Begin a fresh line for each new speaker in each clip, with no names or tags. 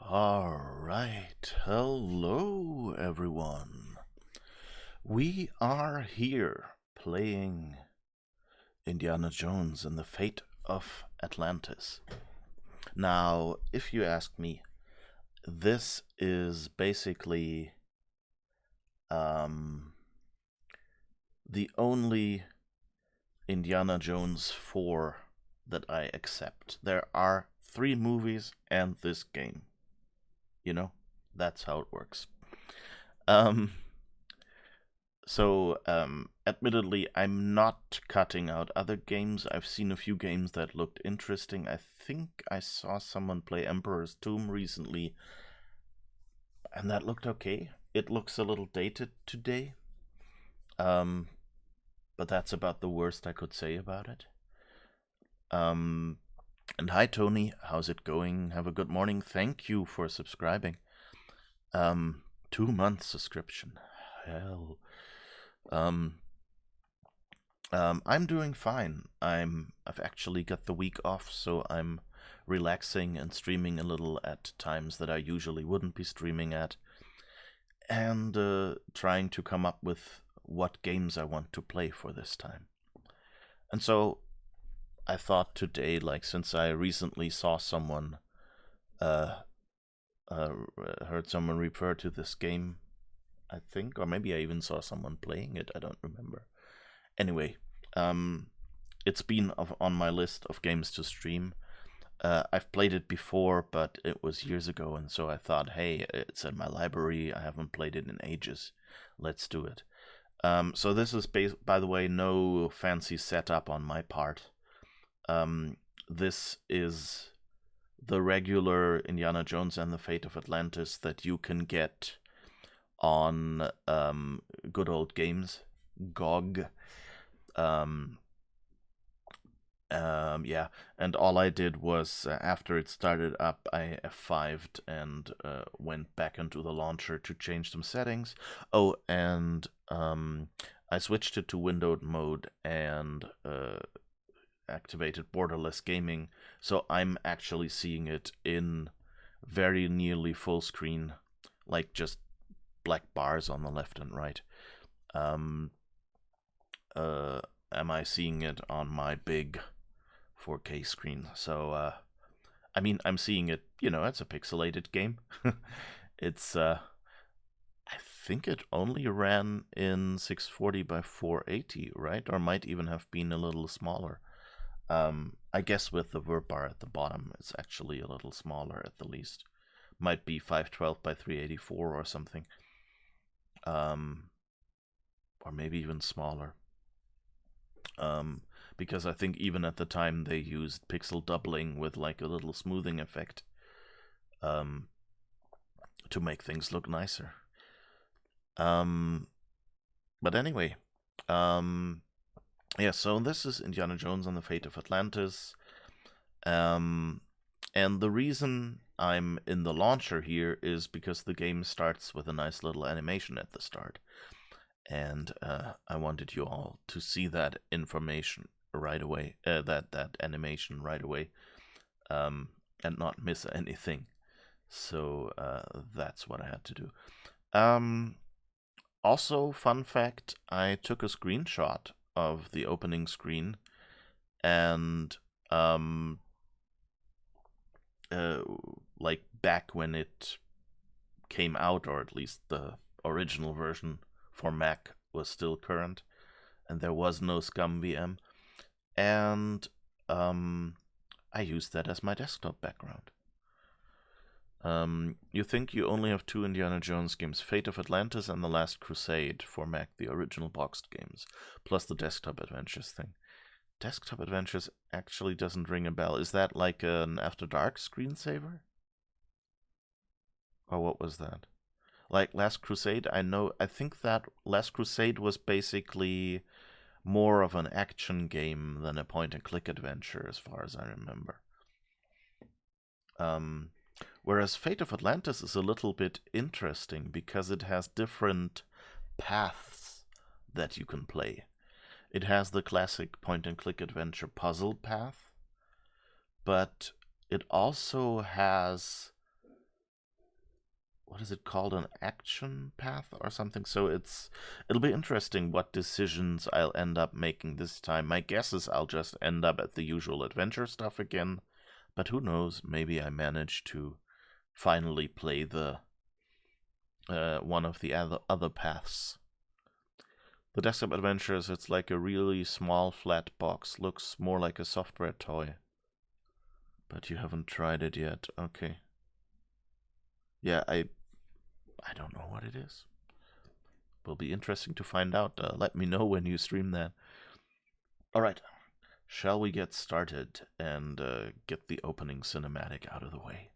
All right. Hello, everyone. We are here playing Indiana Jones and the Fate of Atlantis. Now, if you ask me, this is basically the only Indiana Jones 4 that I accept. There are 3 movies and this game. That's how it works. Admittedly, I'm not cutting out other games. I've seen a few games that looked interesting. I think I saw someone play Emperor's Tomb recently, and that looked okay. It looks a little dated today, but that's about the worst I could say about it. And hi, Tony. How's it going? Have a good morning. Thank you for subscribing. 2-month subscription. Hell. I'm doing fine. I've actually got the week off, so I'm relaxing and streaming a little at times that I usually wouldn't be streaming at, and trying to come up with what games I want to play for this time. And so I thought today, since I recently saw someone, heard someone refer to this game, I think, or maybe I even saw someone playing it, I don't remember. Anyway, it's been on my list of games to stream. I've played it before, but it was years ago, and so I thought, hey, it's in my library, I haven't played it in ages, let's do it. So this is, by the way, no fancy setup on my part. This is the regular Indiana Jones and the Fate of Atlantis that you can get on Good Old Games, GOG. Yeah, and all I did was, after it started up, I F5'd and went back into the launcher to change some settings. Oh, and I switched it to windowed mode and activated borderless gaming, so I'm actually seeing it in very nearly full screen, like just black bars on the left and right. Am I seeing it on my big 4K screen? So I'm seeing it, it's a pixelated game. It's I think it only ran in 640 by 480, right? Or might even have been a little smaller. I guess with the word bar at the bottom, it's actually a little smaller at the least. Might be 512 by 384 or something. Or maybe even smaller. Because I think even at the time they used pixel doubling with like a little smoothing effect to make things look nicer. But anyway, yeah, so this is Indiana Jones and the Fate of Atlantis. And the reason I'm in the launcher here is because the game starts with a nice little animation at the start. And I wanted you all to see that information right away, that animation right away, and not miss anything. So that's what I had to do. Also, fun fact, I took a screenshot of the opening screen, and back when it came out, or at least the original version for Mac was still current, and there was no Scum VM, and I used that as my desktop background. You think you only have 2 Indiana Jones games, Fate of Atlantis and The Last Crusade for Mac, the original boxed games, plus the Desktop Adventures thing. Desktop Adventures actually doesn't ring a bell. Is that like an After Dark screensaver? Or what was that? Like Last Crusade, I think that Last Crusade was basically more of an action game than a point-and-click adventure, as far as I remember. Whereas Fate of Atlantis is a little bit interesting because it has different paths that you can play. It has the classic point-and-click adventure puzzle path, but it also has what is it called, an action path or something. So it'll be interesting what decisions I'll end up making this time. My guess is I'll just end up at the usual adventure stuff again, but who knows, maybe I manage to finally play the one of the other paths. The Desktop Adventures, it's like a really small flat box, looks more like a software toy. But you haven't tried it yet. Okay. Yeah, I don't know what it is. Will be interesting to find out. Let me know when you stream that. Alright, shall we get started and get the opening cinematic out of the way?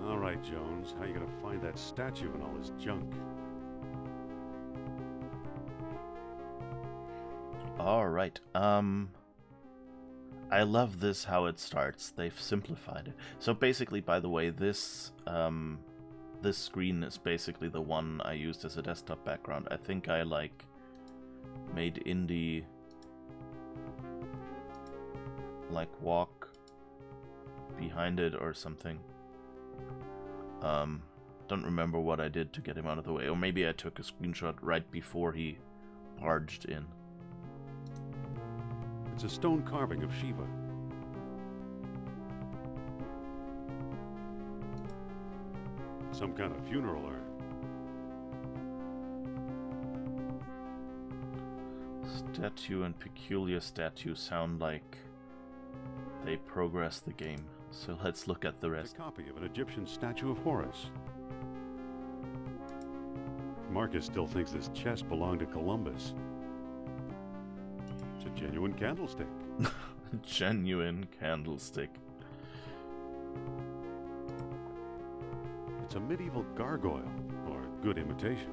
All right, Jones, how you gonna find that statue and all this junk?
Alright, I love this how it starts. They've simplified it. So basically, by the way, this this screen is basically the one I used as a desktop background. I think I made Indy walk behind it or something. Don't remember what I did to get him out of the way. Or maybe I took a screenshot right before he barged in.
It's a stone carving of Shiva. Some kind of funeral urn.
Statue and peculiar statue sound like they progress the game. So let's look at the rest.
It's a copy of an Egyptian statue of Horus. Marcus still thinks this chest belonged to Columbus. It's a genuine candlestick.
Genuine candlestick.
It's a medieval gargoyle, or a good imitation.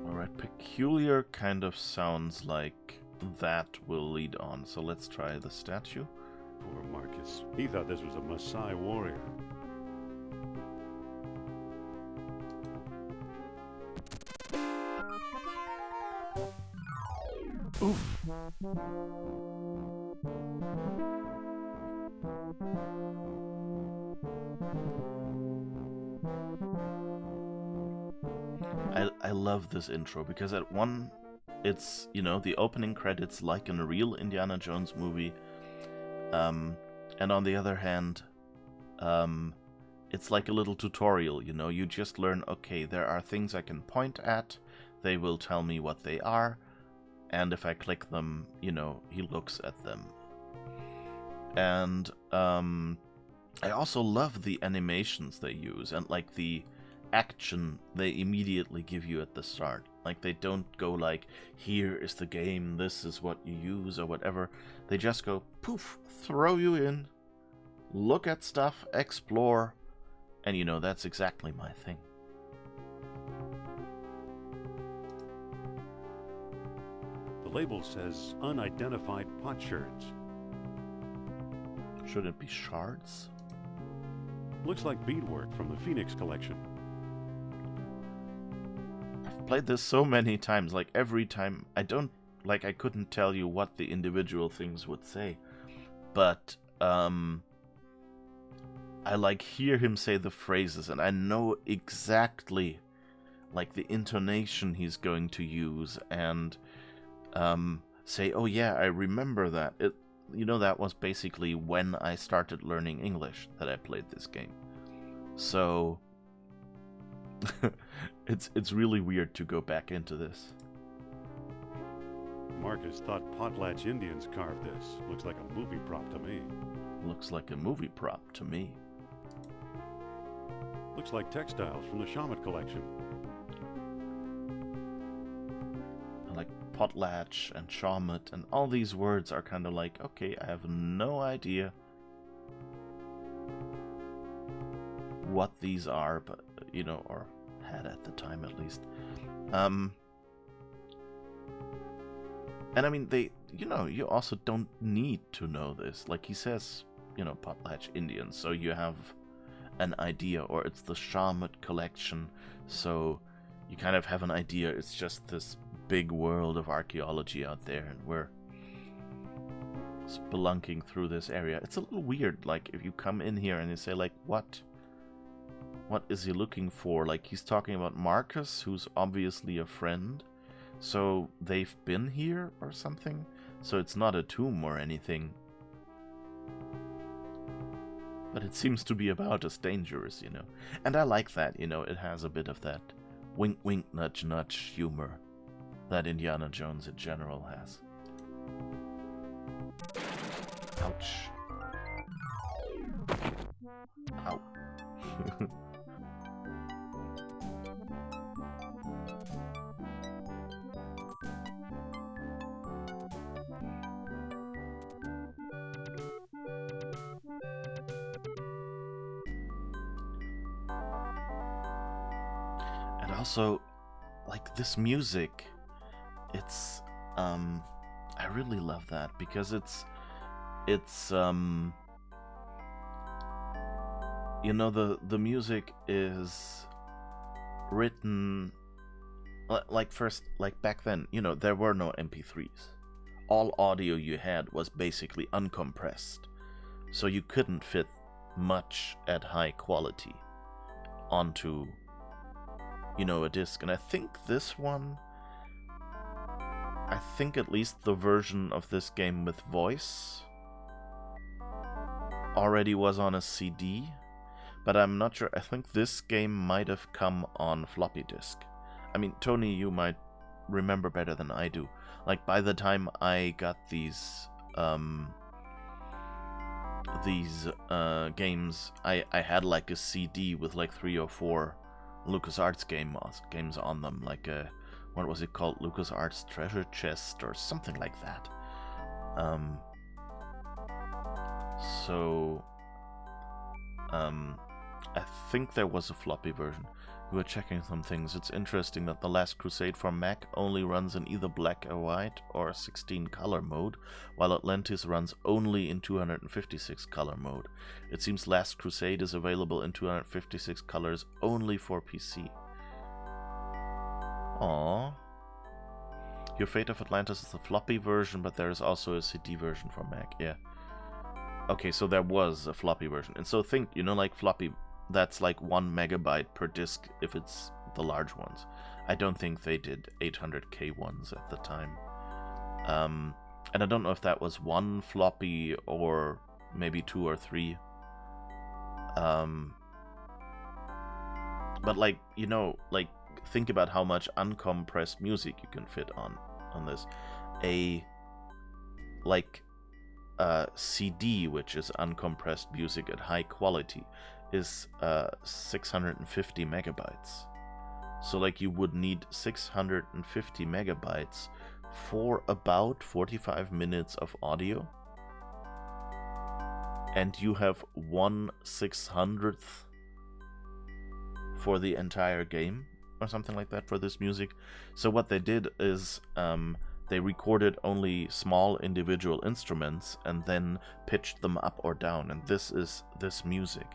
Alright, peculiar kind of sounds like that will lead on. So let's try the statue.
Poor Marcus. He thought this was a Maasai warrior.
Oof. I love this intro because at one, it's, you know, the opening credits like in a real Indiana Jones movie. And on the other hand, it's like a little tutorial, you know, you just learn, okay, there are things I can point at, they will tell me what they are, and if I click them, you know, he looks at them. And I also love the animations they use, and like the action they immediately give you at the start. Like, they don't go like, here is the game, this is what you use, or whatever. They just go, poof, throw you in, look at stuff, explore, and you know, that's exactly my thing.
The label says unidentified potsherds.
Should it be shards?
Looks like beadwork from the Phoenix collection.
I've played this so many times, like every time, I couldn't tell you what the individual things would say, but I hear him say the phrases, and I know exactly like the intonation he's going to use, and say, oh yeah, I remember that. You know, that was basically when I started learning English that I played this game. So It's really weird to go back into this.
Marcus thought Potlatch Indians carved this. Looks like a movie prop to me.
Looks like a movie prop to me.
Looks like textiles from the Shamet collection.
Like potlatch and shamet and all these words are kind of like, okay, I have no idea what these are, but or had at the time at least. And I mean, you also don't need to know this. Like he says, Potlatch Indians, so you have an idea, or it's the Shamet collection, so you kind of have an idea. It's just this big world of archaeology out there, and we're spelunking through this area. It's a little weird, like, if you come in here and you say, like, what is he looking for? Like, he's talking about Marcus, who's obviously a friend, so they've been here or something, so it's not a tomb or anything. But it seems to be about as dangerous, And I like that, it has a bit of that wink wink nudge nudge humor that Indiana Jones in general has. Ouch. Ow. And also, like, this music, it's I really love that because it's the music is written like back then, there were no MP3s. All audio you had was basically uncompressed, so you couldn't fit much at high quality onto a disc. And I think at least the version of this game with voice already was on a CD, but I'm not sure. I think this game might have come on floppy disk. I mean, Tony, you might remember better than I do. Like, by the time I got these games, I had like a CD with like 3 or 4 LucasArts games on them, like what was it called, LucasArts Treasure Chest or something like that. I think there was a floppy version. We were checking some things. It's interesting that The Last Crusade for Mac only runs in either black and white or 16 color mode, while Atlantis runs only in 256 color mode. It seems Last Crusade is available in 256 colors only for PC. Aww. Your Fate of Atlantis is the floppy version, but there is also a CD version for Mac, yeah. Okay, so there was a floppy version. And so think, like floppy, that's like 1 megabyte per disc if it's the large ones. I don't think they did 800k ones at the time. And I don't know if that was 1 floppy or maybe 2 or 3. But like, think about how much uncompressed music you can fit on this. A CD, which is uncompressed music at high quality, is 650 megabytes. So like you would need 650 megabytes for about 45 minutes of audio, and you have 1/600th for the entire game or something like that for this music. So what they did is they recorded only small individual instruments and then pitched them up or down, and this is this music.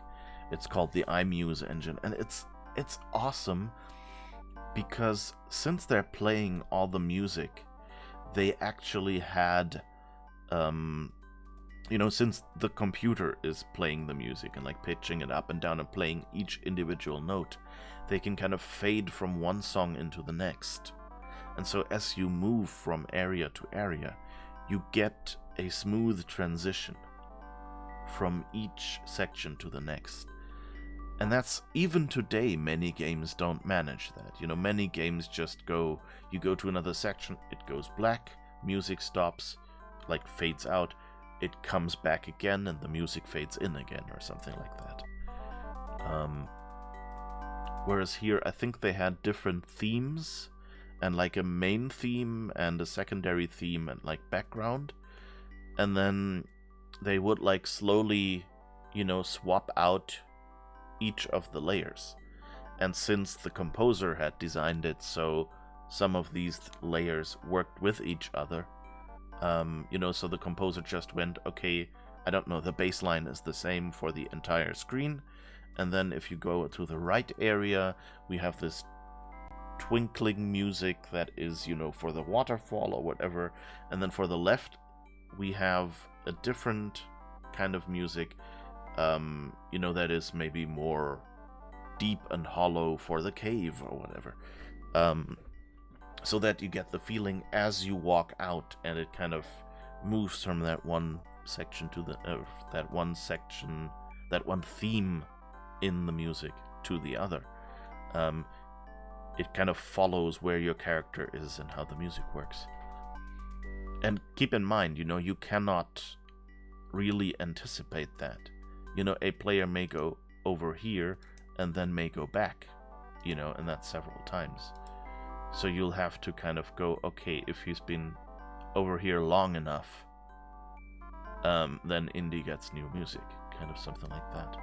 It's called the iMuse engine, and it's awesome because since they're playing all the music, they actually had since the computer is playing the music and like pitching it up and down and playing each individual note, they can kind of fade from one song into the next. And so as you move from area to area, you get a smooth transition from each section to the next. And that's, even today, many games don't manage that. You know, many games just go, you go to another section, it goes black, music stops, like fades out, it comes back again, and the music fades in again, or something like that. Whereas here, I think they had different themes, and like a main theme and a secondary theme and like background. And then they would like slowly, you know, swap out each of the layers. And since the composer had designed it so some of these layers worked with each other, you know, so the composer just went, okay, I don't know, the baseline is the same for the entire screen, and then if you go to the right area, we have this twinkling music that is, you know, for the waterfall or whatever, and then for the left, we have a different kind of music, you know, that is maybe more deep and hollow for the cave or whatever, so that you get the feeling as you walk out, and it kind of moves from that one section to the that one theme in the music to the other. It kind of follows where your character is and how the music works. And keep in mind, you know, you cannot really anticipate that. You know, a player may go over here and then may go back, you know, and that's several times. So you'll have to kind of go, okay, if he's been over here long enough, then Indy gets new music, kind of something like that.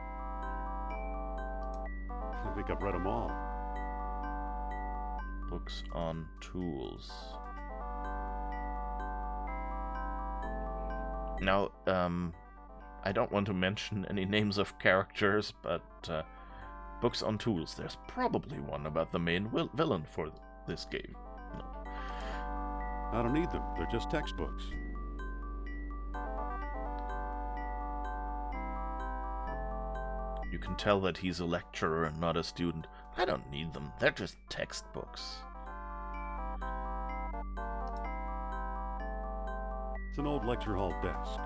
I think I've read them all.
Books on tools. Now, I don't want to mention any names of characters, but books on tools. There's probably one about the main villain for this game. No.
I don't need them. They're just textbooks.
You can tell that he's a lecturer and not a student. I don't need them. They're just textbooks.
It's an old lecture hall desk.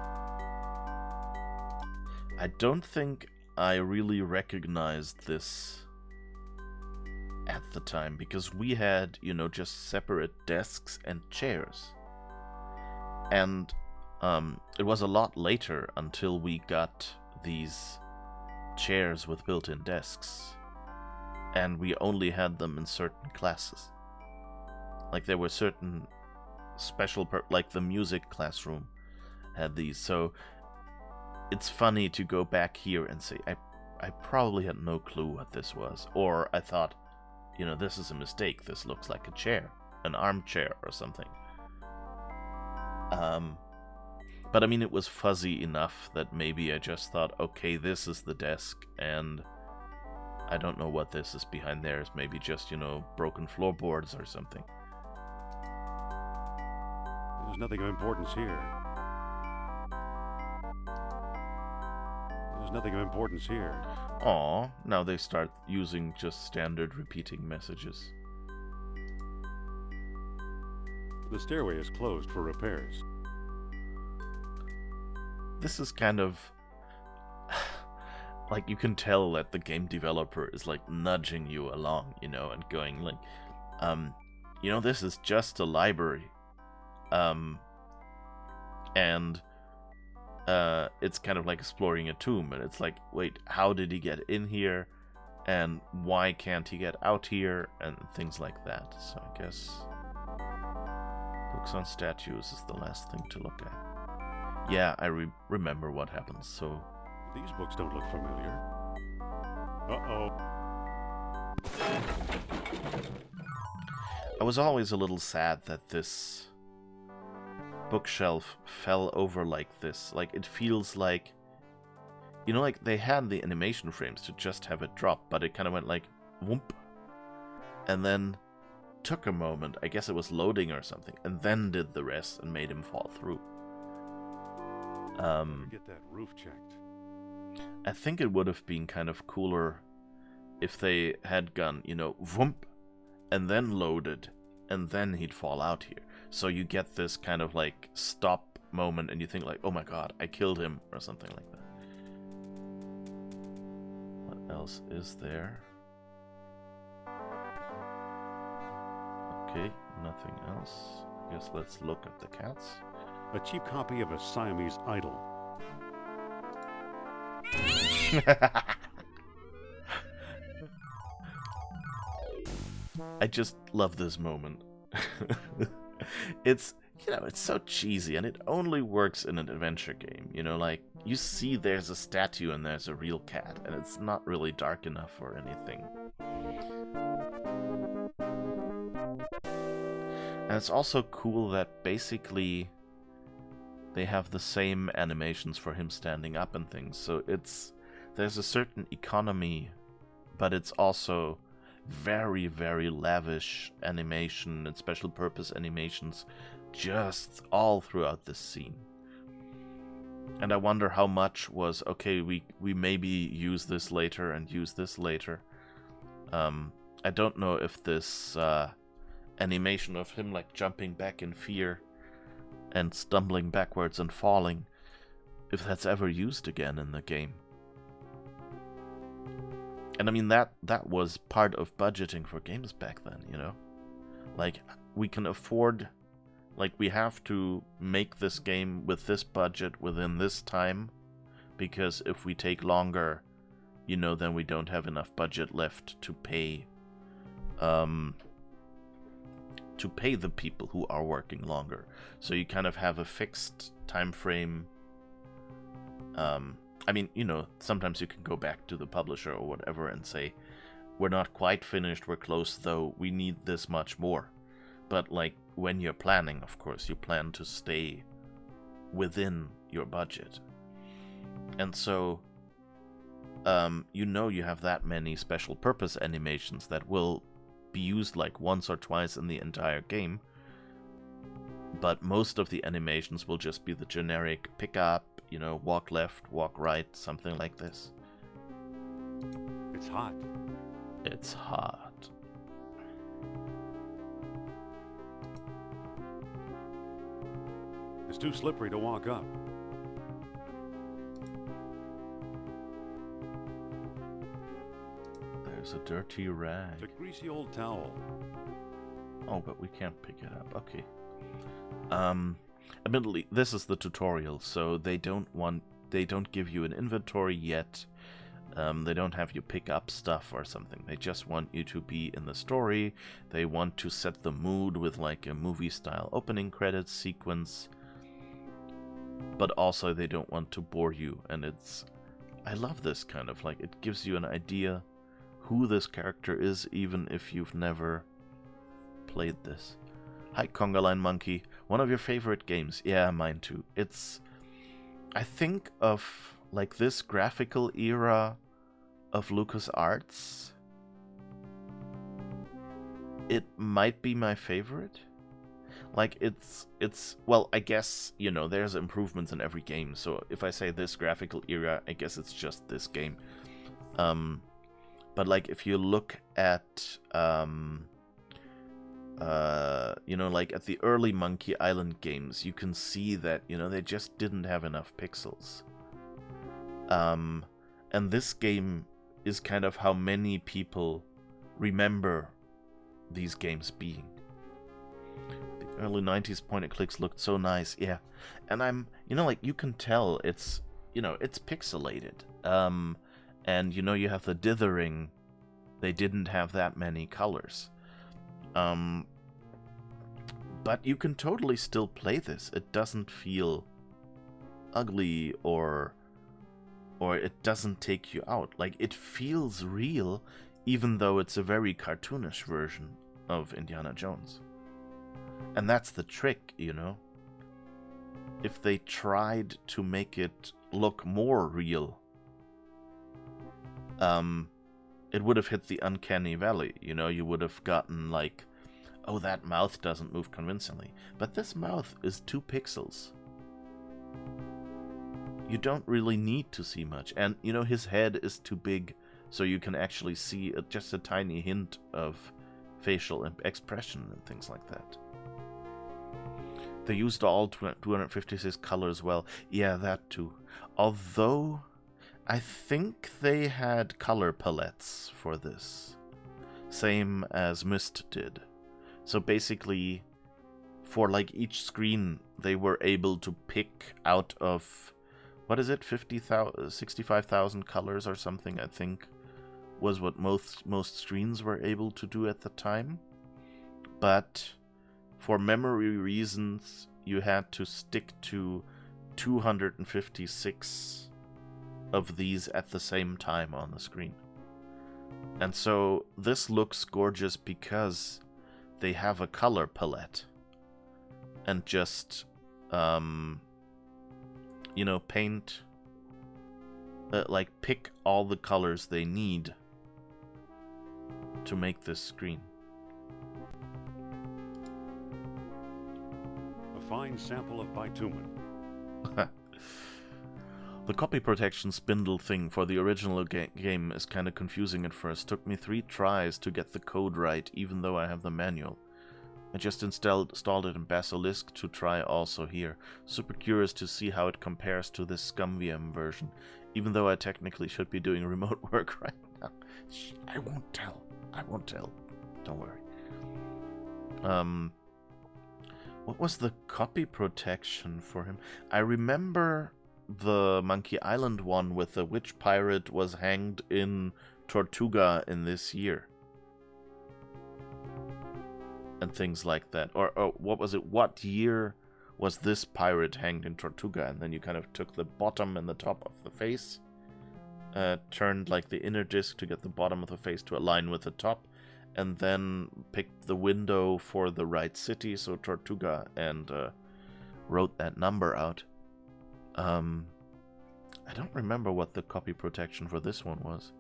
I don't think I really recognized this at the time, because we had, you know, just separate desks and chairs. And it was a lot later until we got these chairs with built-in desks. And we only had them in certain classes. Like there were certain special, like the music classroom had these. So it's funny to go back here and say, I probably had no clue what this was. Or I thought, you know, this is a mistake. This looks like a chair, an armchair or something. But I mean, it was fuzzy enough that maybe I just thought, okay, this is the desk, and I don't know what this is behind there. It's maybe just, you know, broken floorboards or something.
There's nothing of importance here. There's nothing of importance here.
Aw, now they start using just standard repeating messages.
The stairway is closed for repairs.
This is kind of like, you can tell that the game developer is like nudging you along, you know, and going like, you know, this is just a library. And it's kind of like exploring a tomb, and it's like, wait, how did he get in here? And why can't he get out here? And things like that. So I guess books on statues is the last thing to look at. Yeah, I remember what happens, so...
These books don't look familiar. Uh-oh.
I was always a little sad that this bookshelf fell over like this. Like, it feels like... You know, like, they had the animation frames to just have it drop, but it kind of went like, whoomp. And then took a moment, I guess it was loading or something, and then did the rest and made him fall through.
Get that roof checked.
I think it would have been kind of cooler if they had gone, you know, whoomp, and then loaded, and then he'd fall out here. So you get this kind of like stop moment, and you think like, oh my god, I killed him, or something like that. What else? else is there? Okay, nothing else. I guess let's look at the cats.
A cheap copy of a Siamese idol.
I just love this moment. It's, it's so cheesy, and it only works in an adventure game. Like, you see there's a statue and there's a real cat, and it's not really dark enough or anything. And it's also cool that basically they have the same animations for him standing up and things. So there's a certain economy, but it's also very, very lavish animation and special purpose animations just all throughout this scene. And I wonder how much was, okay, we maybe use this later and use this later. I don't know if this animation of him like jumping back in fear and stumbling backwards and falling, if that's ever used again in the game. And I mean, that was part of budgeting for games back then, Like, we can afford, like, we have to make this game with this budget within this time, because if we take longer, then we don't have enough budget left to pay the people who are working longer. So you kind of have a fixed time frame. I mean, sometimes you can go back to the publisher or whatever and say, we're not quite finished, we're close though, we need this much more. But like, when you're planning, of course, you plan to stay within your budget. And so, you have that many special purpose animations that will be used like once or twice in the entire game. But most of the animations will just be the generic pick up, walk left, walk right, something like this.
It's hot.
It's hot.
It's too slippery to walk up.
There's a dirty rag.
It's a greasy old towel.
Oh, but we can't pick it up. Okay. Admittedly, this is the tutorial, so they don't give you an inventory yet. They don't have you pick up stuff or something. They just want you to be in the story. They want to set the mood with like a movie-style opening credits sequence. But also they don't want to bore you, and I love this kind of, like, it gives you an idea who this character is, even if you've never played this. Hi, Conga Line Monkey. One of your favorite games. Yeah, mine too. I think of, like, this graphical era of LucasArts. It might be my favorite. Like, well, I guess, there's improvements in every game. So if I say this graphical era, I guess it's just this game. But, like, if you look at, like at the early Monkey Island games, you can see that, they just didn't have enough pixels. And this game is kind of how many people remember these games being. The early 90s point-and-clicks looked so nice, yeah. And I'm, like, you can tell it's, it's pixelated. And, you have the dithering. They didn't have that many colors. But you can totally still play this. It doesn't feel ugly or it doesn't take you out. Like, it feels real, even though it's a very cartoonish version of Indiana Jones. And that's the trick, If they tried to make it look more real, it would have hit the uncanny valley, You would have gotten, like, oh, that mouth doesn't move convincingly. But this mouth is 2 pixels. You don't really need to see much. And, his head is too big, so you can actually see just a tiny hint of facial expression and things like that. They used all 256 colors well. Yeah, that too. Although, I think they had color palettes for this. Same as Myst did. So basically, for like each screen, they were able to pick out of, what is it, 65,000 colors or something, I think, was what most screens were able to do at the time. But for memory reasons, you had to stick to 256 of these at the same time on the screen. And so this looks gorgeous because they have a color palette and just, paint, pick all the colors they need to make this screen.
A fine sample of bitumen.
The copy protection spindle thing for the original game is kinda confusing at first. Took me 3 tries to get the code right, even though I have the manual. I just installed it in Basilisk to try also here. Super curious to see how it compares to this ScumVM version, even though I technically should be doing remote work right now. I won't tell. Don't worry. What was the copy protection for him? I remember the Monkey Island one with the witch pirate was hanged in Tortuga in this year. And things like that. Or what was it? What year was this pirate hanged in Tortuga? And then you kind of took the bottom and the top of the face, turned like the inner disc to get the bottom of the face to align with the top, and then picked the window for the right city, so Tortuga, and wrote that number out. I don't remember what the copy protection for this one was.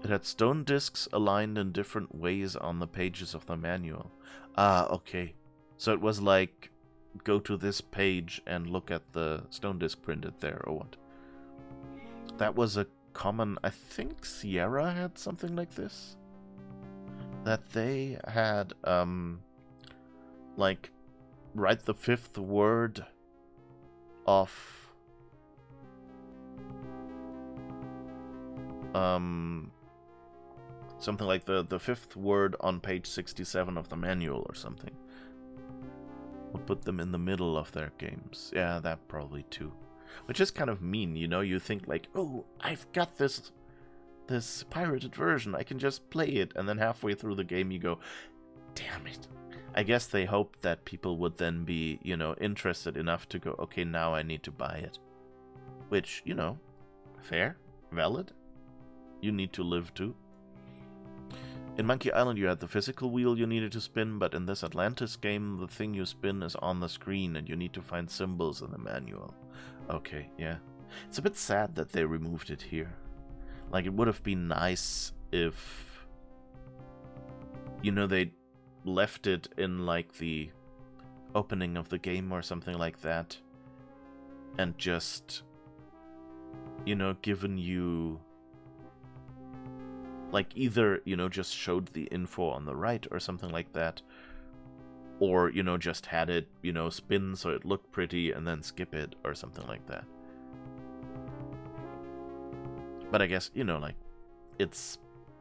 It had stone discs aligned in different ways on the pages of the manual. Ah, okay. So it was like, go to this page and look at the stone disc printed there, or what? That was a common... I think Sierra had something like this. That they had, write the 5th word of... something like the 5th word on page 67 of the manual or something. We'll put them in the middle of their games. Yeah, that probably too. Which is kind of mean, you know? You think like, oh, I've got this pirated version, I can just play it. And then halfway through the game you go, damn it. I guess they hoped that people would then be, interested enough to go, okay, now I need to buy it. Which, fair, valid. You need to live too. In Monkey Island you had the physical wheel you needed to spin, but in this Atlantis game the thing you spin is on the screen and you need to find symbols in the manual. Okay, yeah. It's a bit sad that they removed it here. Like, it would have been nice if, they left it in, like, the opening of the game or something like that. And just, given you... like, either, just showed the info on the right or something like that. Or, just had it, spin so it looked pretty and then skip it or something like that. But I guess,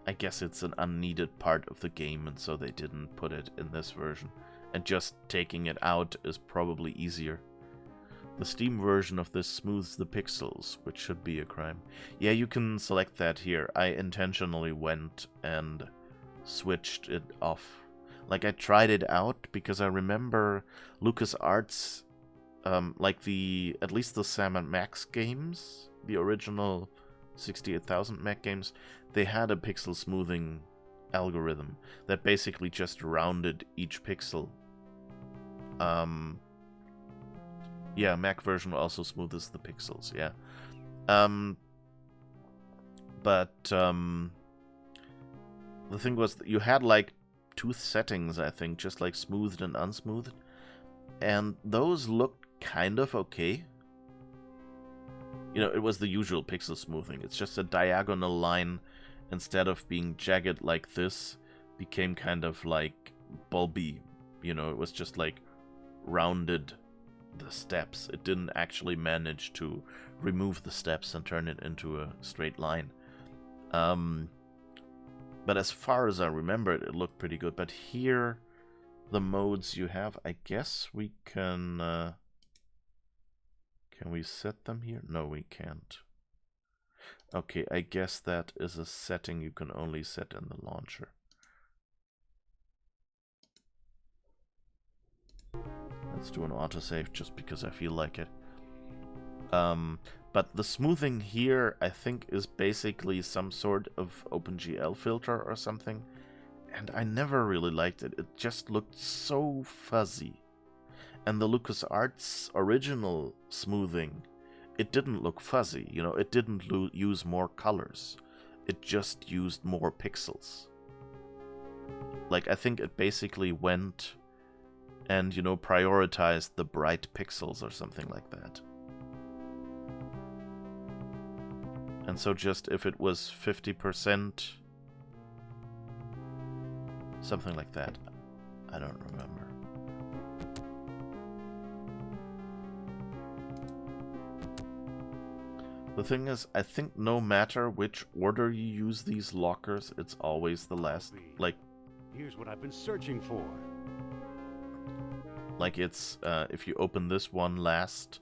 I guess it's an unneeded part of the game, and so they didn't put it in this version. And just taking it out is probably easier. The Steam version of this smooths the pixels, which should be a crime. Yeah, you can select that here. I intentionally went and switched it off. Like, I tried it out because I remember LucasArts, at least the Sam & Max games, the original 68,000 Mac games, they had a pixel smoothing algorithm that basically just rounded each pixel. Yeah, Mac version also smooths the pixels, yeah. But the thing was that you had like 2 settings, I think, just like smoothed and unsmoothed, and those looked kind of okay. It was the usual pixel smoothing. It's just a diagonal line, instead of being jagged like this, became kind of like bulby. It was just like rounded the steps. It didn't actually manage to remove the steps and turn it into a straight line. But as far as I remember it looked pretty good. But here, the modes you have, I guess we can we set them here? No, we can't. Okay, I guess that is a setting you can only set in the launcher. Let's do an autosave just because I feel like it. But the smoothing here, I think, is basically some sort of OpenGL filter or something. And I never really liked it. It just looked so fuzzy. And the LucasArts original smoothing, it didn't look fuzzy. You know, it didn't use more colors. It just used more pixels. Like, I think it basically went and, you know, prioritized the bright pixels or something like that. And so just if it was 50%, something like that, I don't remember. The thing is, I think no matter which order you use these lockers, it's always the last, like...
Here's what I've been searching for.
Like it's, if you open this one last,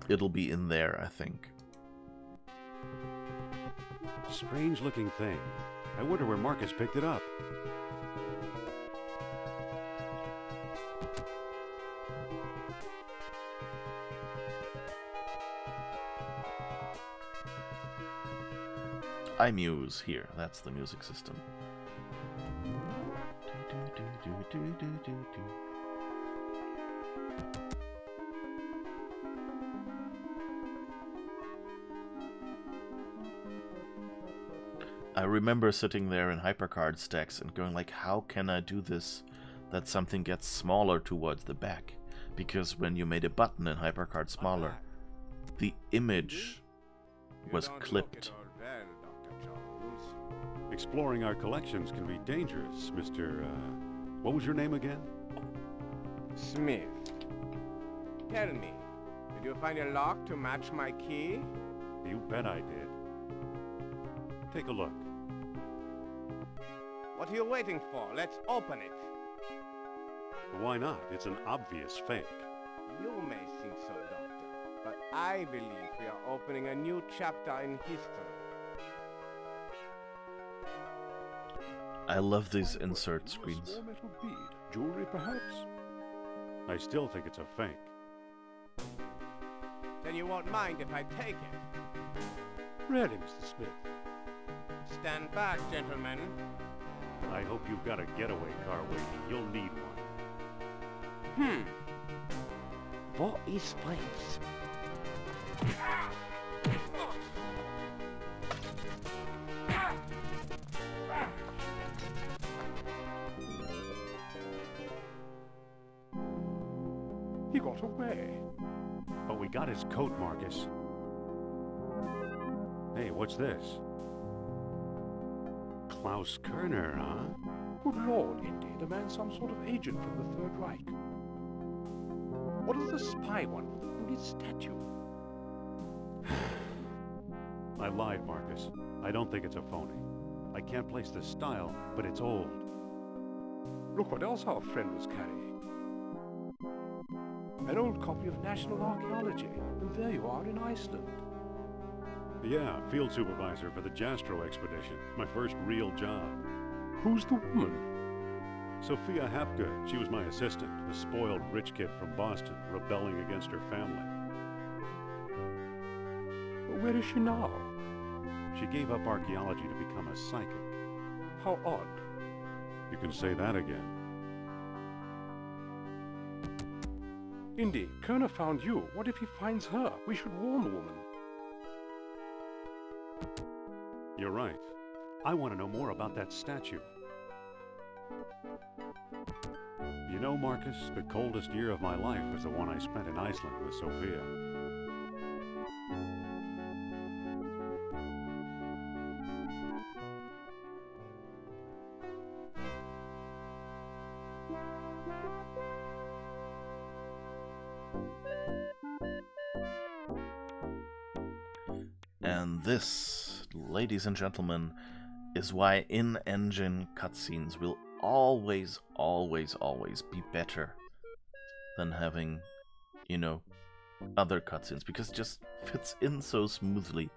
it'll be in there, I think.
Strange looking thing. I wonder where Marcus picked it up.
iMuse here, that's the music system. I remember sitting there in HyperCard stacks and going like, how can I do this that something gets smaller towards the back? Because when you made a button in HyperCard smaller, the image was clipped.
Exploring our collections can be dangerous, Mr. What was your name again?
Smith. Tell me, did you find a lock to match my key?
You bet I did. Take a look.
What are you waiting for? Let's open it.
Why not? It's an obvious fake.
You may think so, Doctor, but I believe we are opening a new chapter in history.
I love these insert screens.
Small metal bead. Jewelry, perhaps? I still think it's a fake.
Then you won't mind if I take it.
Really, Mr. Smith?
Stand back, gentlemen.
I hope you've got a getaway car waiting. You'll need one.
What is space?
He got away. But we got his coat, Marcus. Hey, what's this? Klaus Kerner, huh?
Good Lord, Indy, the man's some sort of agent from the Third Reich. What does the spy want with the hooded statue?
I lied, Marcus. I don't think it's a phony. I can't place the style, but it's old.
Look what else our friend was carrying. An old copy of National Archaeology, and there you are in Iceland.
Yeah, field supervisor for the Jastro expedition. My first real job.
Who's the woman?
Sophia Hapgood. She was my assistant, the spoiled rich kid from Boston, rebelling against her family.
Where is she now?
She gave up archaeology to become a psychic.
How odd.
You can say that again.
Indy, Kerner found you. What if he finds her? We should warn the woman.
You're right. I want to know more about that statue. You know, Marcus, the coldest year of my life was the one I spent in Iceland with Sophia.
And this, ladies and gentlemen, is why in-engine cutscenes will always, always, always be better than having, other cutscenes, because it just fits in so smoothly.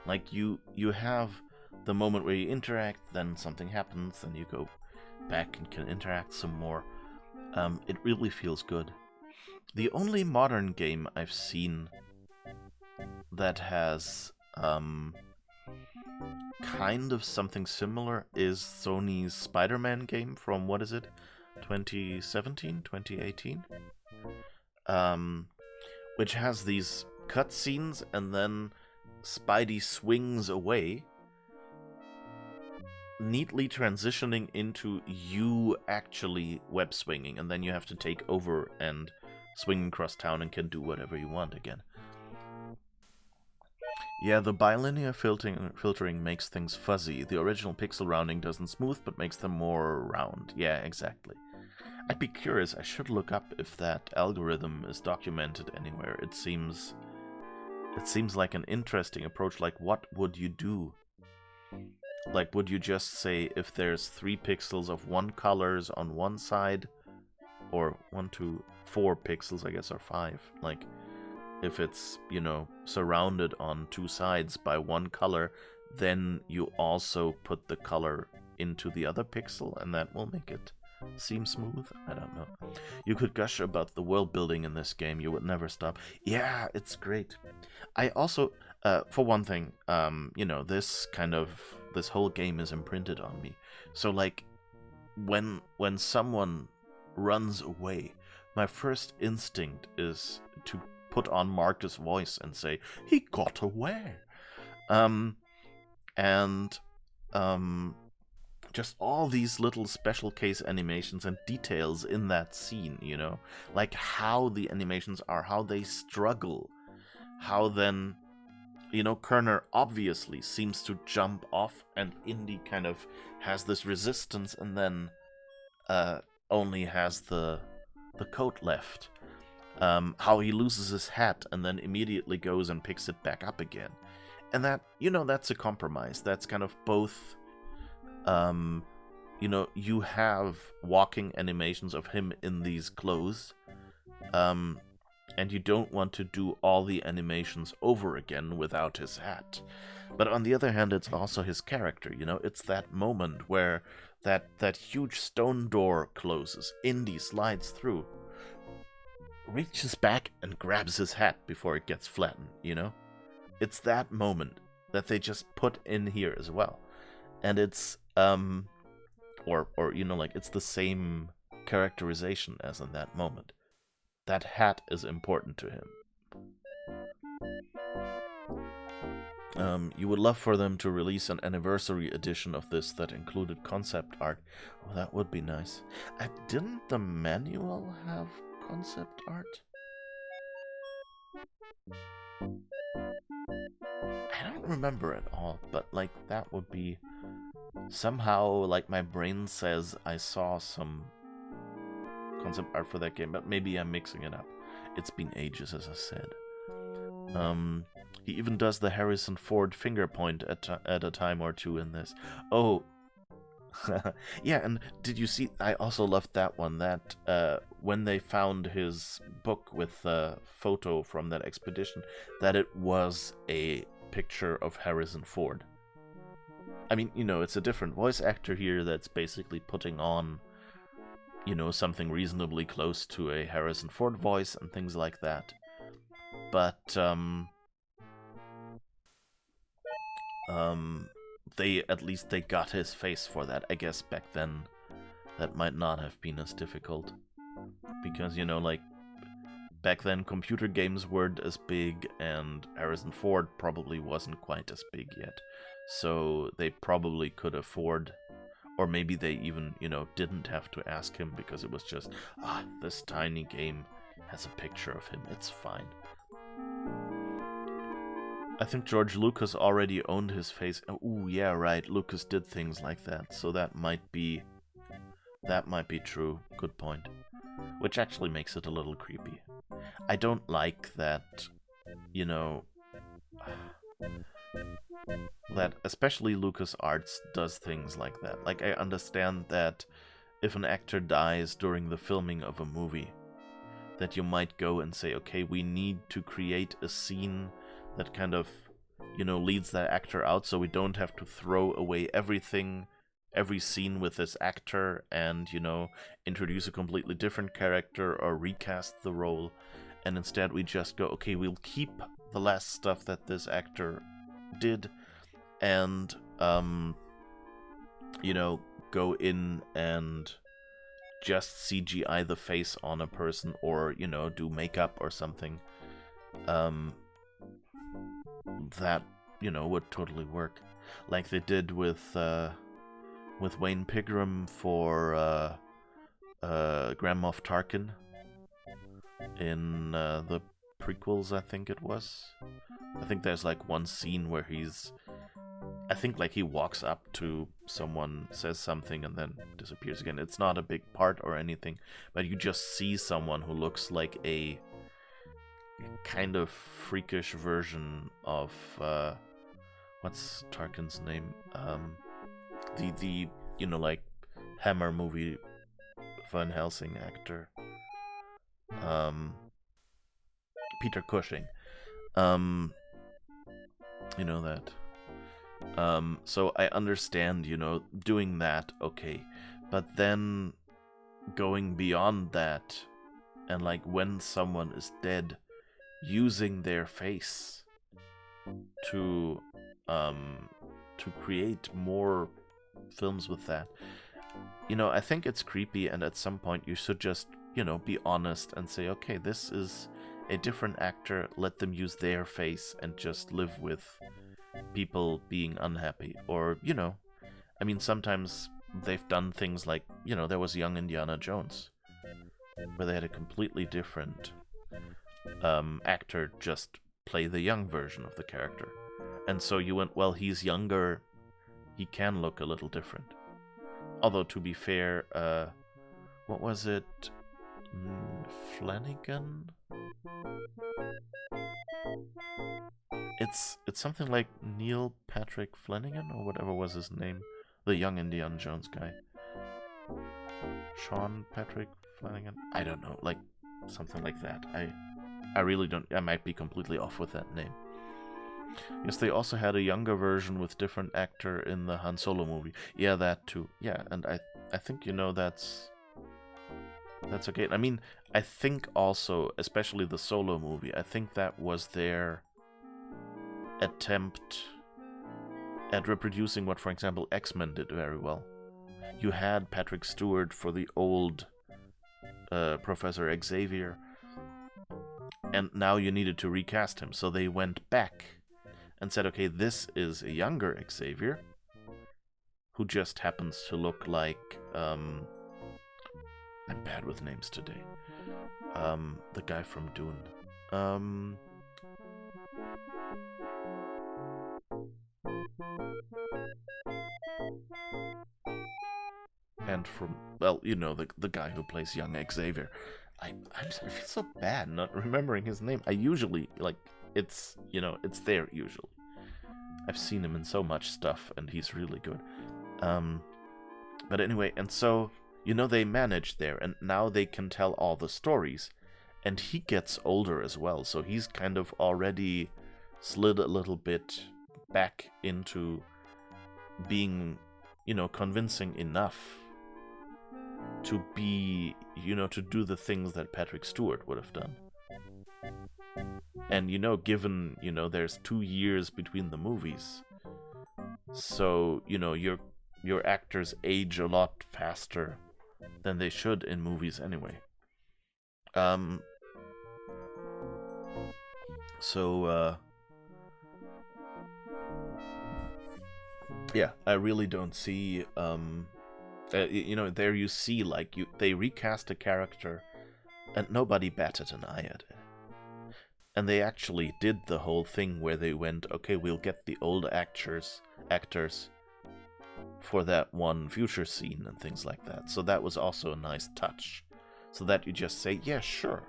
Like, you have the moment where you interact, then something happens, then you go back and can interact some more. It really feels good. The only modern game I've seen that has kind of something similar is Sony's Spider-Man game from, 2017, 2018? Which has these cutscenes and then Spidey swings away, neatly transitioning into you actually web swinging, and then you have to take over and swing across town and can do whatever you want again. Yeah, the bilinear filtering makes things fuzzy. The original pixel rounding doesn't smooth, but makes them more round. Yeah, exactly. I'd be curious, I should look up if that algorithm is documented anywhere. It seems like an interesting approach. Like, what would you do? Like, would you just say if there's 3 pixels of one colors on one side, or 1, 2, 4 pixels, I guess, or 5? Like, if it's, surrounded on 2 sides by one color, then you also put the color into the other pixel, and that will make it seem smooth? I don't know. You could gush about the world building in this game. You would never stop. Yeah, it's great. I also, for one thing, this whole game is imprinted on me. So, like, when someone runs away, my first instinct is to put on Marcus' voice and say, "He got away." Just all these little special case animations and details in that scene, like how the animations are, how they struggle, how then, Kerner obviously seems to jump off, and Indy kind of has this resistance, and then only has the coat left. How he loses his hat and then immediately goes and picks it back up again. And that, that's a compromise. That's kind of both, you have walking animations of him in these clothes, and you don't want to do all the animations over again without his hat. But on the other hand, it's also his character, it's that moment where that huge stone door closes, Indy slides through, reaches back and grabs his hat before it gets flattened, It's that moment that they just put in here as well. And it's, it's the same characterization as in that moment. That hat is important to him. You would love for them to release an anniversary edition of this that included concept art. Oh, that would be nice. Didn't the manual have concept art? I don't remember at all, but like that would be somehow, like, my brain says I saw some concept art for that game, but maybe I'm mixing it up. It's been ages, as I said. He even does the Harrison Ford finger point at a time or two in this. Oh, yeah, and did you see, I also loved that one, that when they found his book with the photo from that expedition, that it was a picture of Harrison Ford. I mean, it's a different voice actor here that's basically putting on, something reasonably close to a Harrison Ford voice and things like that. But, they got his face for that. I guess back then that might not have been as difficult. Because, back then computer games weren't as big, and Harrison Ford probably wasn't quite as big yet. So they probably could afford, or maybe they even, didn't have to ask him, because it was just, this tiny game has a picture of him, it's fine. I think George Lucas already owned his face. Oh, yeah, right, Lucas did things like that, so that might be true. Good point. Which actually makes it a little creepy. I don't like that, that especially LucasArts does things like that. Like, I understand that if an actor dies during the filming of a movie, that you might go and say, okay, we need to create a scene that kind of, leads that actor out, so we don't have to throw away everything, every scene with this actor, and, introduce a completely different character or recast the role. And instead we just go, okay, we'll keep the last stuff that this actor did, and, go in and just CGI the face on a person, or, do makeup or something. That, would totally work. Like they did with Wayne Pigram for Grand Moff Tarkin in the prequels, I think it was. I think there's like one scene where I think like he walks up to someone, says something, and then disappears again. It's not a big part or anything, but you just see someone who looks like a kind of freakish version of what's Tarkin's name? The like Hammer movie Van Helsing actor. Peter Cushing. That. So I understand, doing that, okay. But then going beyond that, and like when someone is dead, using their face to create more films with that. I think it's creepy, and at some point you should just, be honest and say, okay, this is a different actor, let them use their face and just live with people being unhappy. Or, sometimes they've done things like, there was young Indiana Jones, where they had a completely different actor just play the young version of the character. And so you went, well, he's younger, he can look a little different. Although, to be fair, what was it? Flanagan? It's something like Neil Patrick Flanagan, or whatever was his name. The young Indiana Jones guy. Sean Patrick Flanagan? I don't know, like, something like that. I really don't, I might be completely off with that name. Yes, they also had a younger version with different actor in the Han Solo movie. Yeah, that too. Yeah, and I think, that's okay. I think also, especially the Solo movie, I think that was their attempt at reproducing what, for example, X-Men did very well. You had Patrick Stewart for the old Professor Xavier, and now you needed to recast him, so they went back and said, okay, this is a younger Xavier, who just happens to look like, I'm bad with names today, the guy from Dune. And from, well, the guy who plays young Xavier. I feel so bad not remembering his name. I usually, it's there usually. I've seen him in so much stuff, and he's really good. But anyway, and so, they managed there, and now they can tell all the stories. And he gets older as well, so he's kind of already slid a little bit back into being, convincing enough to be, to do the things that Patrick Stewart would have done. And, given, there's 2 years between the movies, so, your actors age a lot faster than they should in movies anyway. Yeah, I really don't see, there you see, they recast a character, and nobody batted an eye at it. And they actually did the whole thing where they went, okay, we'll get the old actors for that one future scene and things like that. So that was also a nice touch. So that you just say, yeah, sure,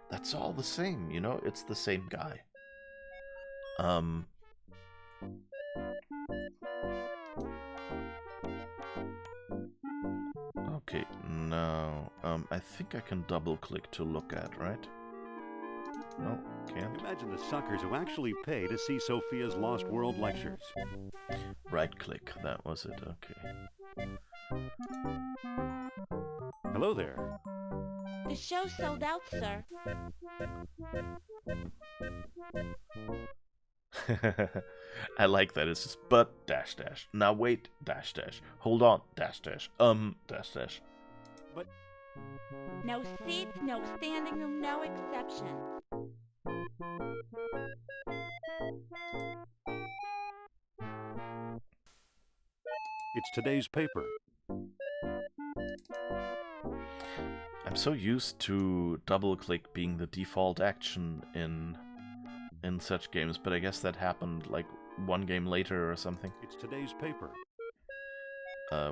that's all the same, it's the same guy. Okay, now, I think I can double click to look at, right? No, can't.
Imagine the suckers who actually pay to see Sophia's Lost World lectures.
Right click, that was it, okay.
Hello there.
The show sold out, sir.
I like that. It's just but dash dash. Now wait dash dash. Hold on dash dash. Dash dash.
But
No seats, no standing room, no exceptions.
it's today's paper.
I'm so used to double click being the default action in such games, but I guess that happened like one game later or something.
It's today's paper.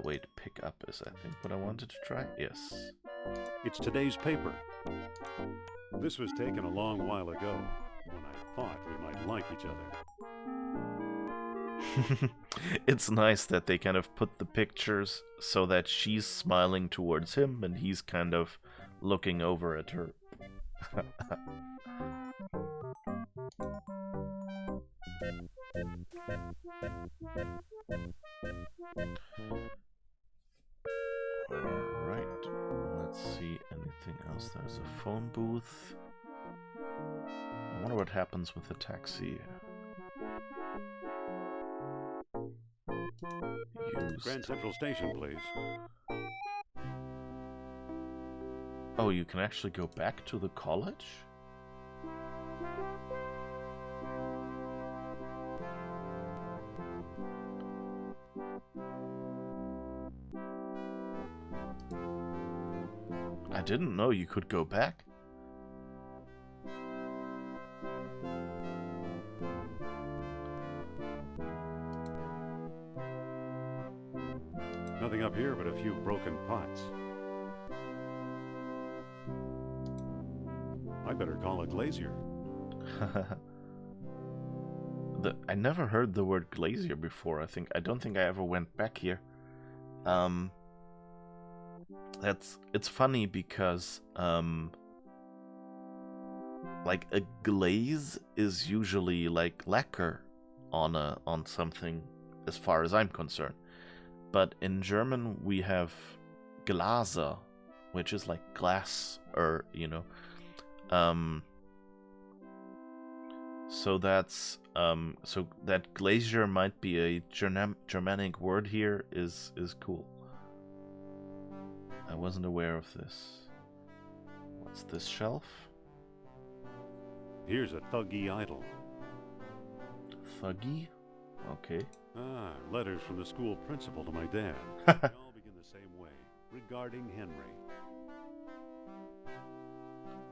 Wait, pick up is I think what I wanted to try. Yes.
It's today's paper. This was taken a long while ago, when I thought we might like each other.
It's nice that they kind of put the pictures so that she's smiling towards him and he's kind of looking over at her. Alright, let's see anything else. There's a phone booth. I wonder what happens with the taxi.
Grand Central Station, please.
Oh, you can actually go back to the college? I didn't know you could go back.
Nothing up here but a few broken pots. I better call a glazier.
I never heard the word glazier before. I don't think I ever went back here. It's funny because like a glaze is usually like lacquer on something, as far as I'm concerned. But in German we have Glaser, which is like glass, or so that's so that glazier might be a Germanic word here is cool. I wasn't aware of this. What's this shelf?
Here's a thuggy idol.
Thuggy? Okay.
Ah, letters from the school principal to my dad. They all begin the same way. Regarding Henry.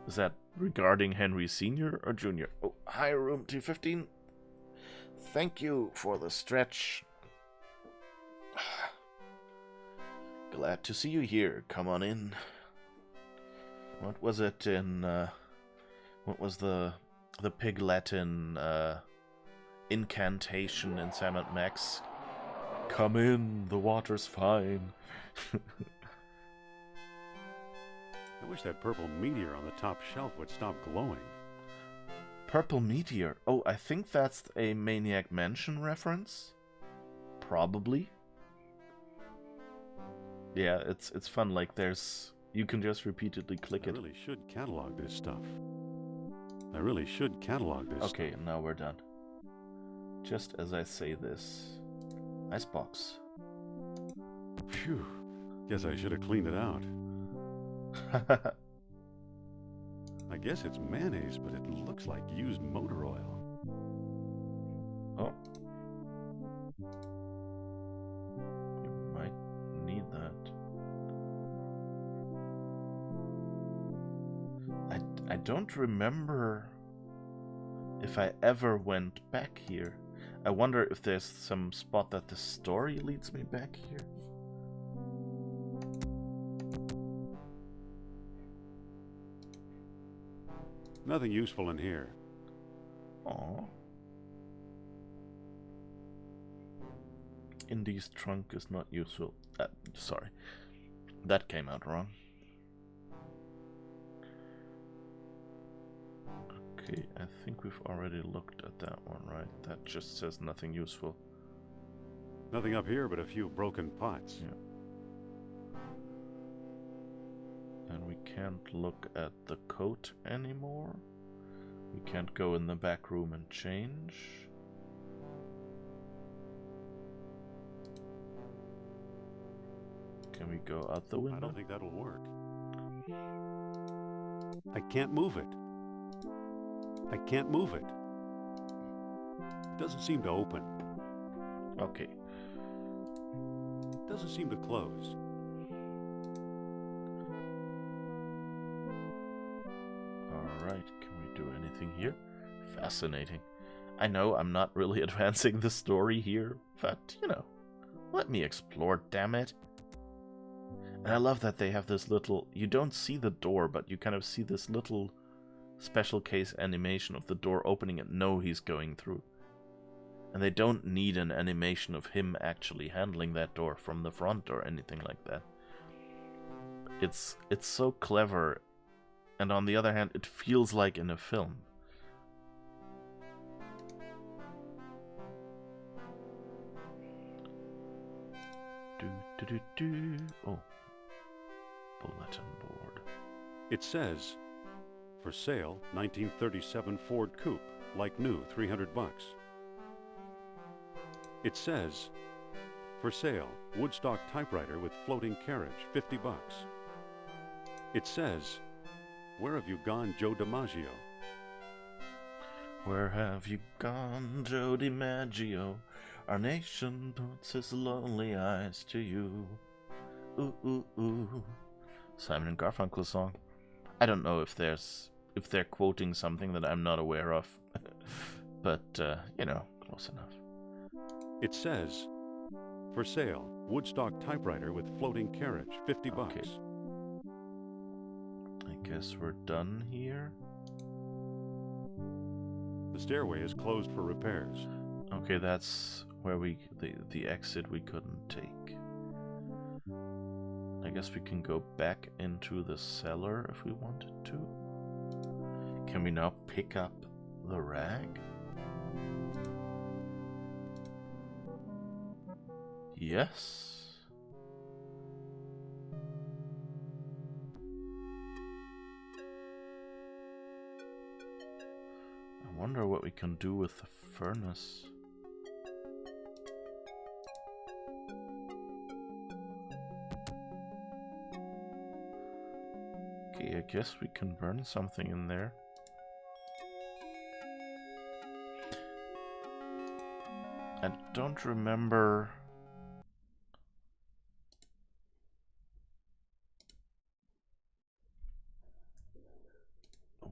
Is that regarding Henry Sr. or Jr.? Oh, hi, room 215. Thank you for the stretch. Glad to see you here. Come on in. What was it in, what was the Pig Latin, incantation in Sam and Max? Come in, the water's fine.
I wish that purple meteor on the top shelf would stop glowing.
Purple meteor. Oh, I think that's a Maniac Mansion reference. Probably. Yeah, it's fun. Like you can just repeatedly click
I
it.
really should catalog this stuff.
Okay, now we're done. Just as I say this. Icebox.
Phew. Guess I should have cleaned it out. I guess it's mayonnaise, but it looks like used motor oil.
Oh. You might need that. I don't remember if I ever went back here. I wonder if there's some spot that the story leads me back here.
Nothing useful in here.
Aww. Indy's trunk is not useful. Sorry. That came out wrong. Okay, I think we've already looked at that one, right? That just says nothing useful.
Nothing up here but a few broken pots.
Yeah. And we can't look at the coat anymore. We can't go in the back room and change. Can we go out the window?
I don't think that'll work. I can't move it. I can't move it. It doesn't seem to open.
Okay.
It doesn't seem to close.
Alright, can we do anything here? Fascinating. I know I'm not really advancing the story here, but, you know, let me explore, damn it. And I love that they have this little... You don't see the door, but you kind of see this little special case animation of the door opening and know he's going through. And they don't need an animation of him actually handling that door from the front or anything like that. It's so clever, and on the other hand, it feels like in a film. Oh. Bulletin board.
It says, for sale, 1937 Ford Coupe, like new, $300. It says, for sale, Woodstock typewriter with floating carriage, $50. It says, where have you gone, Joe DiMaggio?
Where have you gone, Joe DiMaggio? Our nation puts its lonely eyes to you. Ooh, ooh, ooh. Simon and Garfunkel song. I don't know if they're quoting something that I'm not aware of, but you know, close enough.
It says, for sale, Woodstock typewriter with floating carriage, $50.
Okay. I guess we're done here.
The stairway is closed for repairs.
Okay, that's where the exit we couldn't take. I guess we can go back into the cellar if we wanted to. Can we now pick up the rag? Yes. I wonder what we can do with the furnace. Okay, I guess we can burn something in there. I don't remember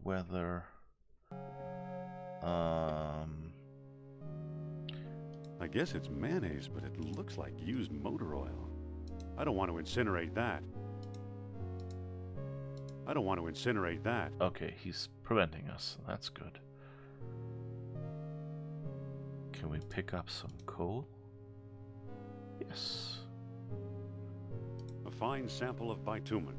whether
I guess it's mayonnaise, but it looks like used motor oil. I don't want to incinerate that. I don't want to incinerate that.
Okay, he's preventing us. That's good. Can we pick up some coal? Yes.
A fine sample of bitumen.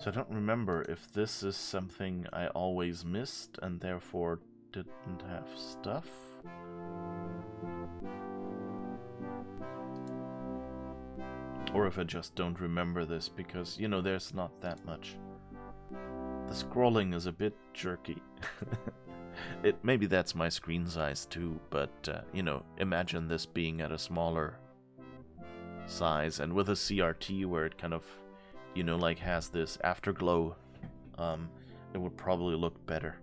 So I don't remember if this is something I always missed and therefore didn't have stuff. Or if I just don't remember this because, you know, there's not that much. The scrolling is a bit jerky. Maybe that's my screen size too, but, you know, imagine this being at a smaller size and with a CRT where it kind of, you know, like has this afterglow, it would probably look better.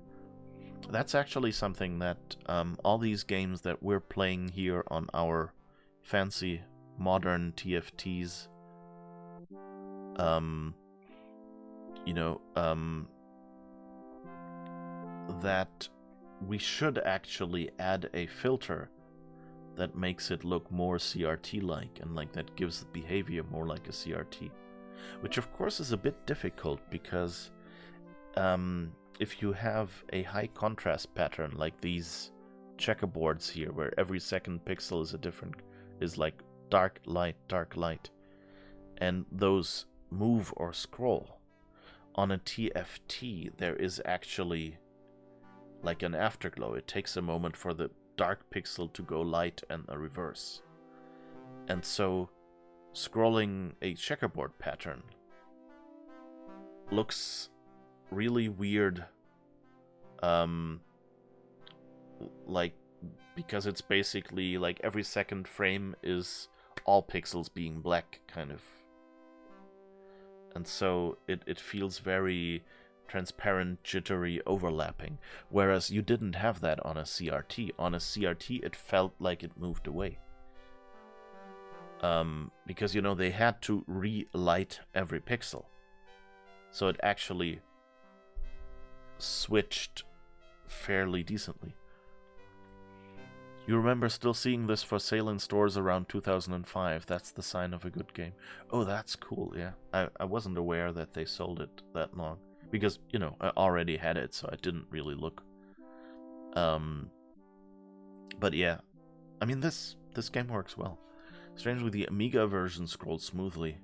That's actually something that all these games that we're playing here on our fancy modern TFTs, you know, that we should actually add a filter that makes it look more CRT-like and like that gives the behavior more like a CRT. Which of course is a bit difficult because if you have a high contrast pattern like these checkerboards here, where every second pixel is like dark, light, dark, light. And those move or scroll. On a TFT, there is actually like an afterglow. It takes a moment for the dark pixel to go light and a reverse. And so, scrolling a checkerboard pattern looks really weird, like, because it's basically like every second frame is all pixels being black, kind of. And so it feels very transparent, jittery, overlapping. Whereas you didn't have that on a CRT. On a CRT, it felt like it moved away. Because, you know, they had to relight every pixel. So it actually switched fairly decently. You remember still seeing this for sale in stores around 2005. That's the sign of a good game. Oh, that's cool, yeah. I wasn't aware that they sold it that long. Because, you know, I already had it, so I didn't really look. But yeah. I mean, this game works well. Strangely, the Amiga version scrolls smoothly.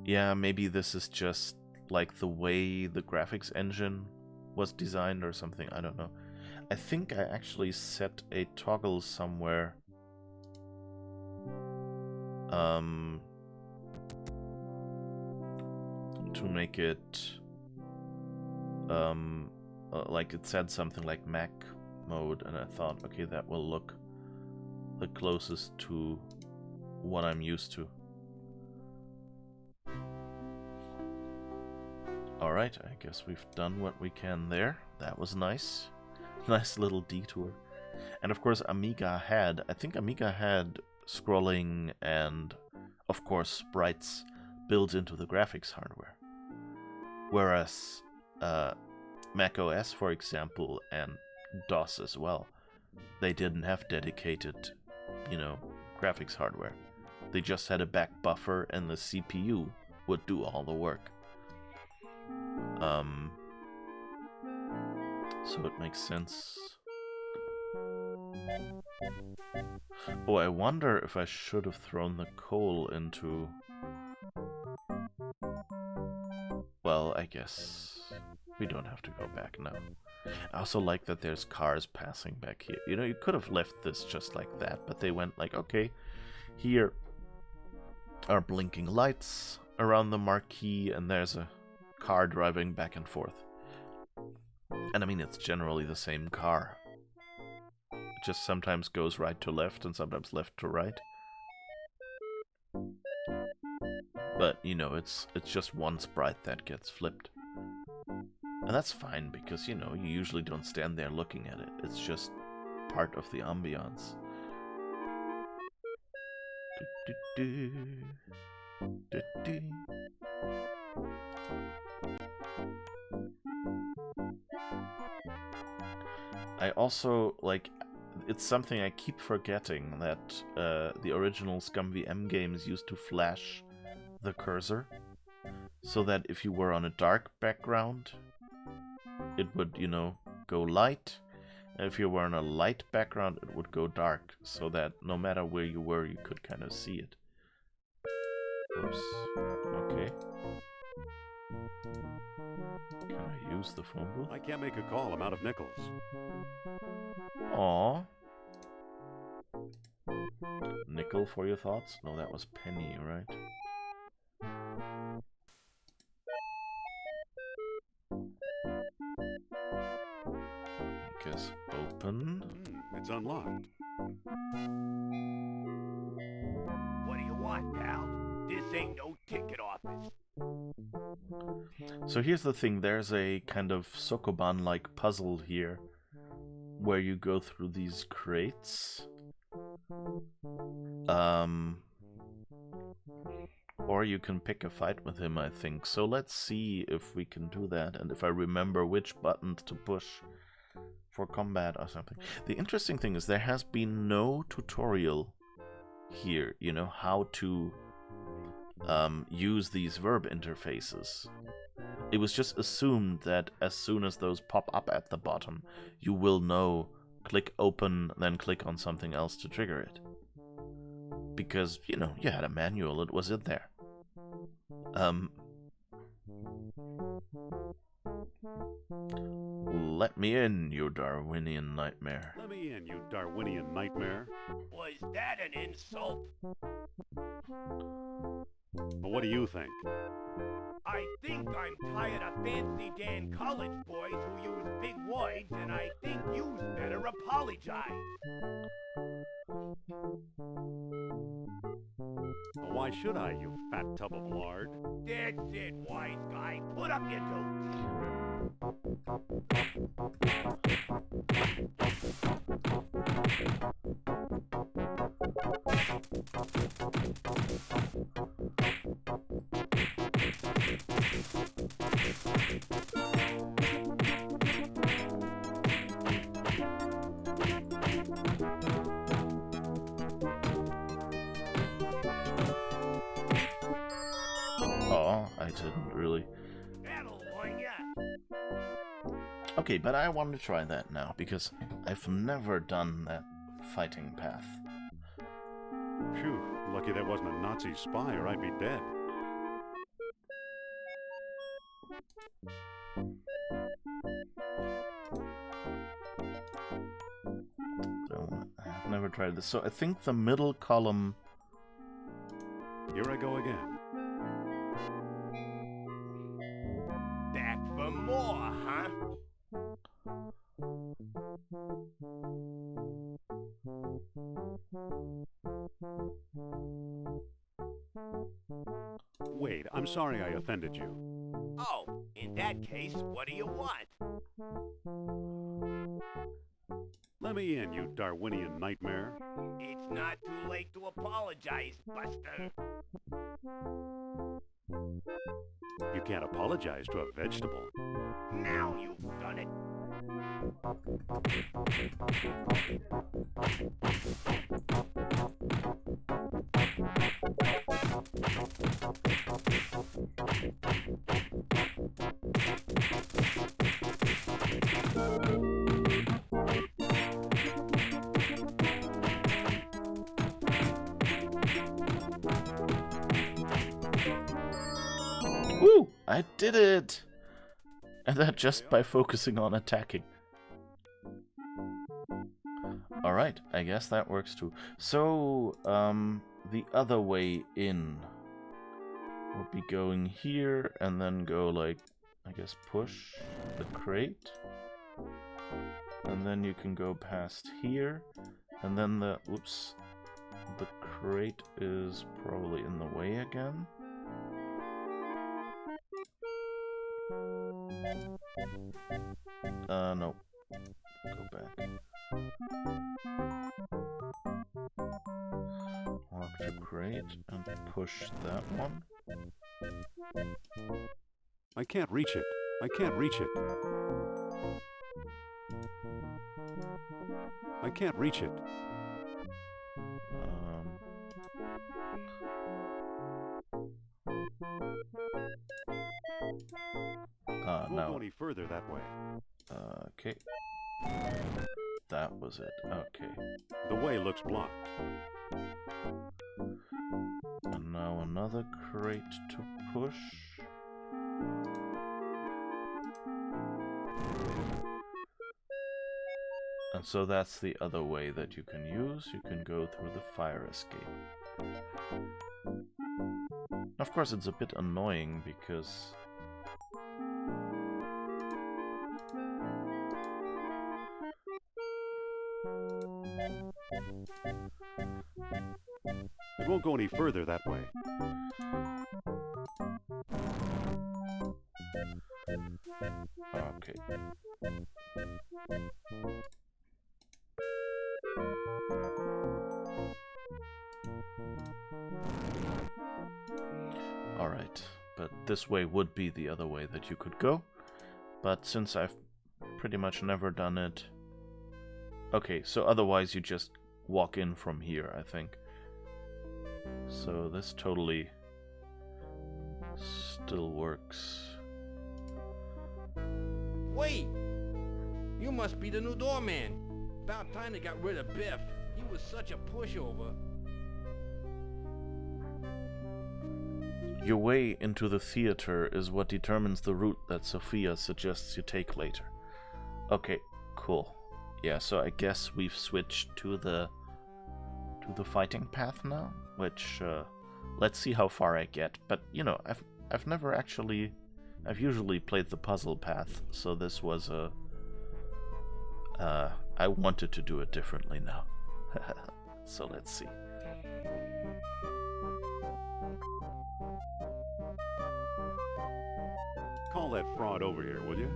Yeah, maybe this is just like the way the graphics engine was designed or something. I don't know. I think I actually set a toggle somewhere to make it like it said something like Mac mode, and I thought, okay, that will look the closest to what I'm used to. Alright, I guess we've done what we can there. That was nice. Nice little detour. And of course Amiga had scrolling and of course sprites built into the graphics hardware. Whereas Mac OS, for example, and DOS as well, they didn't have dedicated, you know, graphics hardware. They just had a back buffer and the CPU would do all the work. So it makes sense. Oh, I wonder if I should have thrown the coal into... Well, I guess we don't have to go back now. I also like that there's cars passing back here. You know, you could have left this just like that, but they went like, okay, here are blinking lights around the marquee, and there's a car driving back and forth. And I mean, it's generally the same car. It just sometimes goes right to left and sometimes left to right. But, you know, it's just one sprite that gets flipped. And that's fine because, you know, you usually don't stand there looking at it. It's just part of the ambiance. I also, like, it's something I keep forgetting, that the original ScumVM games used to flash the cursor, so that if you were on a dark background, it would, you know, go light, and if you were on a light background, it would go dark, so that no matter where you were, you could kind of see it. Oops. Okay. Can I use the phone booth?
I can't make a call. I'm out of nickels.
Aww. Nickel for your thoughts? No, that was penny, right? I guess open.
It's unlocked.
What do you want, pal? This ain't no ticket office.
So here's the thing, there's a kind of Sokoban-like puzzle here, where you go through these crates. Or you can pick a fight with him, I think. So let's see if we can do that, and if I remember which buttons to push for combat or something. The interesting thing is there has been no tutorial here, you know, how to use these verb interfaces. It was just assumed that as soon as those pop up at the bottom, you will know click open, then click on something else to trigger it. Because, you know, you had a manual, it was in there. Let me in, you Darwinian nightmare.
Let me in, you Darwinian nightmare.
Was that an insult?
Well, what do you think?
I think I'm tired of fancy Dan college boys who use big words, and I think you better apologize.
Well, why should I, you fat tub of lard?
That's it, wise guy. Put up your dukes.
Oh, I didn't really.
That'll warn ya.
Okay, but I want to try that now, because I've never done that fighting path.
Phew, lucky that wasn't a Nazi spy or I'd be dead.
So, I've never tried this. So I think the middle column...
Here I go again.
Back for more, huh?
Wait, I'm sorry I offended you.
Oh, in that case, what do you want?
Let me in, you Darwinian nightmare.
It's not too late to apologize, Buster.
You can't apologize to a vegetable.
Now you've done it.
Woo! I did it! And that just by focusing on attacking. Alright, I guess that works too. So, the other way in would be going here and then go like, I guess push the crate. And then you can go past here. And then the crate is probably in the way again. No. Go back. Walk to crate and push that one.
I can't reach it. I can't reach it. I can't reach it. Won't
No.
go any further that way.
Okay. That was it. Okay.
The way looks blocked.
And now another crate to push. And so that's the other way that you can use. You can go through the fire escape. Of course, it's a bit annoying because...
It won't go any further that way.
Okay. Alright, but this way would be the other way that you could go. But since I've pretty much never done it... Okay, so otherwise you just walk in from here, I think. So this totally still works.
Wait! You must be the new doorman. About time they got rid of Biff. He was such a pushover.
Your way into the theater is what determines the route that Sophia suggests you take later. Okay, cool. Yeah, so I guess we've switched to the fighting path now, which let's see how far I get. But you know, I've never actually, I've usually played the puzzle path, so this was a I wanted to do it differently now. So let's see.
Call that fraud over here, will you?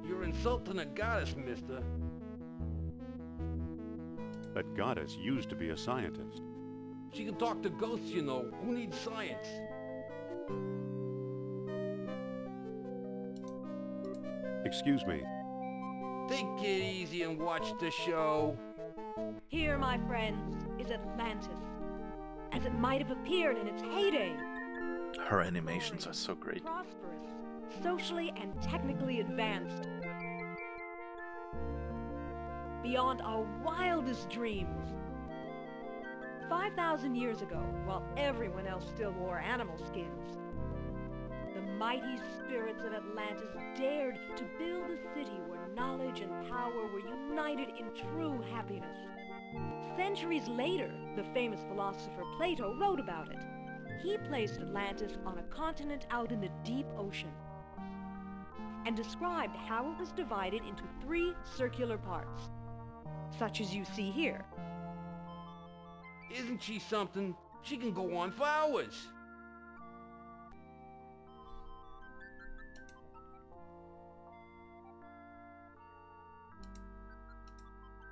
You're insulting a goddess, mister.
That goddess used to be a scientist.
She can talk to ghosts, you know. Who needs science?
Excuse me.
Take it easy and watch the show.
Here, my friends, is Atlantis, as it might have appeared in its heyday.
Her animations are so great.
Prosperous, socially and technically advanced. Beyond our wildest dreams. 5,000 years ago, while everyone else still wore animal skins, the mighty spirits of Atlantis dared to build a city where knowledge and power were united in true happiness. Centuries later, the famous philosopher Plato wrote about it. He placed Atlantis on a continent out in the deep ocean and described how it was divided into 3 circular parts, such as you see here.
Isn't she something? She can go on for hours.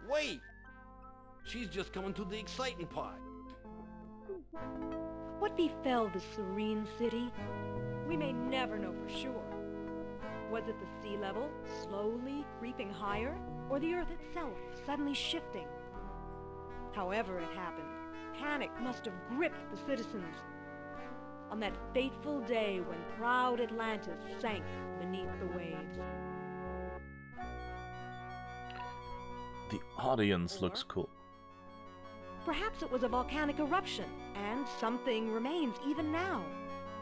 Wait! She's just coming to the exciting part.
What befell the serene city? We may never know for sure. Was it the sea level slowly creeping higher, or the earth itself suddenly shifting? However it happened, panic must have gripped the citizens on that fateful day when proud Atlantis sank beneath the waves.
The audience looks cool.
Perhaps it was a volcanic eruption, and something remains even now.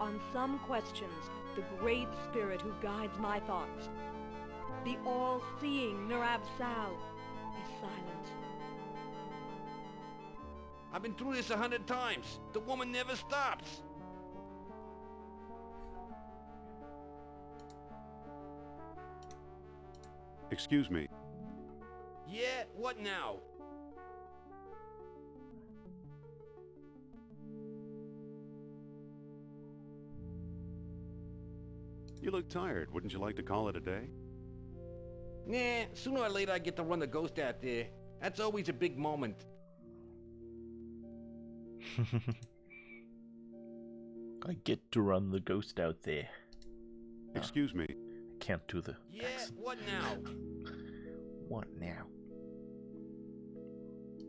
On some questions, the great spirit who guides my thoughts, the all-seeing Nurab Sal, is silent.
I've been through this 100 times. The woman never stops.
Excuse me.
Yeah, what now?
You look tired. Wouldn't you like to call it a day?
Nah, sooner or later I get to run the ghost out there. That's always a big moment.
I get to run the ghost out there.
Excuse me.
I can't do the
Yeah,
accent.
what now?
What now?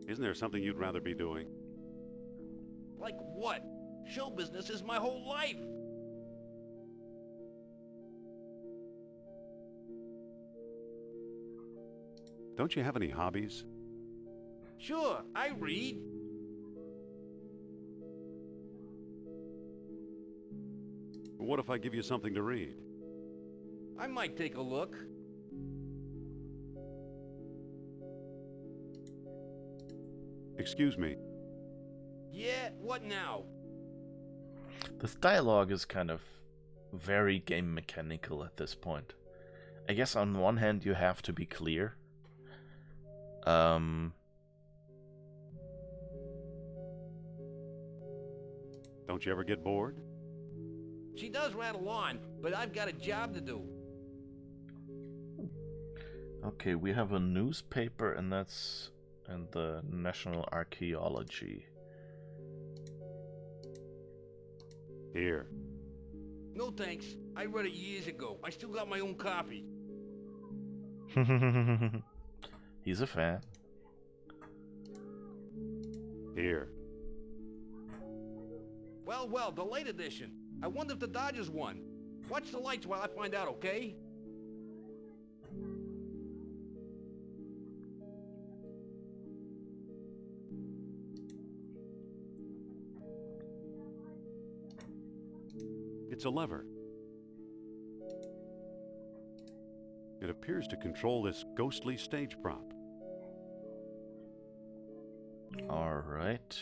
Isn't there something you'd rather be doing?
Like what? Show business is my whole life.
Don't you have any hobbies?
Sure, I read.
What if I give you something to read?
I might take a look.
Excuse me.
Yeah, what now?
This dialogue is kind of very game mechanical at this point. I guess on one hand you have to be clear.
Don't you ever get bored?
She does rattle on, but I've got a job to do.
Okay, we have a newspaper and the National Archaeology.
Here.
No thanks. I read it years ago. I still got my own copy.
He's a fan.
Here.
Well, the late edition. I wonder if the Dodgers won. Watch the lights while I find out, okay?
It's a lever. It appears to control this ghostly stage prop.
All right.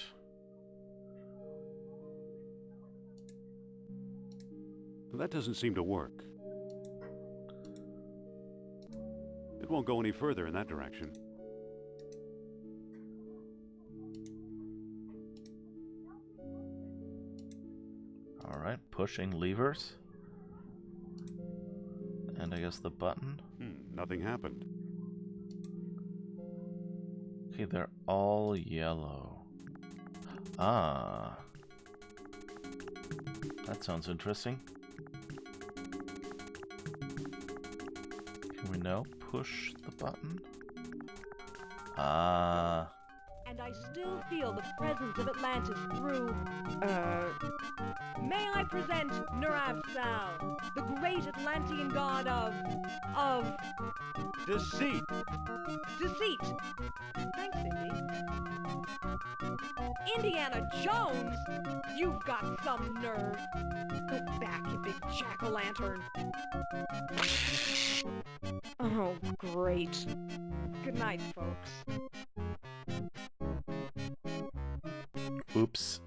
That doesn't seem to work. It won't go any further in that direction.
All right, pushing levers. And I guess the button.
Nothing happened.
Okay, they're all yellow. Ah. That sounds interesting. Can we now push the button? Ah.
And I still feel the presence of Atlantis through, may I present Nurab-Sal, the great Atlantean god of
Deceit.
deceit. Thanks, Indy. Indiana Jones? You've got some nerve. Go back, you big jack-o'-lantern. Oh, great. Good night, folks.
Oops.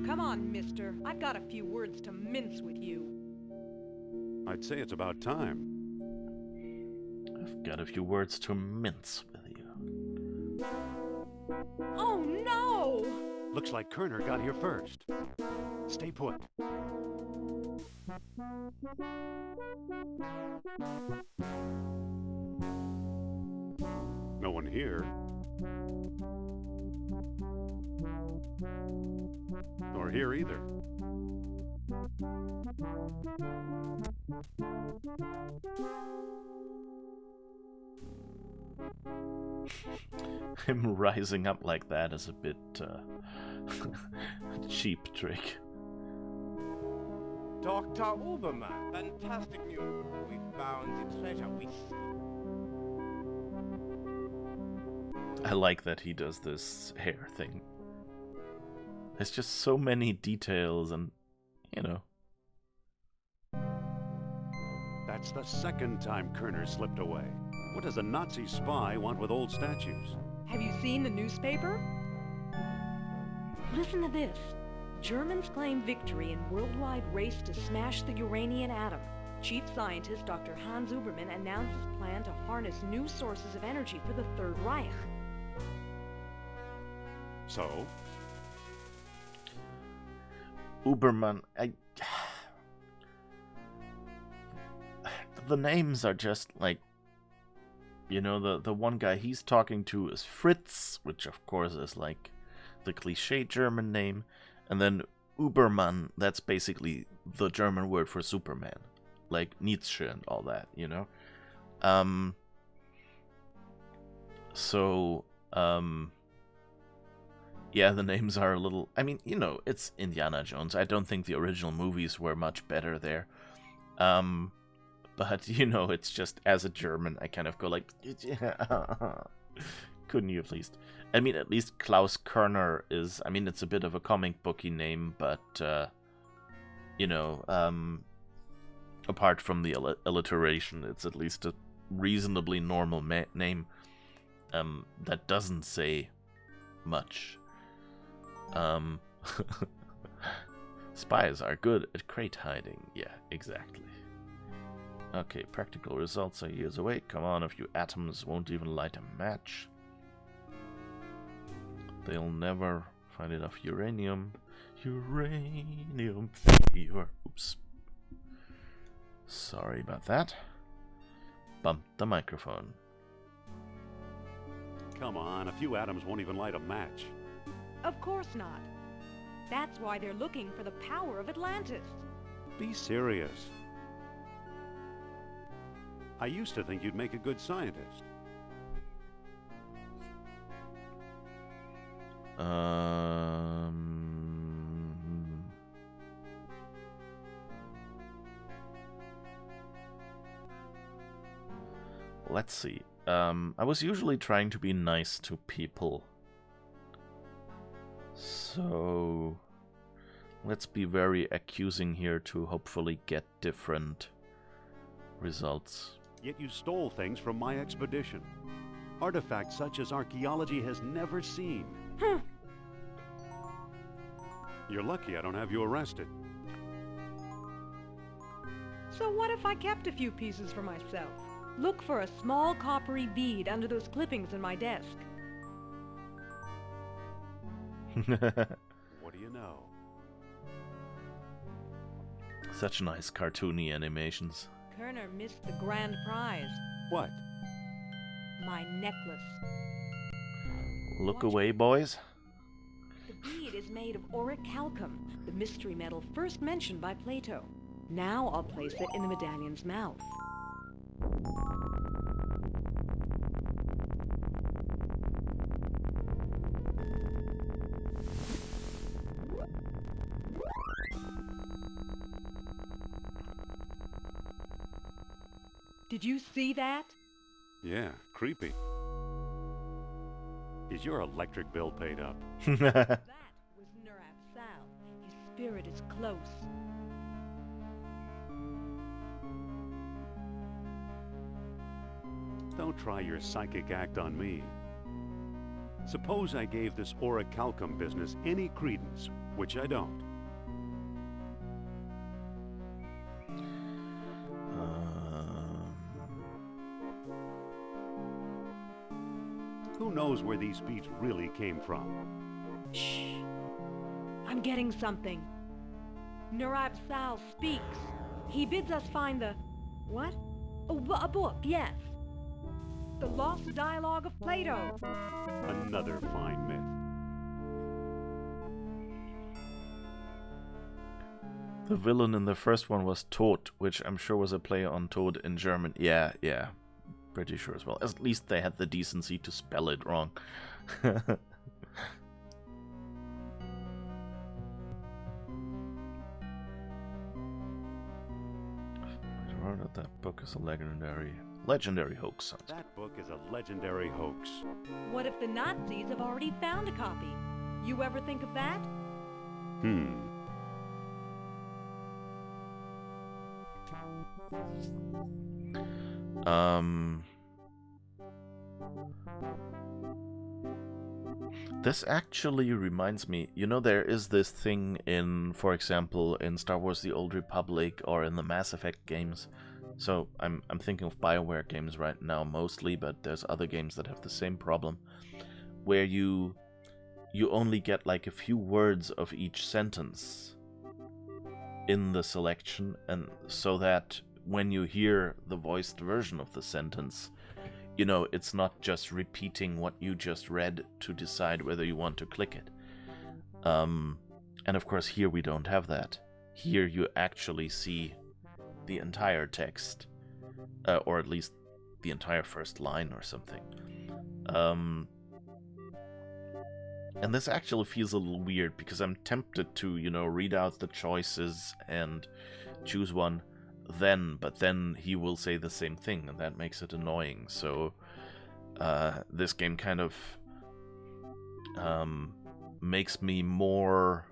Come on, mister. I've got a few words to mince with you.
I'd say it's about time.
I've got a few words to mince with you.
Oh, no!
Looks like Kerner got here first. Stay put. No one here. Nor here either.
Him rising up like that is a bit cheap trick.
Dr. Uberman, fantastic news. We found the treasure we seek.
I like that he does this hair thing. There's just so many details and, you know.
That's the second time Kerner slipped away. What does a Nazi spy want with old statues?
Have you seen the newspaper? Listen to this. Germans claim victory in worldwide race to smash the uranium atom. Chief scientist Dr. Hans Uberman announces plan to harness new sources of energy for the Third Reich.
So?
Uberman, the names are just like, you know, the one guy he's talking to is Fritz, which of course is like the cliche German name, and then Uberman, that's basically the German word for Superman, like Nietzsche and all that, you know. Yeah, the names are a little... I mean, you know, it's Indiana Jones. I don't think the original movies were much better there. But, you know, it's just, as a German, I kind of go like... Couldn't you please? I mean, at least Klaus Kerner is... I mean, it's a bit of a comic booky name, but, you know, apart from the alliteration, it's at least a reasonably normal name that doesn't say much. Spies are good at crate hiding. Yeah, exactly. Okay, practical results are years away. Come on, a few atoms won't even light a match. They'll never find enough uranium. Uranium fever. Oops. Sorry about that. Bumped the microphone.
Come on, a few atoms won't even light a match.
Of course not. That's why they're looking for the power of Atlantis.
Be serious. I used to think you'd make a good scientist.
Let's see. I was usually trying to be nice to people. So Let's be very accusing here to hopefully get different results.
Yet you stole things from my expedition. Artifacts such as archaeology has never seen. You're lucky I don't have you arrested.
So what if I kept a few pieces for myself? Look for a small coppery bead under those clippings in my desk.
What do you know?
Such nice cartoony animations.
Kerner missed the grand prize.
What?
My necklace.
Look
Watch
away,
it.
boys.
The bead is made of orichalcum, the mystery metal first mentioned by Plato. Now I'll place it in the medallion's mouth. Did you see that?
Yeah, creepy. Is your electric bill paid up?
That was Nurab Sal. His spirit is close.
Don't try your psychic act on me. Suppose I gave this orichalcum business any credence, which I don't. Who knows where these beats really came from?
Shh. I'm getting something. Nurab Sal speaks. He bids us find the... What? Oh, a book, yes. The Lost Dialogue of Plato.
Another fine myth.
The villain in the first one was Tod, which I'm sure was a play on Toad in German. Yeah. Pretty sure as well. At least they had the decency to spell it wrong. That book is a legendary hoax. Sounds
That book is a legendary hoax.
What if the Nazis have already found a copy? You ever think of that?
This actually reminds me, you know, there is this thing in, for example, in Star Wars The Old Republic or in the Mass Effect games. So I'm thinking of BioWare games right now mostly, but there's other games that have the same problem, where you only get like a few words of each sentence in the selection, and so that when you hear the voiced version of the sentence, you know, it's not just repeating what you just read to decide whether you want to click it. And of course here we don't have that. Here you actually see the entire text, or at least the entire first line or something. And this actually feels a little weird, because I'm tempted to, you know, read out the choices and choose one but then he will say the same thing, and that makes it annoying. So this game kind of makes me more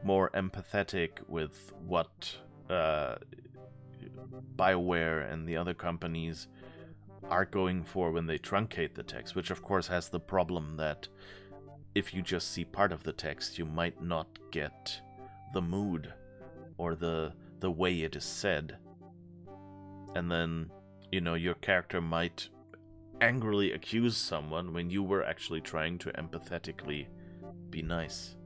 empathetic with what BioWare and the other companies are going for when they truncate the text, which of course has the problem that if you just see part of the text, you might not get the mood or the way it is said. And then, you know, your character might angrily accuse someone when you were actually trying to empathetically be nice.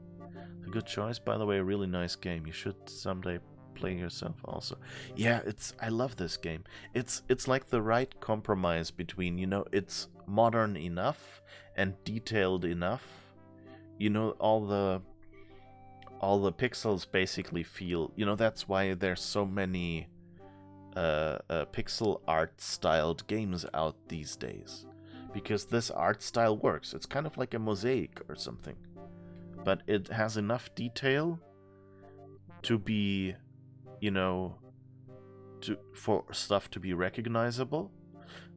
A good choice, by the way, a really nice game. You should someday play yourself also. Yeah, I love this game. It's like the right compromise between, you know, it's modern enough and detailed enough. You know, all the pixels basically feel, you know, that's why there's so many pixel art styled games out these days, because this art style works. It's kind of like a mosaic or something, but it has enough detail to be, you know, for stuff to be recognizable,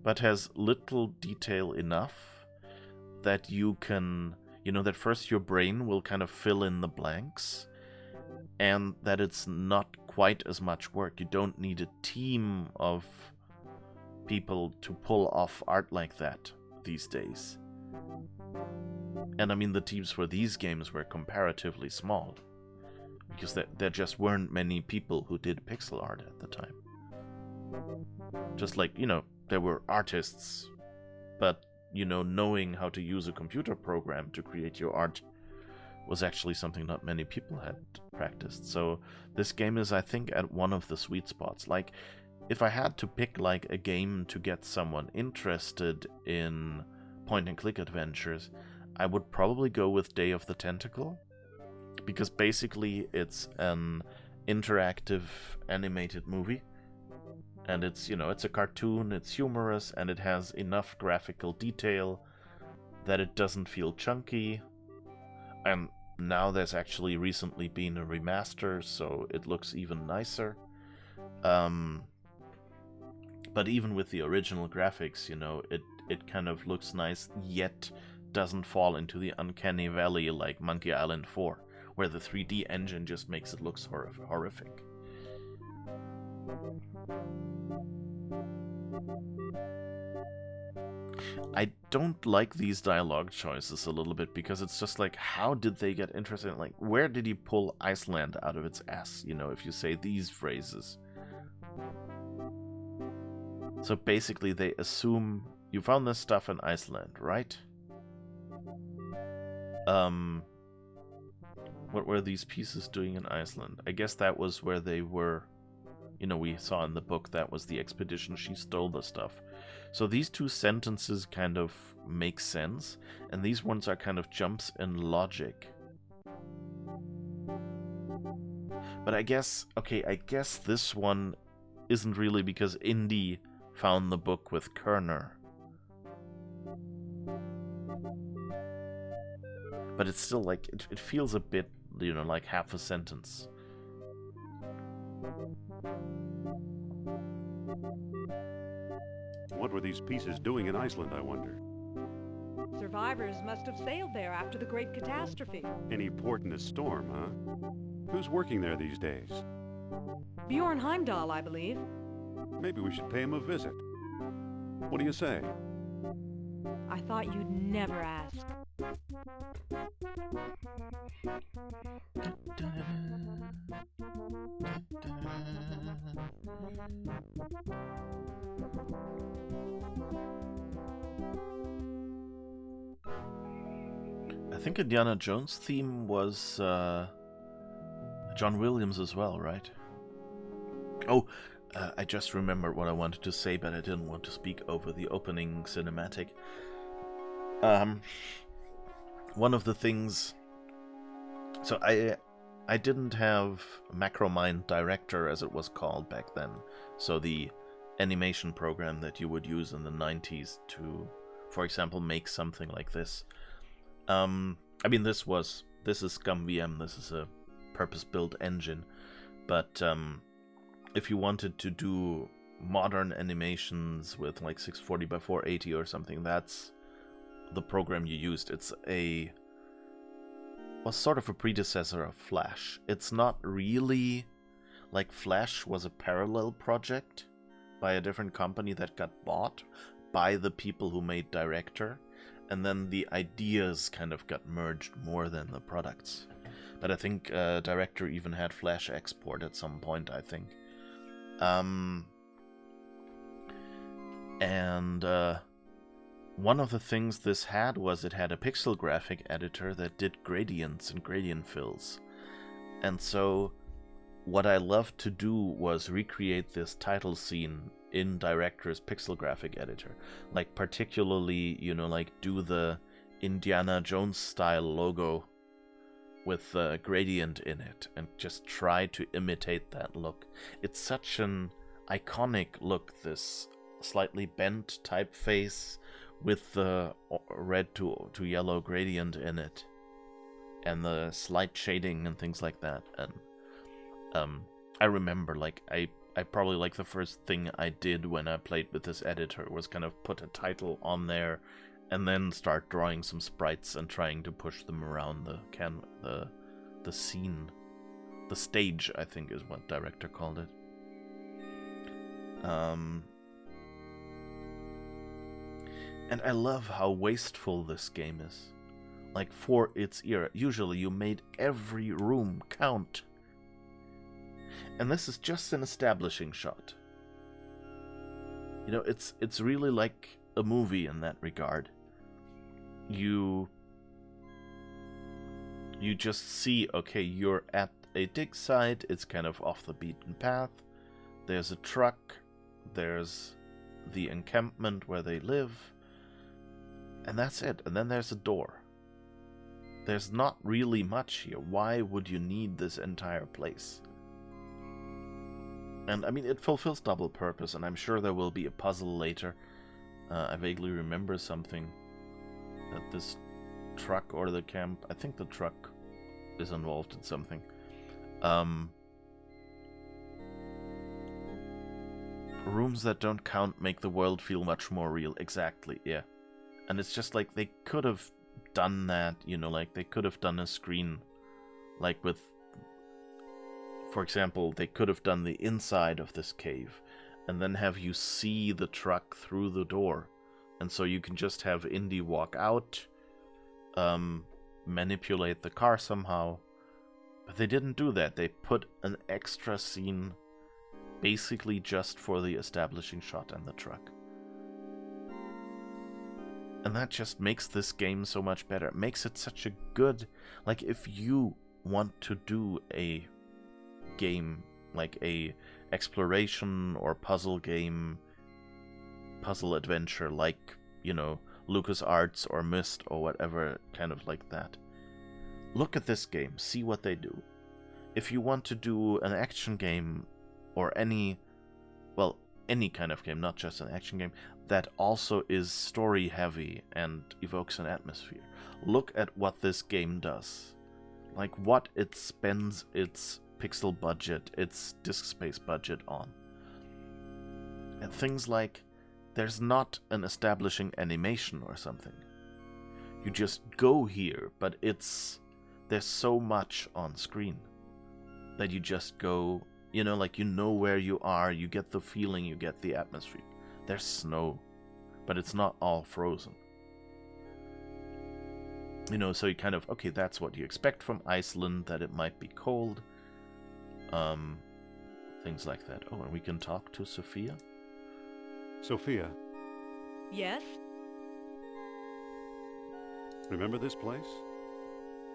but has little detail enough that you can, you know, that first your brain will kind of fill in the blanks, and that it's not quite as much work. You don't need a team of people to pull off art like that these days. And I mean, the teams for these games were comparatively small, because there just weren't many people who did pixel art at the time. Just like, there were artists, but, knowing how to use a computer program to create your art was actually something not many people had practiced. So this game is, I think, at one of the sweet spots. Like, if I had to pick, like, a game to get someone interested in point-and-click adventures, I would probably go with Day of the Tentacle, because basically it's an interactive animated movie, and it's, it's a cartoon, it's humorous, and it has enough graphical detail that it doesn't feel chunky, and now there's actually recently been a remaster, so it looks even nicer. But even with the original graphics, it kind of looks nice, yet doesn't fall into the uncanny valley like Monkey Island 4, where the 3D engine just makes it look horrific. I don't like these dialogue choices a little bit, because it's just like, how did they get interested in, like, where did he pull Iceland out of its ass, if you say these phrases? So basically they assume you found this stuff in Iceland, right? What were these pieces doing in Iceland? I guess that was where they were, we saw in the book that was the expedition she stole the stuff. So these two sentences kind of make sense, and these ones are kind of jumps in logic. But I guess this one isn't really, because Indy found the book with Kerner. But it's still like, it feels a bit, like half a sentence.
What were these pieces doing in Iceland, I wonder?
Survivors must have sailed there after the great catastrophe.
Any port in a storm, huh? Who's working there these days?
Bjorn Heimdall, I believe.
Maybe we should pay him a visit. What do you say?
I thought you'd never ask.
I think Indiana Jones theme was John Williams as well, right? Oh, I just remembered what I wanted to say, but I didn't want to speak over the opening cinematic. One of the things... So I didn't have Macromind Director, as it was called back then. So the animation program that you would use in the 90s to, for example, make something like this. I mean, this is ScumVM, this is a purpose-built engine, but if you wanted to do modern animations with like 640 by 480 or something, that's the program you used. Was sort of a predecessor of Flash. It's not really like Flash was a parallel project by a different company that got bought by the people who made Director, and then the ideas kind of got merged more than the products. But I think Director even had Flash export at some point, I think. One of the things this had was it had a pixel graphic editor that did gradients and gradient fills. And so what I loved to do was recreate this title scene in Director's pixel graphic editor. Like particularly, like do the Indiana Jones style logo with the gradient in it and just try to imitate that look. It's such an iconic look, this slightly bent typeface with the red to yellow gradient in it, and the slight shading and things like that. And I remember, like, I probably, like, the first thing I did when I played with this editor was kind of put a title on there, and then start drawing some sprites and trying to push them around the scene. The stage, I think, is what director called it. And I love how wasteful this game is. Like, for its era, usually you made every room count. And this is just an establishing shot. You know, it's really like a movie in that regard. You just see, okay, you're at a dig site, it's kind of off the beaten path. There's a truck, there's the encampment where they live, and that's it. And then there's a door. There's not really much here. Why would you need this entire place? And I mean, it fulfills double purpose, and I'm sure there will be a puzzle later. I vaguely remember something that this truck or the camp, I think the truck is involved in something. Rooms that don't count make the world feel much more real. Exactly, yeah. And it's just like they could have done that, you know, like they could have done a screen, like with, for example, they could have done the inside of this cave and then have you see the truck through the door. And so you can just have Indy walk out, manipulate the car somehow. But they didn't do that. They put an extra scene basically just for the establishing shot and the truck. And that just makes this game so much better. It makes it such a good... Like, if you want to do a game, like a exploration or puzzle game, puzzle adventure, like, you know, LucasArts or Myst or whatever, kind of like that, look at this game, see what they do. If you want to do an action game or any kind of game, not just an action game, that also is story heavy and evokes an atmosphere, look at what this game does. Like, what it spends its pixel budget, its disk space budget on. And things like, there's not an establishing animation or something. You just go here, but there's so much on screen that you just go, you know, like, you know where you are, you get the feeling, you get the atmosphere. There's snow, but it's not all frozen. You know, so you kind of, okay, that's what you expect from Iceland, that it might be cold. Things like that. Oh, and we can talk to Sophia?
Sophia,
Yes?
remember this place?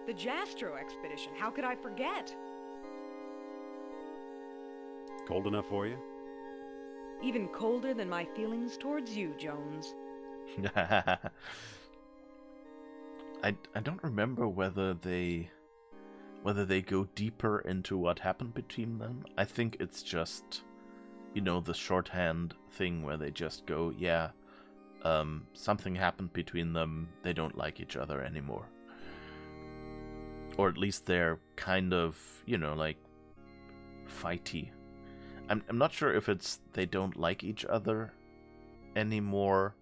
The Jastro expedition. How could I forget?
Cold enough for you?
Even colder than my feelings towards you, Jones.
I don't remember whether they go deeper into what happened between them. I think it's just, you know, the shorthand thing where they just go, yeah, something happened between them, they don't like each other anymore. Or at least they're kind of, you know, like, fighty. I'm not sure if it's they don't like each other anymore.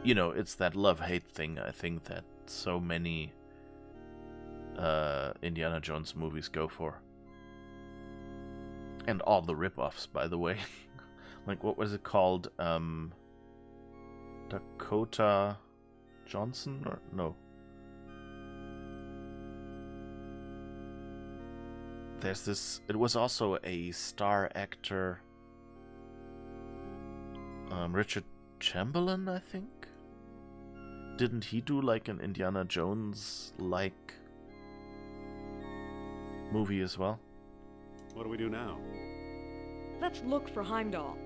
You know, it's that love-hate thing, I think, that so many Indiana Jones movies go for. And all the rip-offs, by the way. Like, what was it called? Dakota Johnson? Or no. There's this... It was also a star actor. Richard Chamberlain, I think? Didn't he do, like, an Indiana Jones-like movie as well?
What do we do now?
Let's look for Heimdall.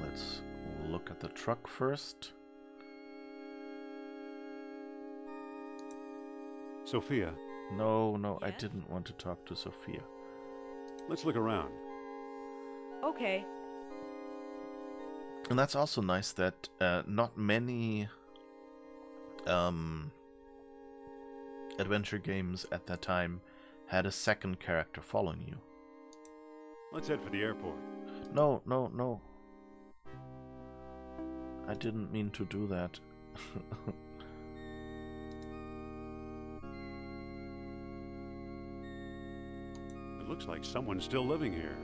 Let's look at the truck first.
Sophia,
No, I
Yes?
didn't want to talk to Sophia.
let's look around.
Okay.
And that's also nice that not many adventure games at that time had a second character following you.
Let's head for the airport.
No. I didn't mean to do that.
It looks like someone's still living here.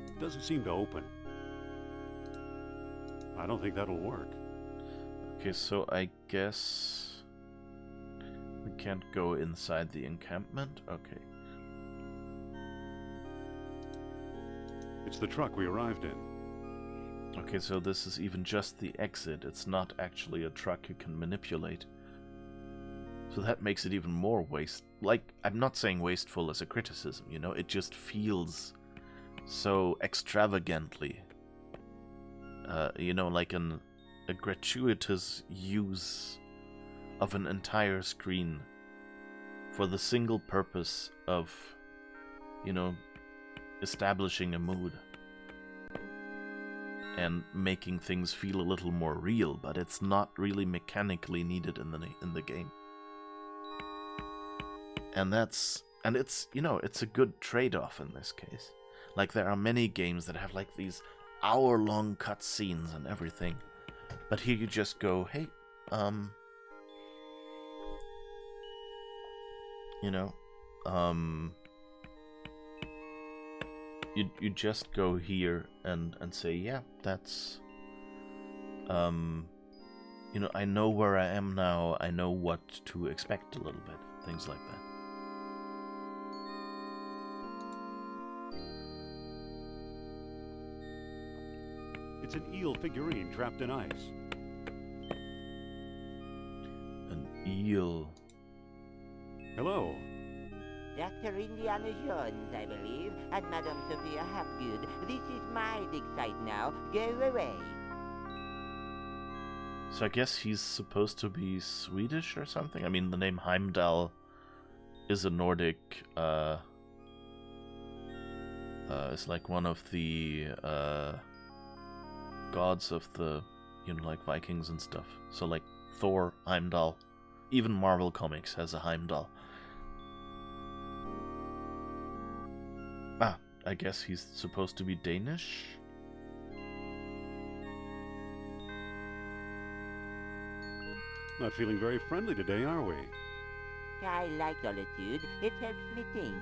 It doesn't seem to open. I don't think that'll work.
Okay, so I guess we can't go inside the encampment? Okay.
It's the truck we arrived in.
Okay, so this is even just the exit. It's not actually a truck you can manipulate. So that makes it even more I'm not saying wasteful as a criticism, you know? It just feels so extravagantly, like a gratuitous use of an entire screen for the single purpose of, establishing a mood and making things feel a little more real, but it's not really mechanically needed in the game. And it's a good trade-off in this case. Like, there are many games that have like these hour-long cutscenes and everything, but here you just go, hey, you just go here and say, yeah, that's, I know where I am now, I know what to expect a little bit, things like that.
It's an eel figurine trapped in ice.
An eel.
Hello.
Dr. Indiana Jones, I believe, and Madame Sophia Hapgood. This is my dig site now. Go away.
So I guess he's supposed to be Swedish or something? I mean, the name Heimdall is a Nordic, it's like one of the, gods of the, like Vikings and stuff. So like Thor, Heimdall. Even Marvel Comics has a Heimdall. Ah, I guess he's supposed to be Danish?
Not feeling very friendly today, are we?
I like solitude. It helps me think.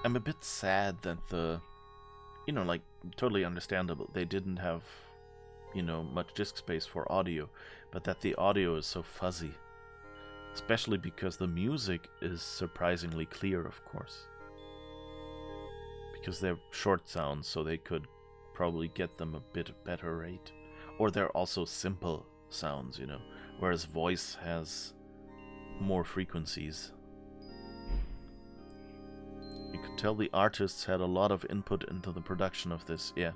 I'm a bit sad that totally understandable. They didn't have, much disk space for audio, but that the audio is so fuzzy. Especially because the music is surprisingly clear, of course. Because they're short sounds, so they could probably get them a bit better rate. Or they're also simple sounds, whereas voice has more frequencies. You could tell the artists had a lot of input into the production of this, yeah.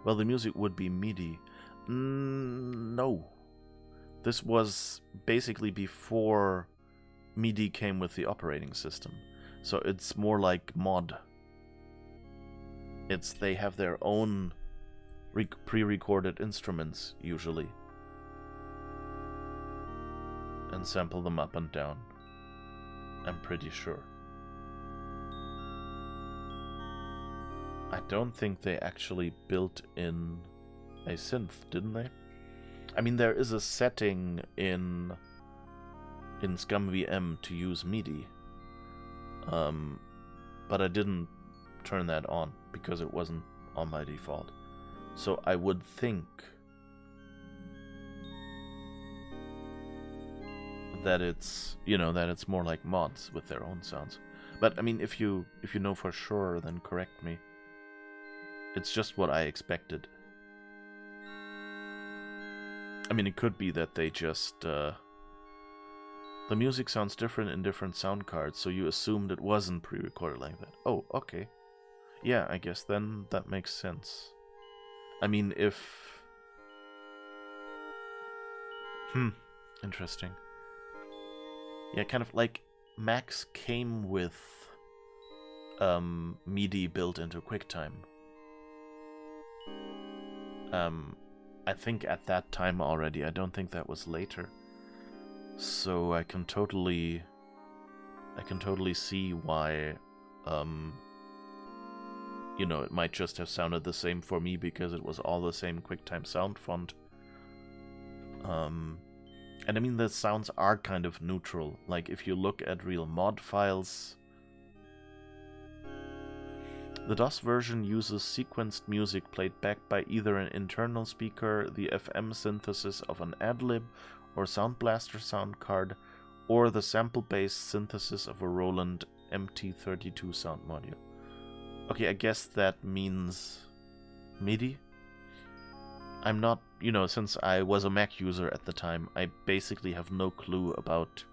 Well, the music would be MIDI. No. This was basically before MIDI came with the operating system. So it's more like mod. They have their own pre-recorded instruments, usually. And sample them up and down. I'm pretty sure. I don't think they actually built in a synth, didn't they? I mean, there is a setting in ScumVM to use MIDI, but I didn't turn that on because it wasn't on my default. So I would think that it's more like mods with their own sounds. But I mean, if you know for sure, then correct me. It's just what I expected. I mean, it could be that they just, the music sounds different in different sound cards, so you assumed it wasn't pre-recorded like that. Oh, okay. Yeah, I guess then that makes sense. I mean, interesting. Yeah, kind of like Max came with, MIDI built into QuickTime. I think at that time already. I don't think that was later. So I can totally see why you know, it might just have sounded the same for me because it was all the same QuickTime sound font. And I mean, the sounds are kind of neutral. Like, if you look at real mod files, the DOS version uses sequenced music played back by either an internal speaker, the FM synthesis of an ad-lib or Sound Blaster sound card, or the sample-based synthesis of a Roland MT32 sound module. Okay, I guess that means MIDI? I'm not, you know, since I was a Mac user at the time, I basically have no clue about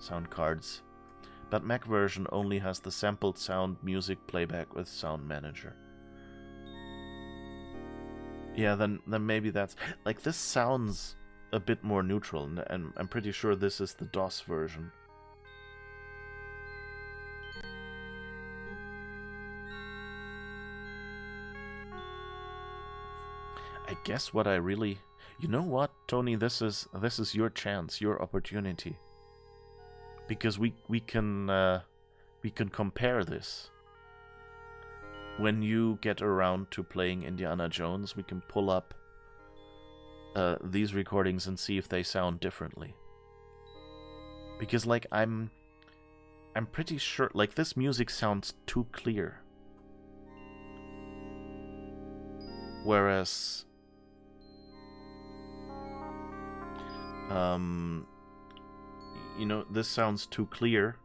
sound cards. But Mac version only has the sampled sound music playback with Sound Manager. Yeah, then maybe that's... Like, this sounds a bit more neutral, and I'm pretty sure this is the DOS version. I guess what I really... You know what, Tony? This is your chance, your opportunity. Because we can compare this. When you get around to playing Indiana Jones, we can pull up these recordings and see if they sound differently. Because, like, I'm pretty sure, like, this music sounds too clear. Whereas you know, this sounds too clear,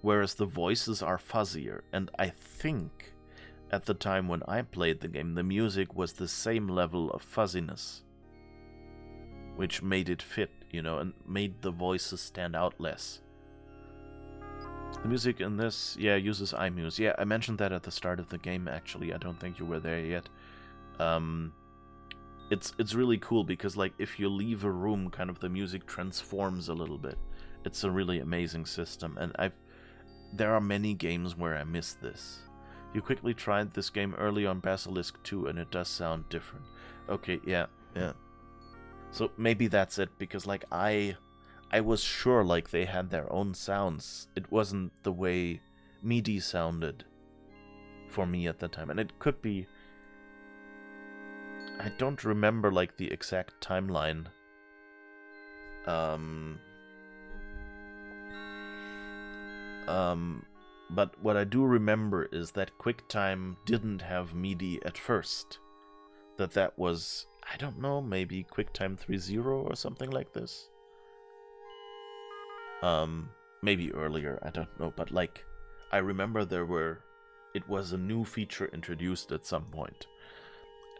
whereas the voices are fuzzier. And I think at the time when I played the game, the music was the same level of fuzziness, which made it fit, you know, and made the voices stand out less. The music in this, yeah, uses iMuse. Yeah, I mentioned that at the start of the game, actually. I don't think you were there yet. It's really cool because, like, if you leave a room, kind of the music transforms a little bit. It's a really amazing system, and there are many games where I miss this. You quickly tried this game early on Basilisk 2, and it does sound different. Okay, yeah. So maybe that's it, because, like, I was sure, like, they had their own sounds. It wasn't the way MIDI sounded for me at the time, and it could be... I don't remember, like, the exact timeline. But what I do remember is that QuickTime didn't have MIDI at first. That was, I don't know, maybe QuickTime 3.0 or something like this. Maybe earlier, I don't know, but, like, I remember it was a new feature introduced at some point.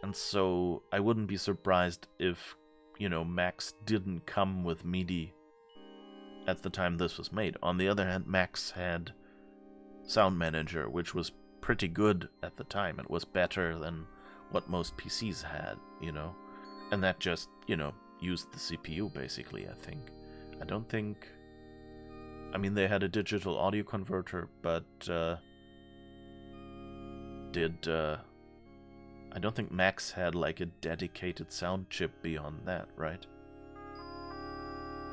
And so I wouldn't be surprised if, you know, Macs didn't come with MIDI at the time this was made. On the other hand, Macs had Sound Manager, which was pretty good at the time. It was better than what most PCs had, you know. And that just, you know, used the CPU, basically, I think. I don't think... I mean, they had a digital audio converter, but I don't think Macs had, like, a dedicated sound chip beyond that, right?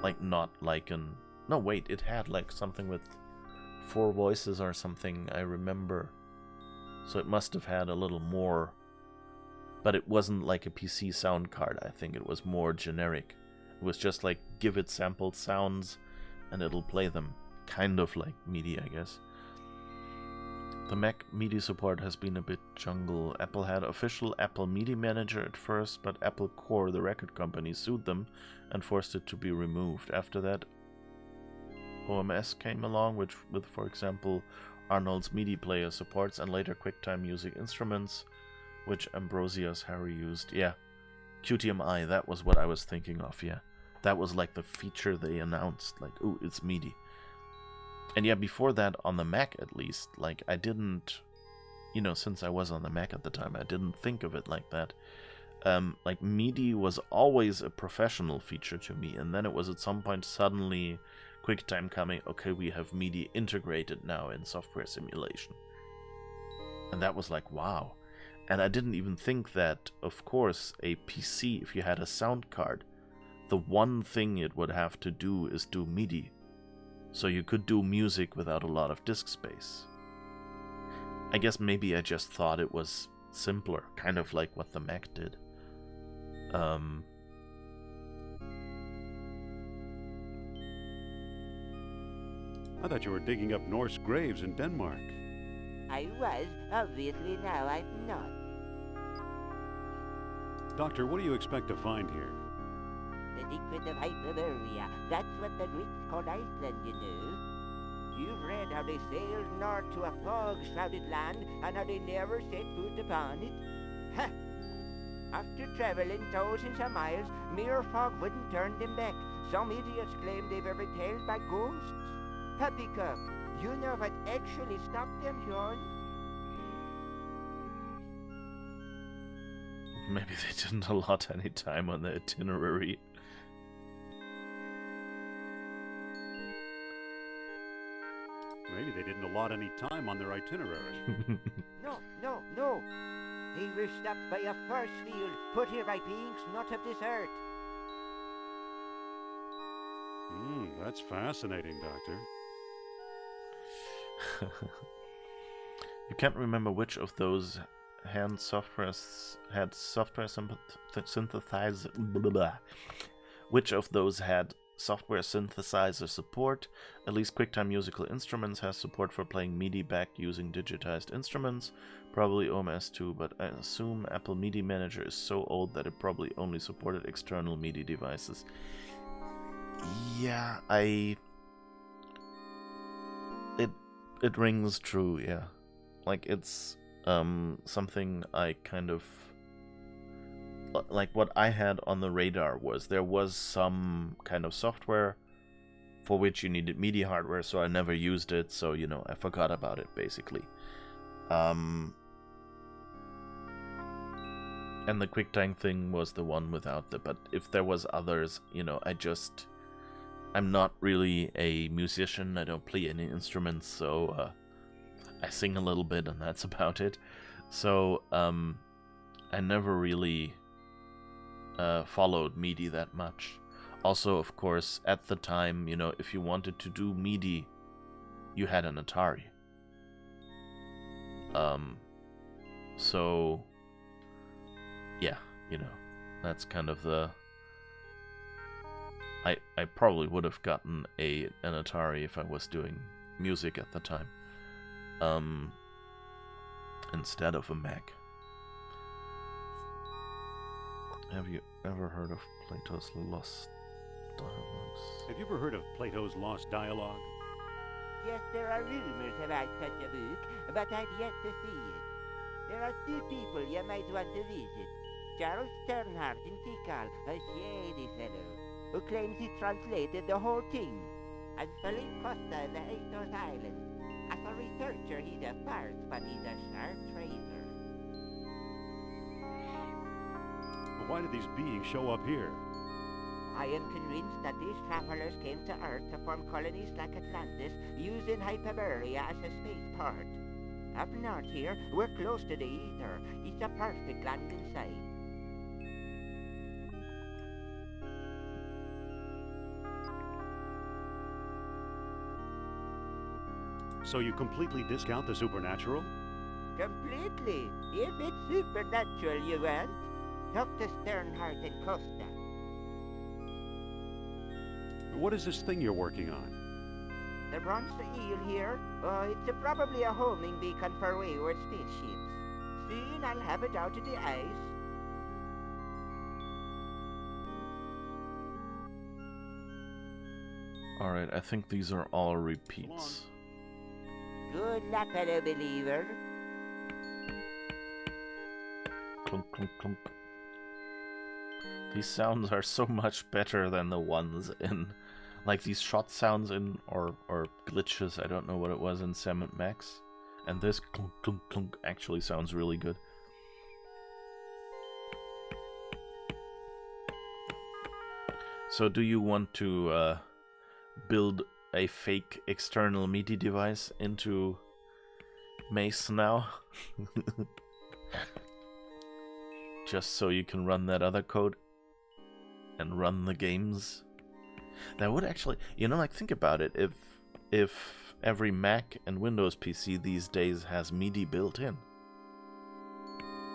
Like, not like an... No, wait, it had, like, something with 4 voices or something, I remember. So it must have had a little more. But it wasn't like a PC sound card, I think. It was more generic. It was just, like, give it sampled sounds, and it'll play them. Kind of like MIDI, I guess. The Mac MIDI support has been a bit jungle. Apple had official Apple MIDI Manager at first, but Apple Core, the record company, sued them and forced it to be removed. After that, OMS came along, with, for example, Arnold's MIDI player supports, and later QuickTime Music Instruments, which Ambrosia's Harry used. Yeah, QTMI, that was what I was thinking of, yeah. That was like the feature they announced, like, ooh, it's MIDI. And yeah, before that, on the Mac at least, like, I didn't, you know, since I was on the Mac at the time, I didn't think of it like that. Like, MIDI was always a professional feature to me, and then it was at some point suddenly QuickTime coming, okay, we have MIDI integrated now in software simulation. And that was like, wow. And I didn't even think that, of course, a PC, if you had a sound card, the one thing it would have to do is do MIDI. So you could do music without a lot of disk space. I guess maybe I just thought it was simpler, kind of like what the mech did.
I thought you were digging up Norse graves in Denmark.
I was. Obviously now I'm not.
Doctor, what do you expect to find here?
The secret of Hyperborea. That's what the Greeks called Iceland, you know. You've read how they sailed north to a fog-shrouded land and how they never set foot upon it? Ha! After traveling thousands of miles, mere fog wouldn't turn them back. Some idiots claim they were repelled by ghosts. Poppycock, you know what actually stopped them, Sean?
Maybe they didn't allot any time on the itinerary.
Maybe they didn't allot any time on their itinerary.
No. They were stopped by a force field put here by beings not of this earth.
That's fascinating, Doctor.
You can't remember which of those had software synthesizer. Which of those had software synthesizer support? At least QuickTime Musical Instruments has support for playing MIDI back using digitized instruments. Probably OMS2, but I assume Apple MIDI Manager is so old that it probably only supported external MIDI devices. Yeah, it rings true, yeah. Like, it's something I kind of... Like, what I had on the radar was there was some kind of software for which you needed MIDI hardware, so I never used it, so, you know, I forgot about it, basically. And the QuickTime thing was the one without the... But if there was others, you know, I'm not really a musician, I don't play any instruments, so I sing a little bit and that's about it. So I never really followed MIDI that much. Also, of course, at the time, you know, if you wanted to do MIDI, you had an Atari. So, yeah, you know, that's kind of the... I probably would have gotten an Atari if I was doing music at the time, instead of a Mac. Have you ever heard of Plato's Lost Dialogues?
Have you ever heard of Plato's Lost Dialogue?
Yes, there are rumors about such a book, but I've yet to see it. There are two people you might want to visit. Charles Sternhardt in Tikal, a shady fellow, who claims he translated the whole thing, and Philippe Costa in the Athos Islands. As a researcher, he's a farce, but he's a sharp traitor.
But why did these beings show up here?
I am convinced that these travelers came to Earth to form colonies like Atlantis, using Hyperborea as a spaceport. Up north here, we're close to the ether. It's a perfect landing site.
So you completely discount the supernatural?
Completely. If it's supernatural you want, talk to Sternhardt and Costa.
What is this thing you're working on?
The bronze eel here, it's probably a homing beacon for wayward spaceships. Soon I'll have it out of the ice.
Alright, I think these are all repeats.
Good luck, fellow believer.
Clunk, clunk, clunk. These sounds are so much better than the ones in... Like these shot sounds in... Or glitches, I don't know what it was in Sam and Max. And this clunk, clunk, clunk actually sounds really good. So do you want to build a fake external MIDI device into Mace now? Just so you can run that other code and run the games? That would actually, you know, like, think about it. If every Mac and Windows PC these days has MIDI built in.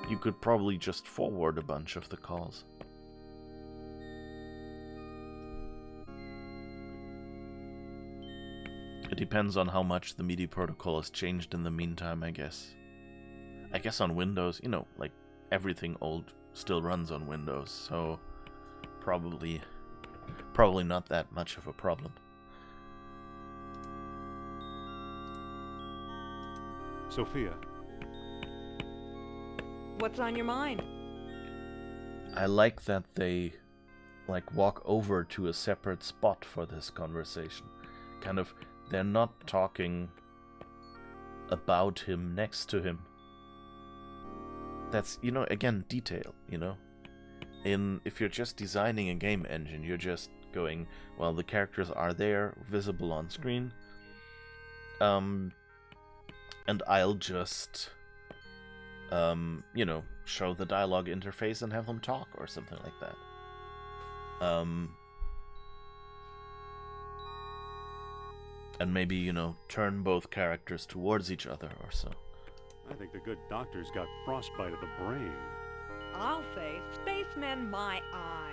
You could probably just forward a bunch of the calls. It depends on how much the MIDI protocol has changed in the meantime, I guess. I guess on Windows, you know, like everything old still runs on Windows, so probably not that much of a problem.
Sophia,
What's on your mind?
I like that they walk over to a separate spot for this conversation. Kind of, they're not talking about him next to him. That's, again, detail, if you're just designing a game engine, you're just going, well, the characters are there, visible on screen, and I'll just, show the dialogue interface and have them talk or something like that. And maybe, turn both characters towards each other or so.
I think the good doctor's got frostbite of the brain.
I'll say, spaceman my eye.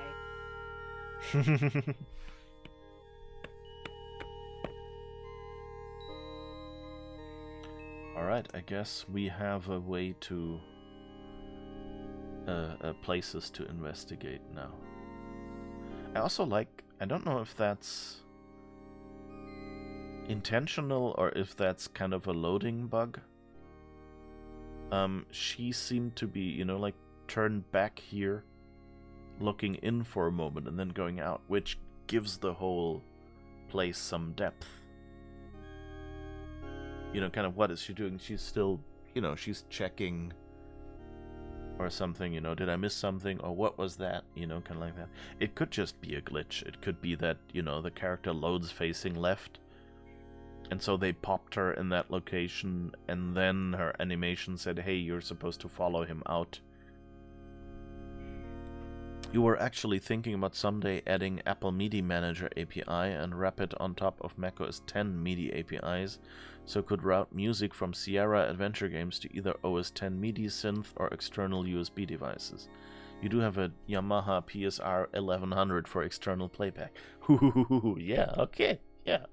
Alright, I guess we have a way to... places to investigate now. I also I don't know if that's intentional or if that's kind of a loading bug. She seemed to be, turned back here, looking in for a moment and then going out, which gives the whole place some depth. Kind of what is she doing? She's still, she's checking or something, did I miss something or what was that? Kind of like that. It could just be a glitch. It could be that, the character loads facing left. And so they popped her in that location, and then her animation said, hey, you're supposed to follow him out. You were actually thinking about someday adding Apple MIDI Manager API and wrap it on top of macOS 10 MIDI APIs, so could route music from Sierra adventure games to either OS 10 MIDI synth or external USB devices. You do have a Yamaha PSR 1100 for external playback. Yeah, okay, yeah.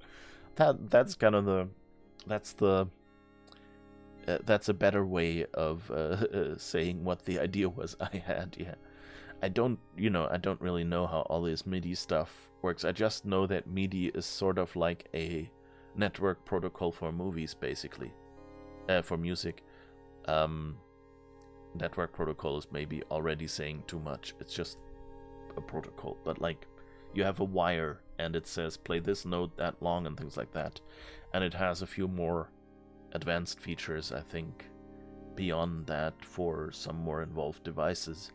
That's kind of that's a better way of saying what the idea was I had. Yeah, I don't really know how all this MIDI stuff works. I just know that MIDI is sort of like a network protocol for movies, basically, for music. Network protocol is maybe already saying too much. It's just a protocol, but you have a wire and it says play this note that long and things like that, and it has a few more advanced features, I think, beyond that for some more involved devices.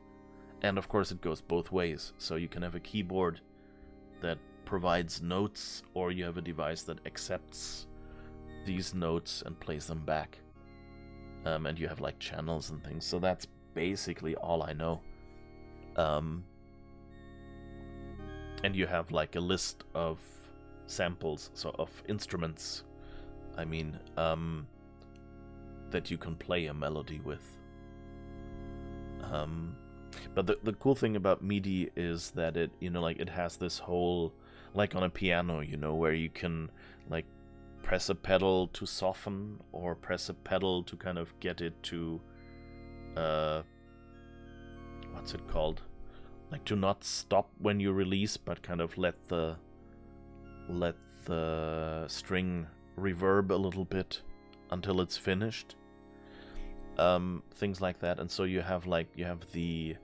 And of course it goes both ways, so you can have a keyboard that provides notes, or you have a device that accepts these notes and plays them back, and you have channels and things. So that's basically all I know. And you have a list of samples, so of instruments, that you can play a melody with. But the cool thing about MIDI is that it, it has this whole, on a piano, where you can, press a pedal to soften, or press a pedal to kind of get it to, what's it called? To not stop when you release, but kind of let the string reverb a little bit until it's finished. Things like that. And so you have the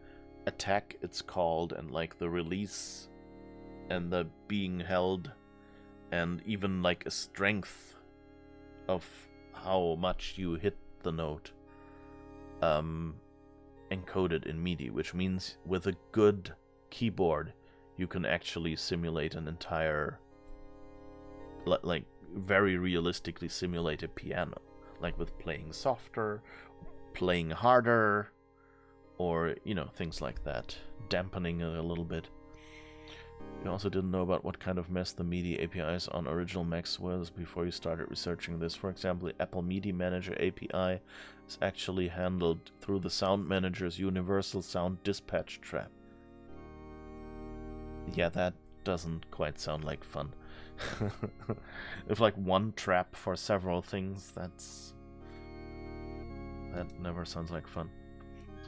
attack, it's called, and the release, and the being held, and even a strength of how much you hit the note. Encoded in MIDI, which means with a good keyboard you can actually simulate an entire, very realistically simulate a piano, with playing softer, playing harder, or things like that, dampening it a little bit. You also didn't know about what kind of mess the MIDI APIs on original Macs was before you started researching this. For example, the Apple MIDI Manager API is actually handled through the Sound Manager's Universal Sound Dispatch trap. Yeah, that doesn't quite sound like fun. If like one trap for several things, that never sounds like fun.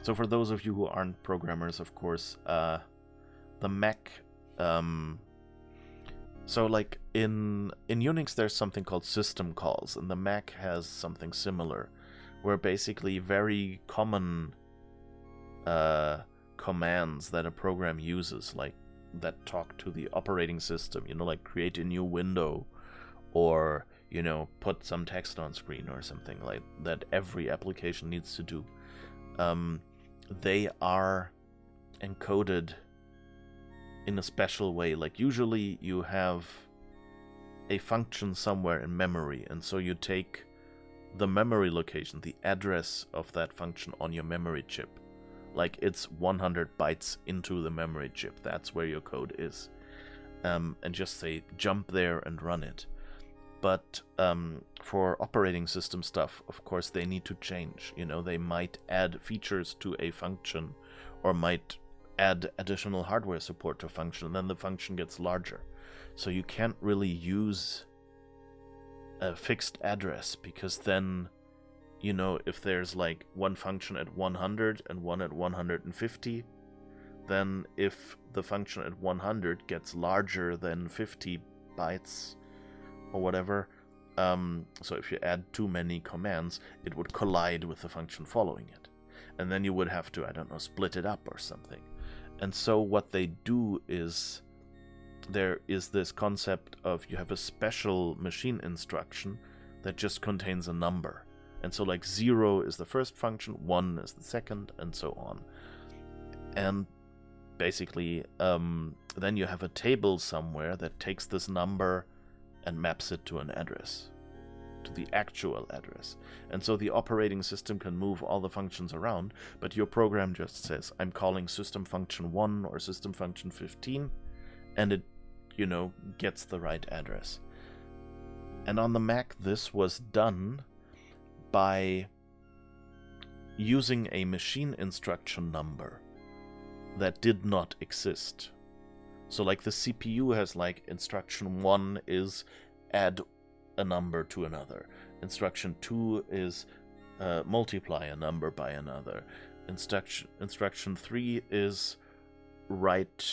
So for those of you who aren't programmers, of course, the Mac, so like in Unix there's something called system calls, and the Mac has something similar, where basically very common commands that a program uses, like that talk to the operating system, you know, like create a new window, or, you know, put some text on screen or something like that every application needs to do. They are encoded in a special way. Like usually you have a function somewhere in memory, and so you take the memory location, the address of that function on your memory chip. Like it's 100 bytes into the memory chip. That's where your code is. And just say jump there and run it. But for operating system stuff, of course, they need to change. You know, they might add features to a function, or might add additional hardware support to a function, and then the function gets larger. So you can't really use a fixed address, because then, you know, if there's like one function at 100 and one at 150, then if the function at 100 gets larger than 50 bytes or whatever, so if you add too many commands, it would collide with the function following it. And then you would have to, I don't know, split it up or something. And so what they do is, there is this concept of you have a special machine instruction that just contains a number. And so like 0 is the first function, 1 is the second, and so on. And basically, then you have a table somewhere that takes this number and maps it to an address, to the actual address. And so the operating system can move all the functions around, but your program just says, I'm calling system function 1 or system function 15, and it, you know, gets the right address. And on the Mac, this was done by using a machine instruction number that did not exist. So like the CPU has like instruction 1 is add a number to another. Instruction 2 is multiply a number by another. Instruction 3 is write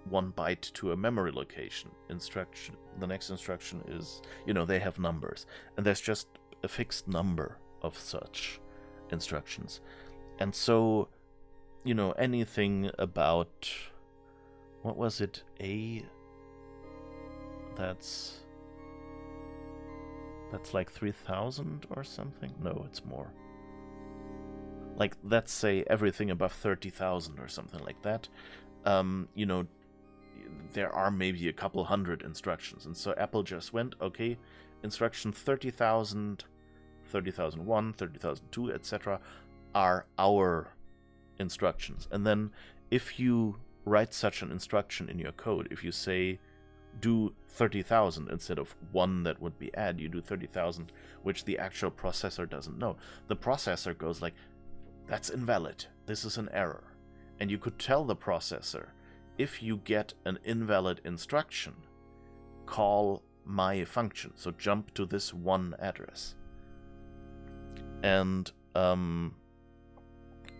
1 byte to a memory location. The next instruction is, you know, they have numbers. And there's just a fixed number of such instructions. And so, you know, anything about, what was it, that's like 3,000 or something? No, it's more. Like, let's say everything above 30,000 or something like that. You know, there are maybe a couple hundred instructions. And so Apple just went, okay, instruction 30,000, 30,001, 30,002, etc. are our instructions. And then if you write such an instruction in your code, if you say do 30,000 instead of 1 that would be add, you do 30,000, which the actual processor doesn't know. The processor goes like, that's invalid, this is an error. And you could tell the processor, if you get an invalid instruction, call my function, so jump to this one address. And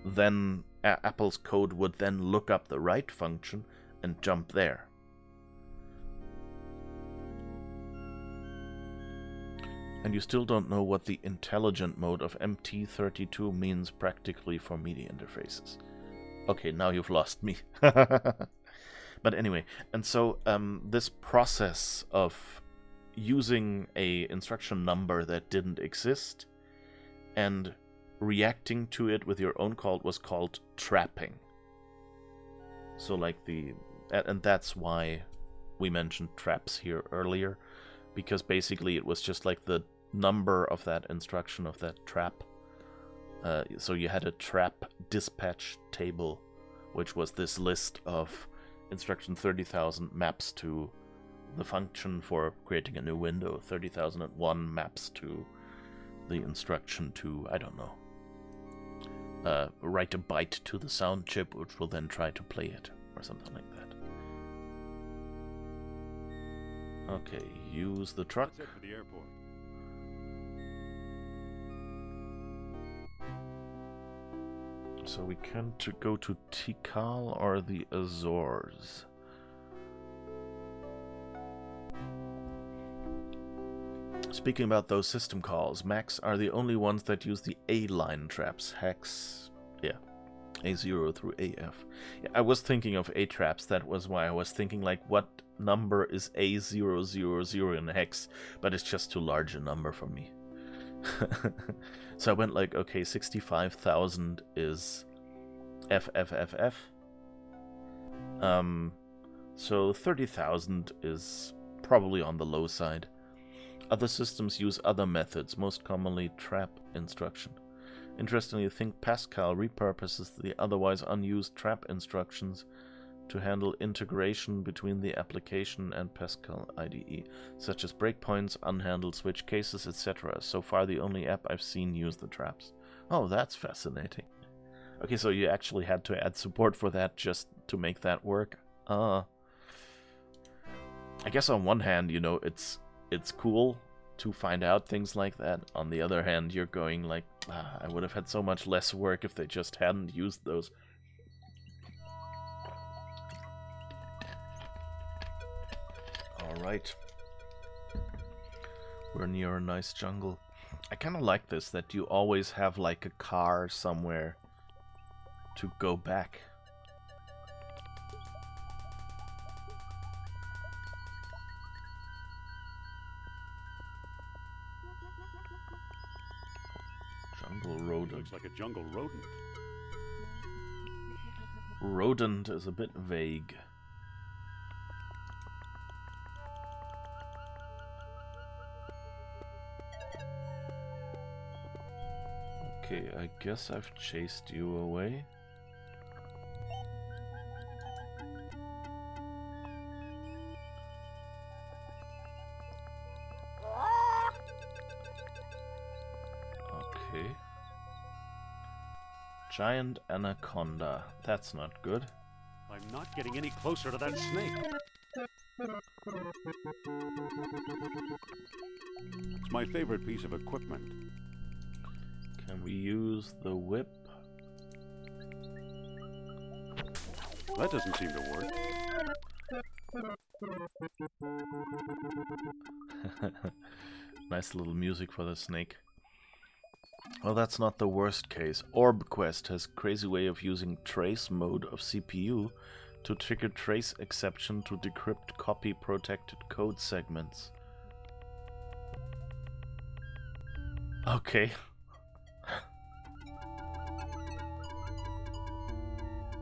then Apple's code would then look up the right function and jump there. And you still don't know what the intelligent mode of MT32 means practically for media interfaces. Okay, now you've lost me. But anyway, and so this process of using a instruction number that didn't exist and reacting to it with your own call was called trapping. So like and that's why we mentioned traps here earlier, because basically it was just like the number of that instruction of that trap. So you had a trap dispatch table, which was this list of, instruction 30,000 maps to the function for creating a new window. 30,001 maps to the instruction to, I don't know, write a byte to the sound chip, which will then try to play it, or something like that. Okay, use the truck.
Let's head for the airport.
So we can go to Tikal or the Azores. Speaking about those system calls, Macs are the only ones that use the A-line traps. Hex, yeah, A0 through AF. Yeah, I was thinking of A-traps, that was why I was thinking, like, what number is A000 in hex? But it's just too large a number for me. So I went like, okay, 65,000 is FFFF. So 30,000 is probably on the low side. Other systems use other methods, most commonly trap instruction. Interestingly, I think Pascal repurposes the otherwise unused trap instructions to handle integration between the application and Pascal IDE, such as breakpoints, unhandled switch cases, etc. So far, the only app I've seen use the traps. Oh, that's fascinating. Okay, so you actually had to add support for that just to make that work? I guess on one hand, you know, it's cool to find out things like that. On the other hand, you're going like, I would have had so much less work if they just hadn't used those. Alright. We're near a nice jungle. I kind of like this, that you always have like a car somewhere to go back. Jungle rodent.
Looks like a jungle rodent.
Rodent is a bit vague. Okay, I guess I've chased you away. Okay. Giant anaconda. That's not good.
I'm not getting any closer to that snake. It's my favorite piece of equipment.
Can we use the whip?
That doesn't seem to work.
Nice little music for the snake. Well, that's not the worst case. OrbQuest has a crazy way of using trace mode of CPU to trigger trace exception to decrypt copy protected code segments. Okay.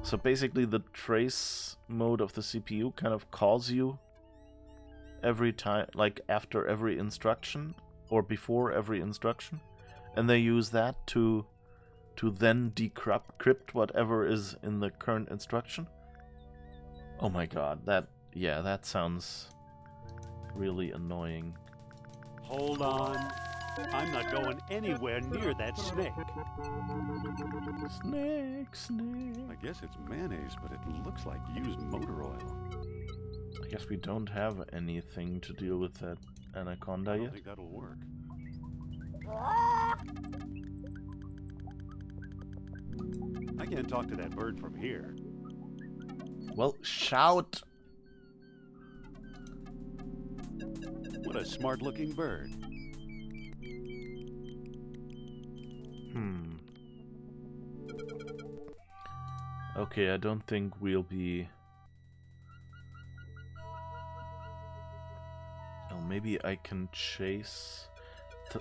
So basically the trace mode of the CPU kind of calls you every time, like after every instruction or before every instruction, and they use that to then decrypt whatever is in the current instruction. Oh my god, that sounds really annoying.
Hold on. I'm not going anywhere near that snake.
Snake.
I guess it's mayonnaise, but it looks like used motor oil.
I guess we don't have anything to deal with that anaconda
I
yet.
don't think that'll work. I can't talk to that bird from here.
Well, shout!
What a smart-looking bird.
Okay, I don't think we'll be... Oh, maybe I can chase...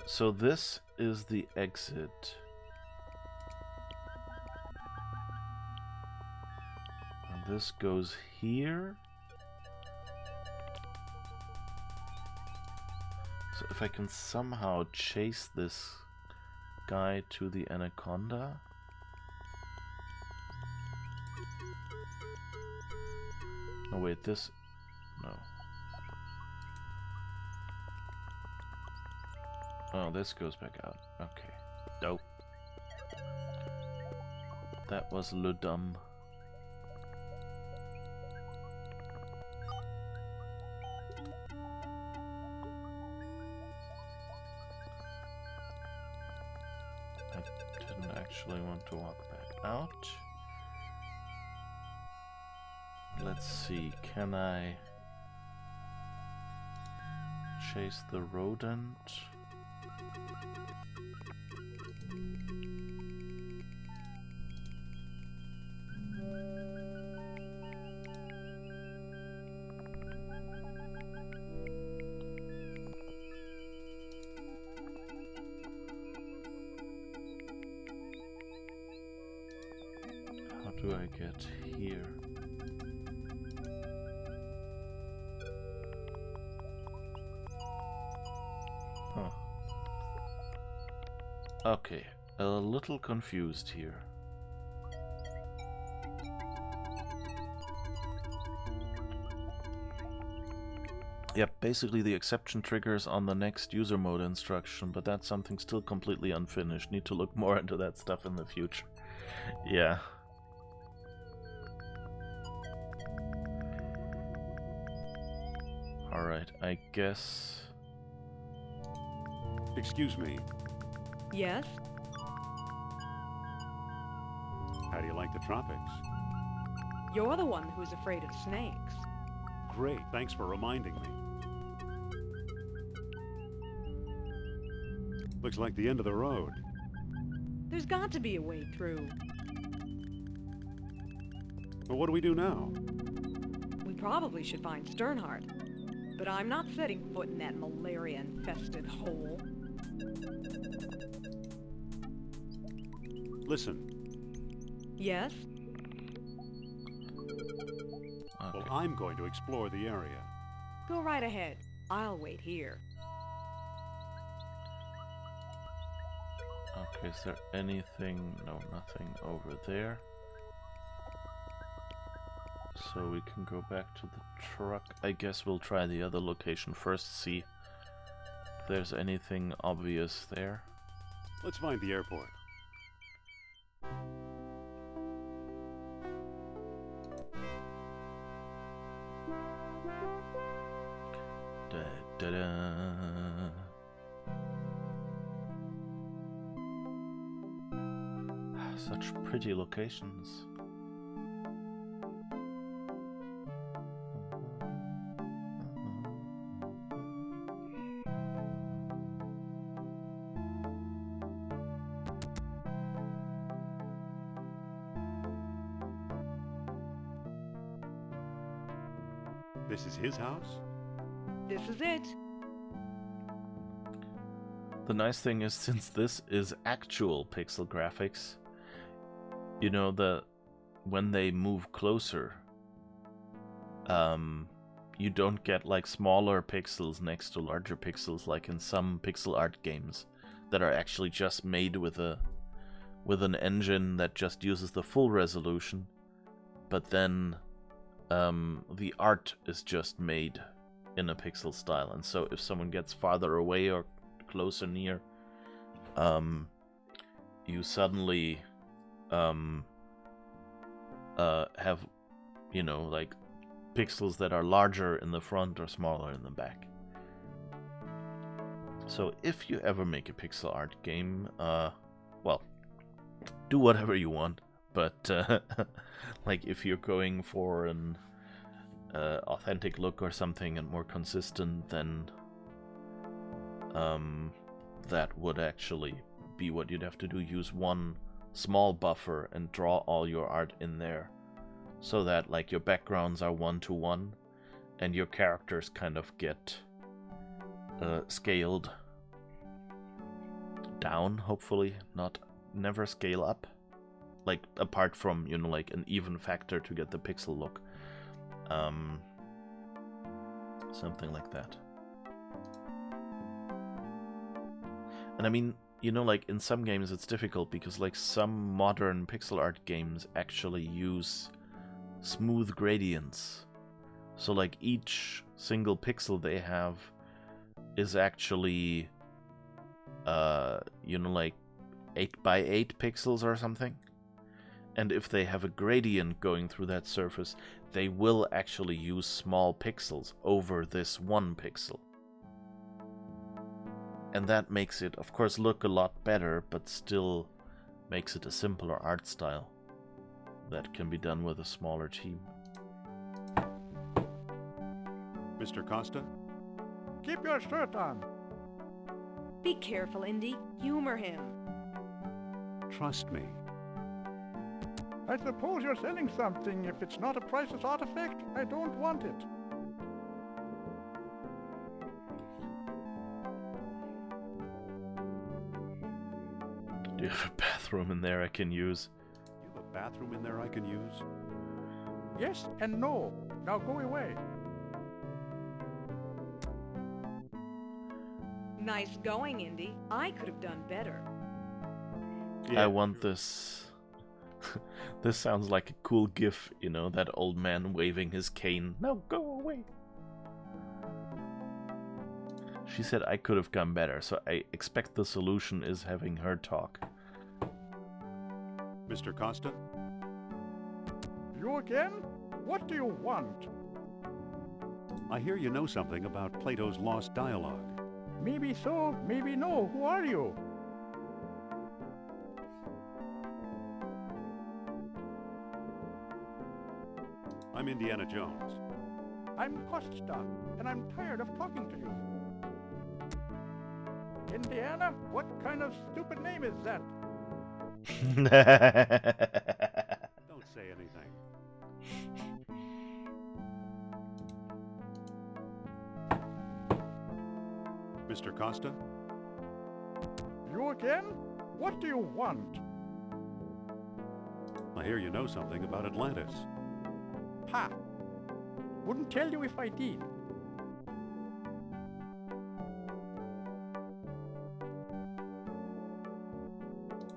So this is the exit. And this goes here. So if I can somehow chase this guy to the anaconda... Oh wait, this... No. Oh, this goes back out. Okay. Dope. That was le dumb. I didn't actually want to walk back out. Let's see, can I chase the rodent? How do I get here? Huh. Okay, a little confused here. Yep, basically the exception triggers on the next user mode instruction, but that's something still completely unfinished. Need to look more into that stuff in the future. Yeah. Alright, I guess...
Excuse me,
Yes?
how do you like the tropics?
You're the one who's afraid of snakes.
Great, thanks for reminding me. Looks like the end of the road.
There's got to be a way through.
But what do we do now?
We probably should find Sternhardt. But I'm not setting foot in that malaria-infested hole.
Listen,
Yes?
well,
Okay.
I'm going to explore the area.
Go right ahead. I'll wait here.
Okay, is there anything? No, nothing over there. So we can go back to the truck. I guess we'll try the other location first, see if there's anything obvious there.
Let's find the airport.
Da, da, da. Such pretty locations.
This is his house?
This is it.
The nice thing is, since this is actual pixel graphics, you know, when they move closer, you don't get like smaller pixels next to larger pixels like in some pixel art games that are actually just made with an engine that just uses the full resolution, but then the art is just made in a pixel style, and so if someone gets farther away or closer near, you suddenly have, you know, like pixels that are larger in the front or smaller in the back. So if you ever make a pixel art game, well, do whatever you want, but like if you're going for an authentic look or something and more consistent, then that would actually be what you'd have to do. Use one small buffer and draw all your art in there, so that like your backgrounds are 1-to-1 and your characters kind of get scaled down, hopefully, never scale up, like apart from, you know, like an even factor to get the pixel look, something like that. And I mean, you know, like in some games it's difficult because like some modern pixel art games actually use smooth gradients So like each single pixel they have is actually, like 8 by 8 pixels or something. And if they have a gradient going through that surface, they will actually use small pixels over this one pixel. And that makes it, of course, look a lot better, but still makes it a simpler art style that can be done with a smaller team.
Mr. Costa?
Keep your shirt on.
Be careful, Indy. Humor him.
Trust me.
I suppose you're selling something. If it's not a priceless artifact, I don't want it.
Do you have a bathroom in there I can use?
You have a bathroom in there I can use?
Yes and no. Now go away.
Nice going, Indy. I could have done better.
Yeah,
I want this. This sounds like a cool gif, that old man waving his cane. No, go away. She said I could have done better, so I expect the solution is having her talk.
Mr. Costa?
You again? What do you want?
I hear you know something about Plato's lost dialogue.
Maybe so, maybe no. Who are you?
I'm Indiana Jones.
I'm Costa, and I'm tired of talking to you. Indiana? What kind of stupid name is that?
Don't say anything. Mr. Costa?
You again? What do you want?
I hear you know something about Atlantis.
Ha! Wouldn't tell you if I did.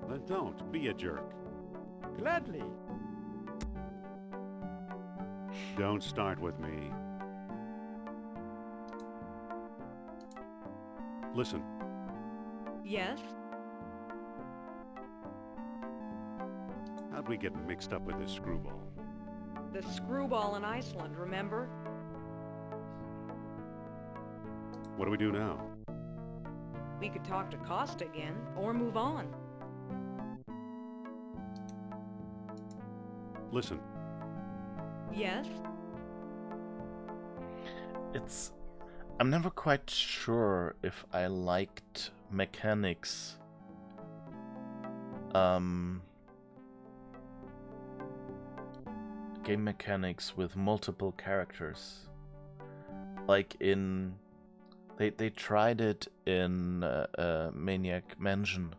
Then don't be a jerk.
Gladly.
Don't start with me. Listen,
Yes?
how'd we get mixed up with this screwball?
The screwball in Iceland, remember?
What do we do now?
We could talk to Costa again, or move on.
Listen,
Yes?
I'm never quite sure if I liked mechanics. Game mechanics with multiple characters. Like in... They tried it in Maniac Mansion.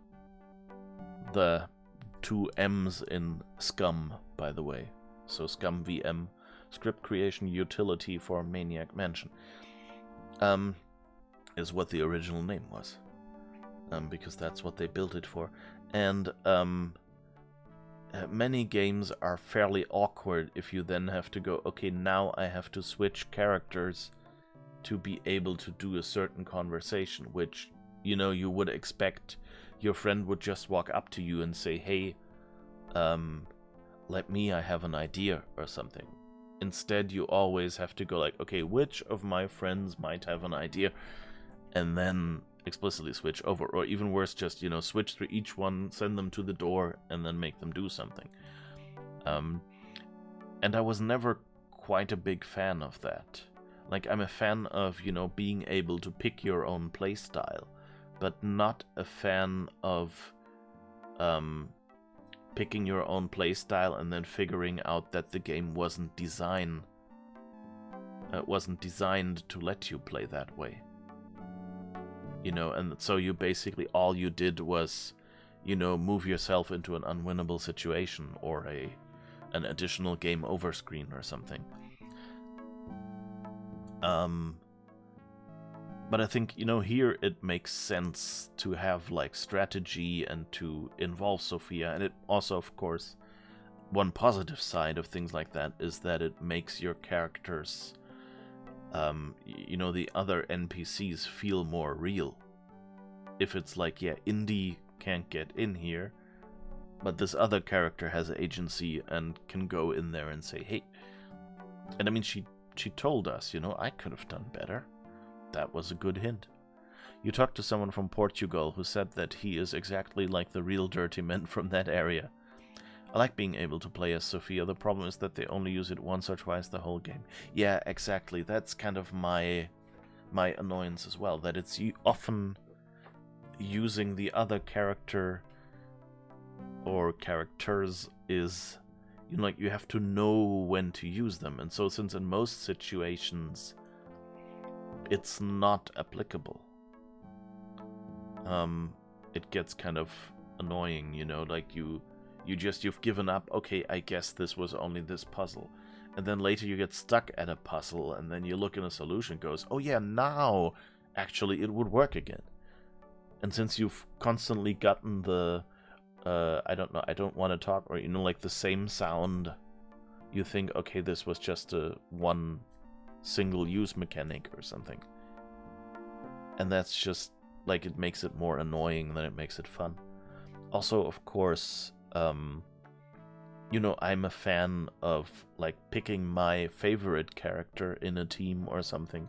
The 2 M's in Scum, by the way. So Scum VM, script creation utility for Maniac Mansion. Is what the original name was. Because that's what they built it for. And many games are fairly awkward if you then have to go, okay, now I have to switch characters to be able to do a certain conversation, which, you would expect your friend would just walk up to you and say, hey, I have an idea or something. Instead, you always have to go like, okay, which of my friends might have an idea? And then explicitly switch over. Or even worse, just, switch through each one, send them to the door, and then make them do something. And I was never quite a big fan of that. Like, I'm a fan of, being able to pick your own playstyle, but not a fan of picking your own playstyle and then figuring out that the game wasn't designed to let you play that way. And so you basically, all you did was, move yourself into an unwinnable situation or an additional game over screen or something. But I think, here it makes sense to have, like, strategy and to involve Sophia. And it also, of course, one positive side of things like that is that it makes your characters the other NPCs feel more real. If it's like, yeah, Indy can't get in here, but this other character has agency and can go in there and say, hey. And I mean, she told us, I could have done better. That was a good hint. You talked to someone from Portugal who said that he is exactly like the real dirty men from that area. I like being able to play as Sophia. The problem is that they only use it once or twice the whole game. Yeah, exactly. That's kind of my annoyance as well, that it's often using the other character or characters is, like, you have to know when to use them. And so since in most situations it's not applicable, it gets kind of annoying, like you've given up, okay, I guess this was only this puzzle. And then later you get stuck at a puzzle, and then you look in a solution, goes, oh yeah, now actually it would work again. And since you've constantly gotten the, I don't want to talk, or, like the same sound, you think, okay, this was just a one single use mechanic or something. And that's just, like, it makes it more annoying than it makes it fun. Also, of course, I'm a fan of, like, picking my favorite character in a team or something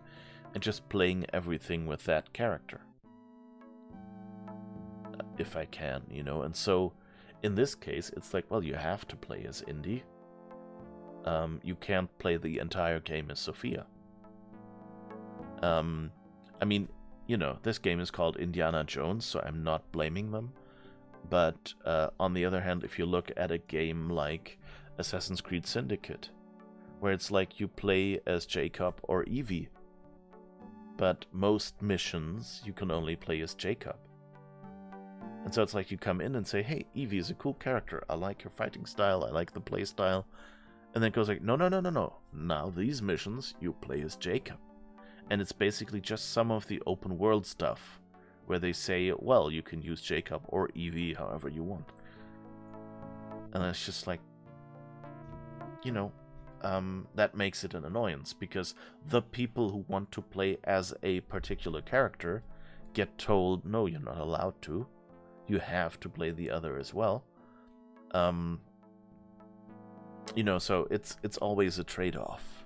and just playing everything with that character. If I can, and so in this case, it's like, well, you have to play as Indy. You can't play the entire game as Sophia. I mean, this game is called Indiana Jones, so I'm not blaming them. But on the other hand, if you look at a game like Assassin's Creed Syndicate, where it's like you play as Jacob or Evie, but most missions you can only play as Jacob. And so it's like you come in and say, hey, Evie is a cool character. I like your fighting style. I like the play style. And then it goes like, no. Now these missions, you play as Jacob. And it's basically just some of the open world stuff where they say, well, you can use Jacob or Evie however you want. And it's just like, that makes it an annoyance, because the people who want to play as a particular character get told, no, you're not allowed to. You have to play the other as well. So it's always a trade-off.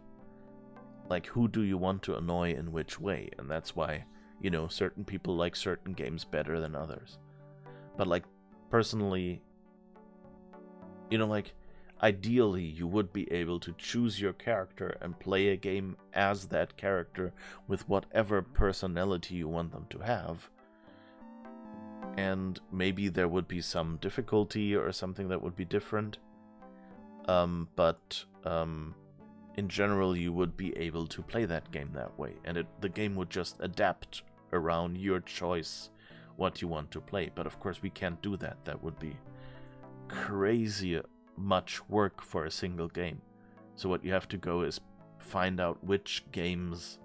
Like, who do you want to annoy in which way? And that's why, certain people like certain games better than others. But, like, personally, ideally you would be able to choose your character and play a game as that character with whatever personality you want them to have. And maybe there would be some difficulty or something that would be different. But in general, you would be able to play that game that way. And the game would just adapt around your choice what you want to play. But of course, we can't do that. That would be crazy much work for a single game. So what you have to go is find out which games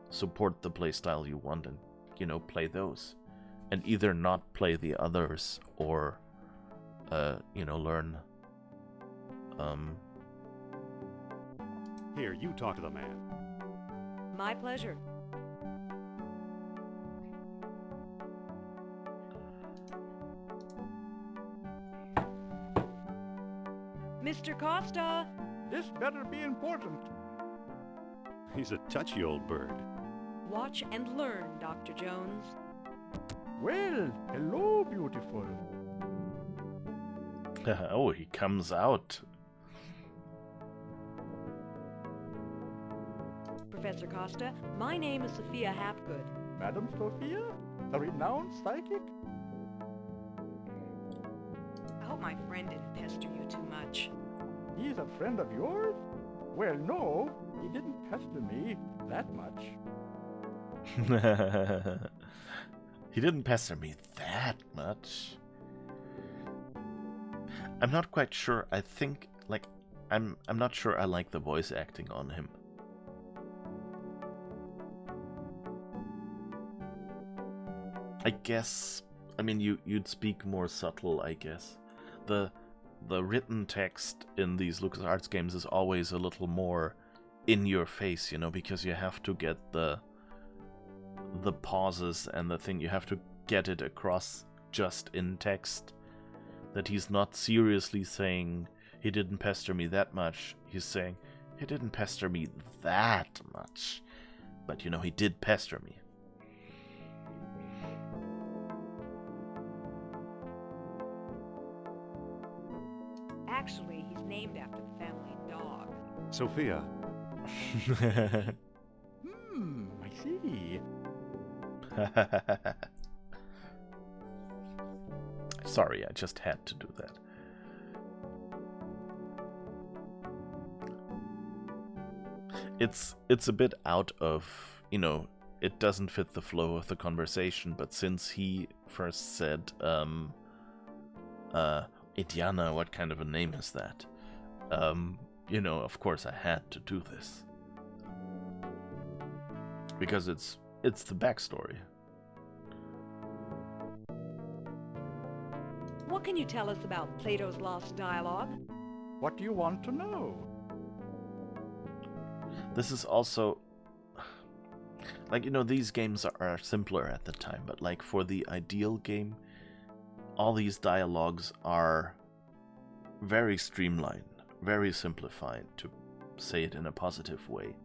support the playstyle you want and, play those. And either not play the others or, learn.
Here, you talk to the man.
My pleasure. Mr. Costa!
This better be important.
He's a touchy old bird.
Watch and learn, Dr. Jones.
Well, hello, beautiful.
Oh, he comes out.
Professor Costa, my name is Sophia Hapgood.
Madam Sophia? A renowned psychic?
I hope my friend didn't pester you too much.
He's a friend of yours? Well, no, he didn't pester me that much.
He didn't pester me that much. I'm not quite sure. I think, I'm not sure I like the voice acting on him. I guess, you'd speak more subtle, I guess. The written text in these LucasArts games is always a little more in your face, you know, because you have to get the pauses and the thing, you have to get it across just in text, that he's not seriously saying he didn't pester me that much. He's saying he didn't pester me that much, but you know, he did pester me.
Actually, he's named after the family dog.
Sophia,
I see.
Sorry, I just had to do that. It's a bit out of, you know, it doesn't fit the flow of the conversation, but since he first said, Idiana, what kind of a name is that? You know, of course I had to do this. Because it's the backstory.
What can you tell us about Plato's Lost Dialogue?
What do you want to know?
This is also, like, you know, these games are simpler at the time, but like for the ideal game, all these dialogues are very streamlined, very simplified, to say it in a positive way.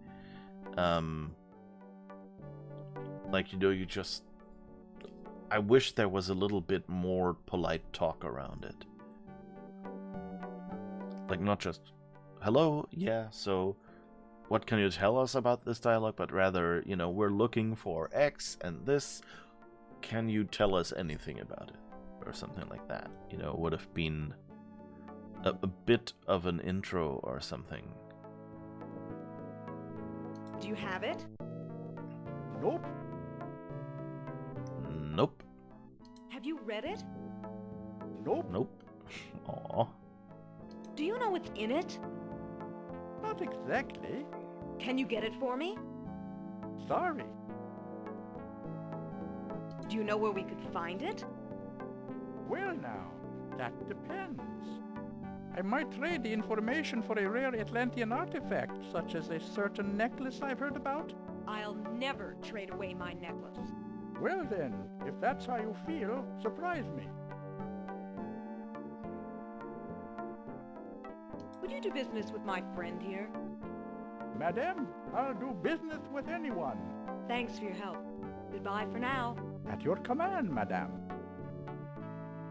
Like, you know, you just, I wish there was a little bit more polite talk around it. Like, not just, hello, yeah, so what can you tell us about this dialogue, but rather, you know, we're looking for X and this, can you tell us anything about it? Or something like that, you know, would have been a bit of an intro or something.
Do you have it?
Nope.
Nope.
Have you read it?
Nope.
Nope. Aw.
Do you know what's in it?
Not exactly.
Can you get it for me?
Sorry.
Do you know where we could find it?
Well now, that depends. I might trade the information for a rare Atlantean artifact, such as a certain necklace I've heard about.
I'll never trade away my necklace.
Well then, if that's how you feel, surprise me.
Would you do business with my friend here?
Madame, I'll do business with anyone.
Thanks for your help. Goodbye for now.
At your command, madame.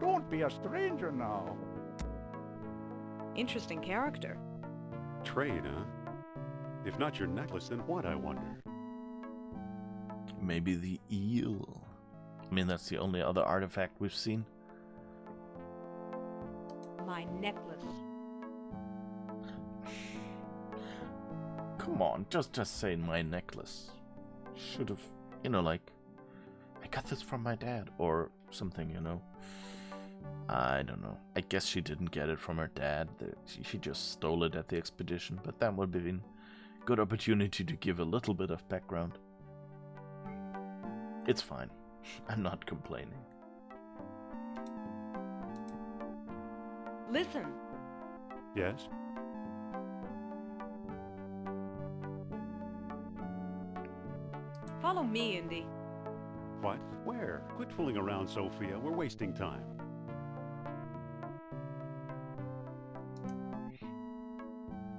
Don't be a stranger now.
Interesting character.
trade, huh? If not your necklace, then what, I wonder?
Maybe the eel. I mean, that's the only other artifact we've seen.
My necklace.
Come on, just say my necklace. Should have, like, I got this from my dad or something, I don't know. I guess she didn't get it from her dad. She just stole it at the expedition, but that would have been a good opportunity to give a little bit of background. It's fine. I'm not complaining.
Listen.
Yes?
Follow me, Indy.
What? Where? Quit fooling around, Sophia. We're wasting time.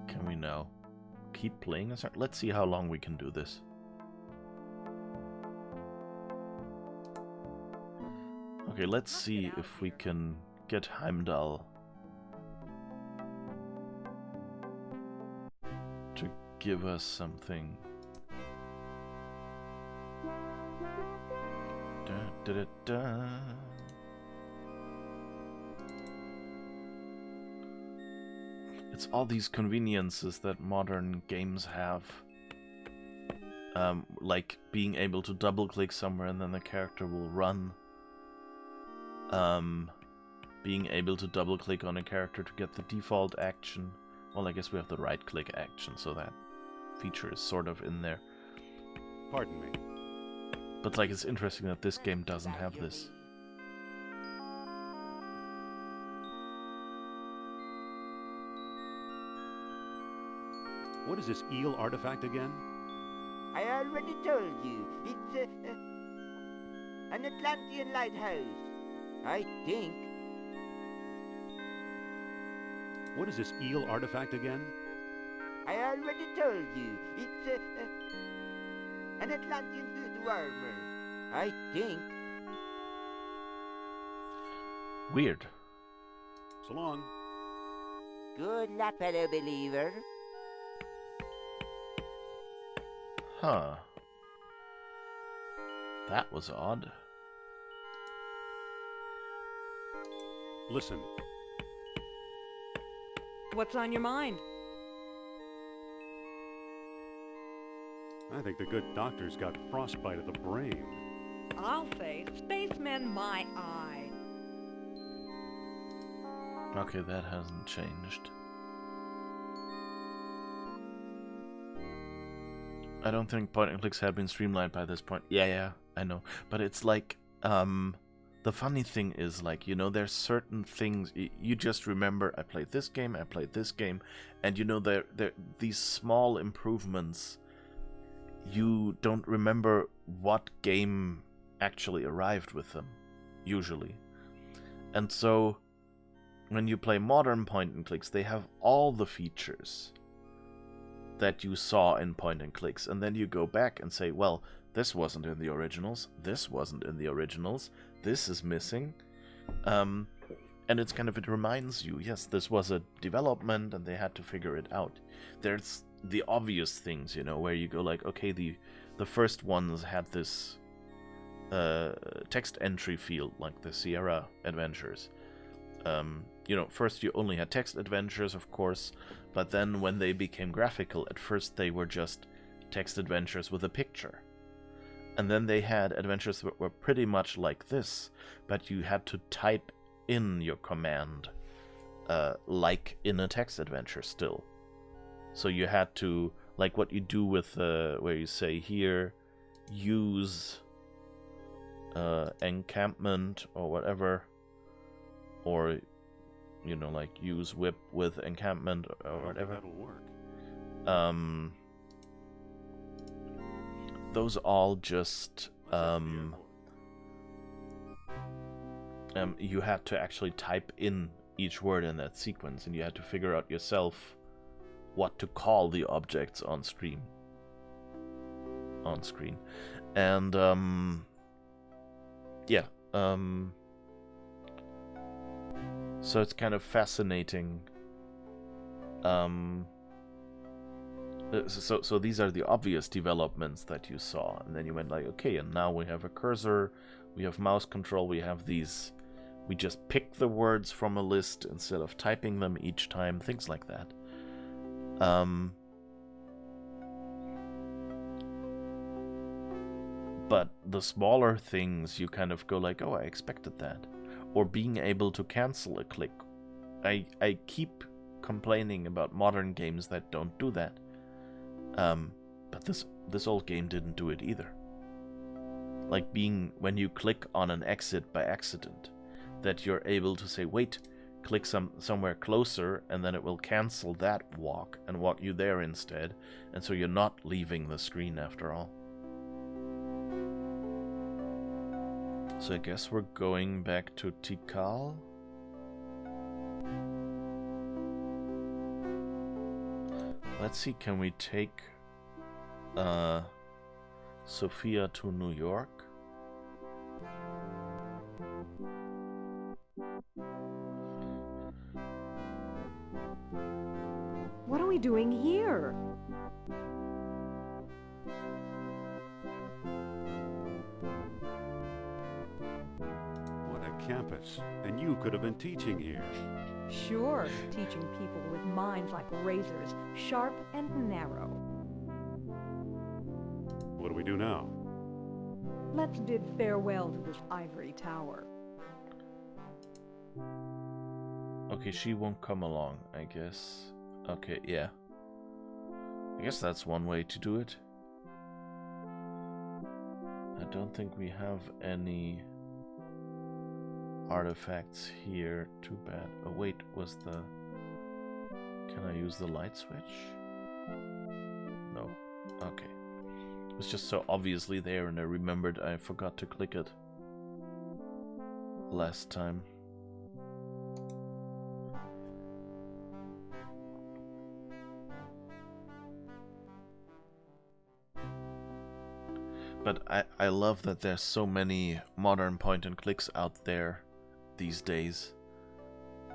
Can we now keep playing this? Let's see how long we can do this. Okay, let's see if we can get Heimdall to give us something. Da, da, da, da. It's all these conveniences that modern games have. Like being able to double click somewhere and then the character will run. Being able to double click on a character to get the default action. Well, I guess we have the right click action, so that feature is sort of in there.
Pardon me.
But like, it's interesting that this game doesn't have this.
What is this eel artifact again?
I already told you. It's an Atlantean lighthouse. I think.
What is this eel artifact again?
I already told you. It's an Atlantean voodoo armor. I think.
Weird.
So long.
Good luck, fellow believer.
Huh. That was odd.
Listen.
What's on your mind?
I think the good doctor's got frostbite of the brain.
I'll say, spacemen my eye.
Okay, that hasn't changed. I don't think point and clicks had been streamlined by this point. Yeah, I know. But it's like, the funny thing is, like, you know, there's certain things, you just remember, I played this game, and you know, these small improvements, you don't remember what game actually arrived with them, usually. And so, when you play modern point and clicks, they have all the features that you saw in point and clicks, and then you go back and say, well, this wasn't in the originals, this wasn't in the originals, this is missing. And it's kind of, it reminds you, yes, this was a development and they had to figure it out. There's the obvious things, you know, where you go like, okay, the first ones had this text entry field, like the Sierra Adventures. You know, first you only had text adventures, of course, but then when they became graphical, at first they were just text adventures with a picture. And then they had adventures that were pretty much like this, but you had to type in your command, like in a text adventure still. So you had to, like what you do with, where you say here, use encampment or whatever, or, you know, like use whip with encampment or whatever.
That'll work.
Those all just, you had to actually type in each word in that sequence, and you had to figure out yourself what to call the objects on screen. And, yeah, so it's kind of fascinating. So these are the obvious developments that you saw, and then you went like, okay, and now we have a cursor, we have mouse control, we have these, we just pick the words from a list instead of typing them each time, things like that. But the smaller things, you kind of go like, oh, I expected that. Or being able to cancel a click. I keep complaining about modern games that don't do that. But this old game didn't do it either. Like when you click on an exit by accident, that you're able to say, wait, click somewhere closer, and then it will cancel that walk and walk you there instead, and so you're not leaving the screen after all. So I guess we're going back to Tikal. Let's see, can we take Sophia to New York?
What are we doing here?
What a campus. And you could have been teaching here.
Sure, teaching people with minds like razors, sharp and narrow.
What do we do now?
Let's bid farewell to this ivory tower.
Okay, she won't come along, I guess. Okay, yeah. I guess that's one way to do it. I don't think we have any artifacts here. Too bad. Oh wait, can I use the light switch? No. Okay. It was just so obviously there, and I remembered I forgot to click it last time. But I love that there's so many modern point and clicks out there these days,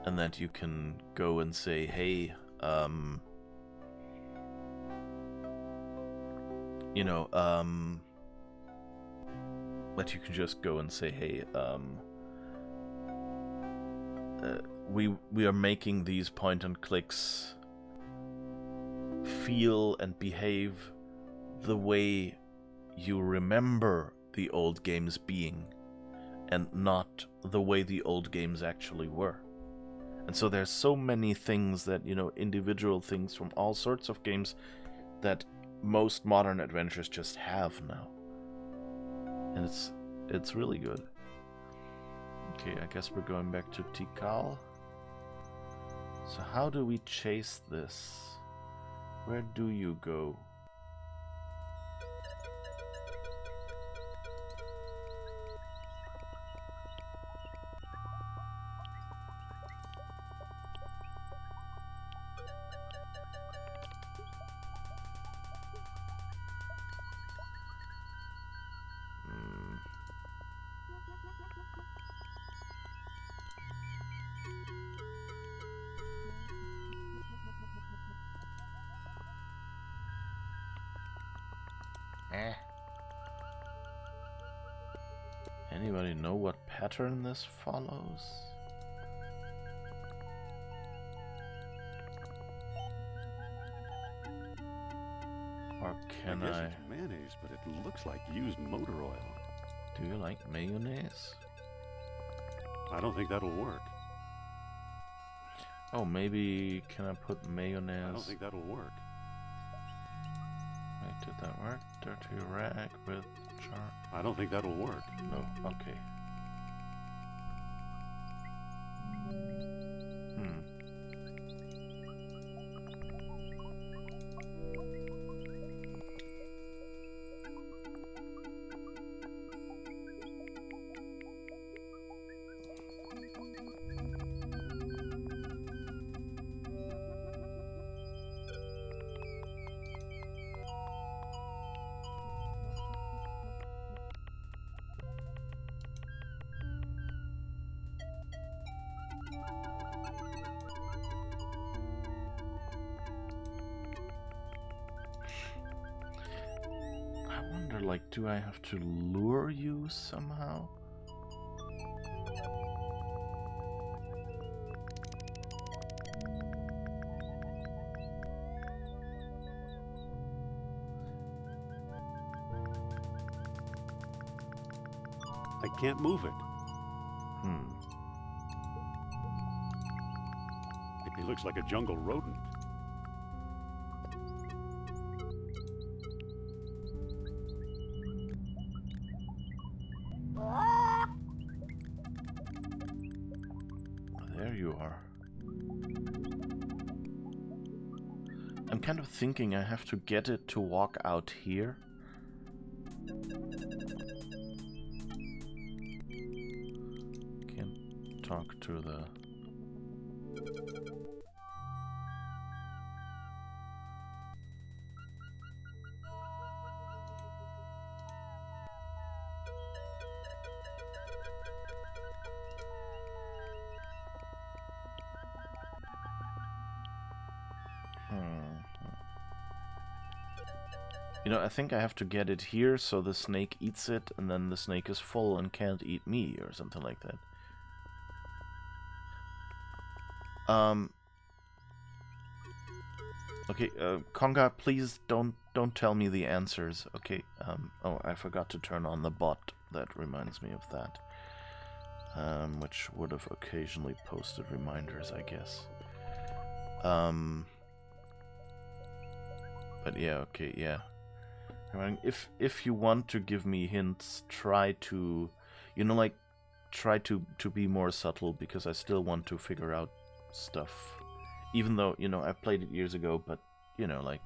and that you can go and say, hey, you know, that you can just go and say, hey, we are making these point and clicks feel and behave the way you remember the old games being, and not the way the old games actually were. And so there's so many things that, you know, individual things from all sorts of games that most modern adventures just have now. And it's really good. Okay, I guess we're going back to Tikal. So how do we chase this? Where do you go? Anybody know what pattern this follows? Or can
guess
I?
it's mayonnaise, but it looks like used motor oil.
Do you like mayonnaise?
I don't think that'll work.
Oh, maybe can I put mayonnaise?
I don't think that'll work.
Wait, did that work? Dirty rag with jar.
I don't think that'll work.
No, okay. Like, do I have to lure you somehow?
I can't move it. He looks like a jungle rodent.
There you are. I'm kind of thinking I have to get it to walk out here. Can't talk to the... You know, I think I have to get it here so the snake eats it, and then the snake is full and can't eat me, or something like that. Okay, Konga, please don't tell me the answers, okay? Oh, I forgot to turn on the bot. That reminds me of that. Which would have occasionally posted reminders, I guess. But yeah, okay, yeah. I mean, if you want to give me hints, try to, you know, like, try to be more subtle, because I still want to figure out stuff. Even though, you know, I played it years ago, but, you know, like,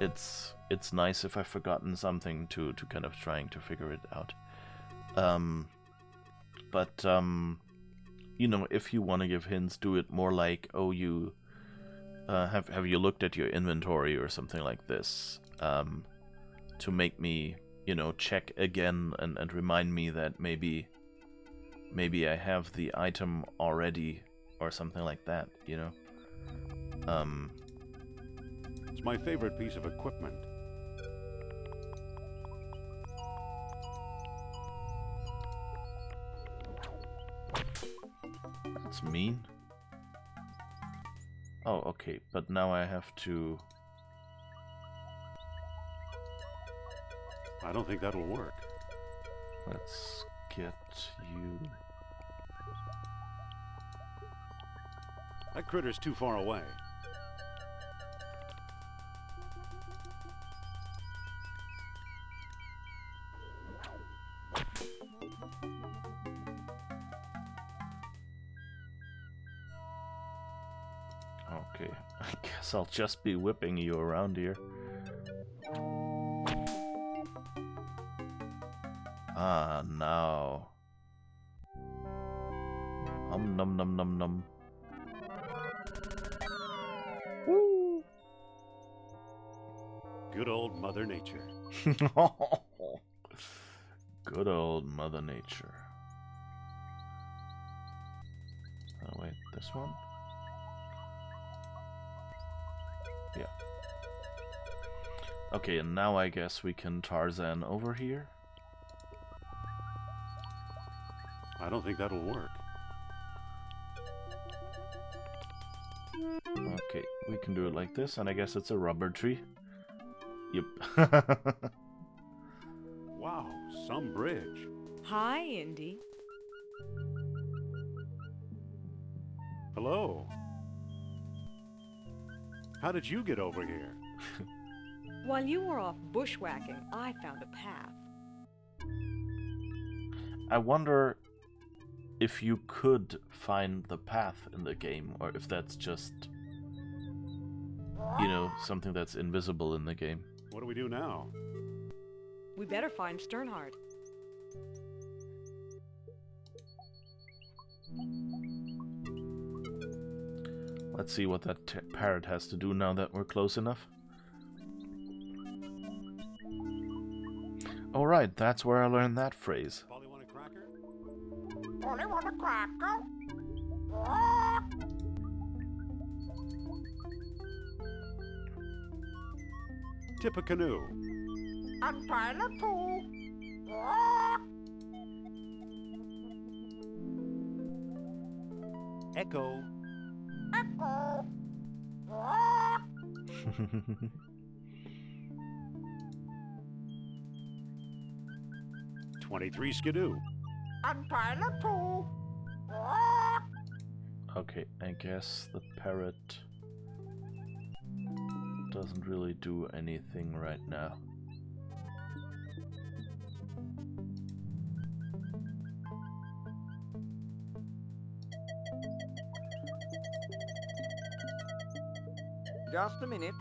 it's nice if I've forgotten something to kind of trying to figure it out. But you know, if you want to give hints, do it more like, oh, you have you looked at your inventory or something like this, to make me, you know, check again and remind me that maybe I have the item already or something like that, you know.
It's my favorite piece of equipment.
That's mean. Oh, okay, but now I have to...
I don't think that'll work.
Let's get you...
That critter's too far away.
Okay, I guess I'll just be whipping you around here. Ah, now. Num num num num. Woo!
Good old Mother Nature.
Good old Mother Nature. Oh wait, this one? Yeah. Okay, and now I guess we can Tarzan over here.
I don't think that'll work.
Okay, we can do it like this, and I guess it's a rubber tree. Yep.
Wow, some bridge.
Hi, Indy.
Hello. How did you get over here?
While you were off bushwhacking, I found a path.
I wonder if you could find the path in the game, or if that's just, you know, something that's invisible in the game.
What do we do now?
We better find Sternhardt.
Let's see what that parrot has to do now that we're close enough. Alright, that's where I learned that phrase.
Polly want a cracker?
Only want a cracker?
Tip a canoe.
Untie the two.
Echo.
Echo.
23 skidoo.
Untie the two.
Okay, I guess the parrot doesn't really do anything right now.
Just a minute.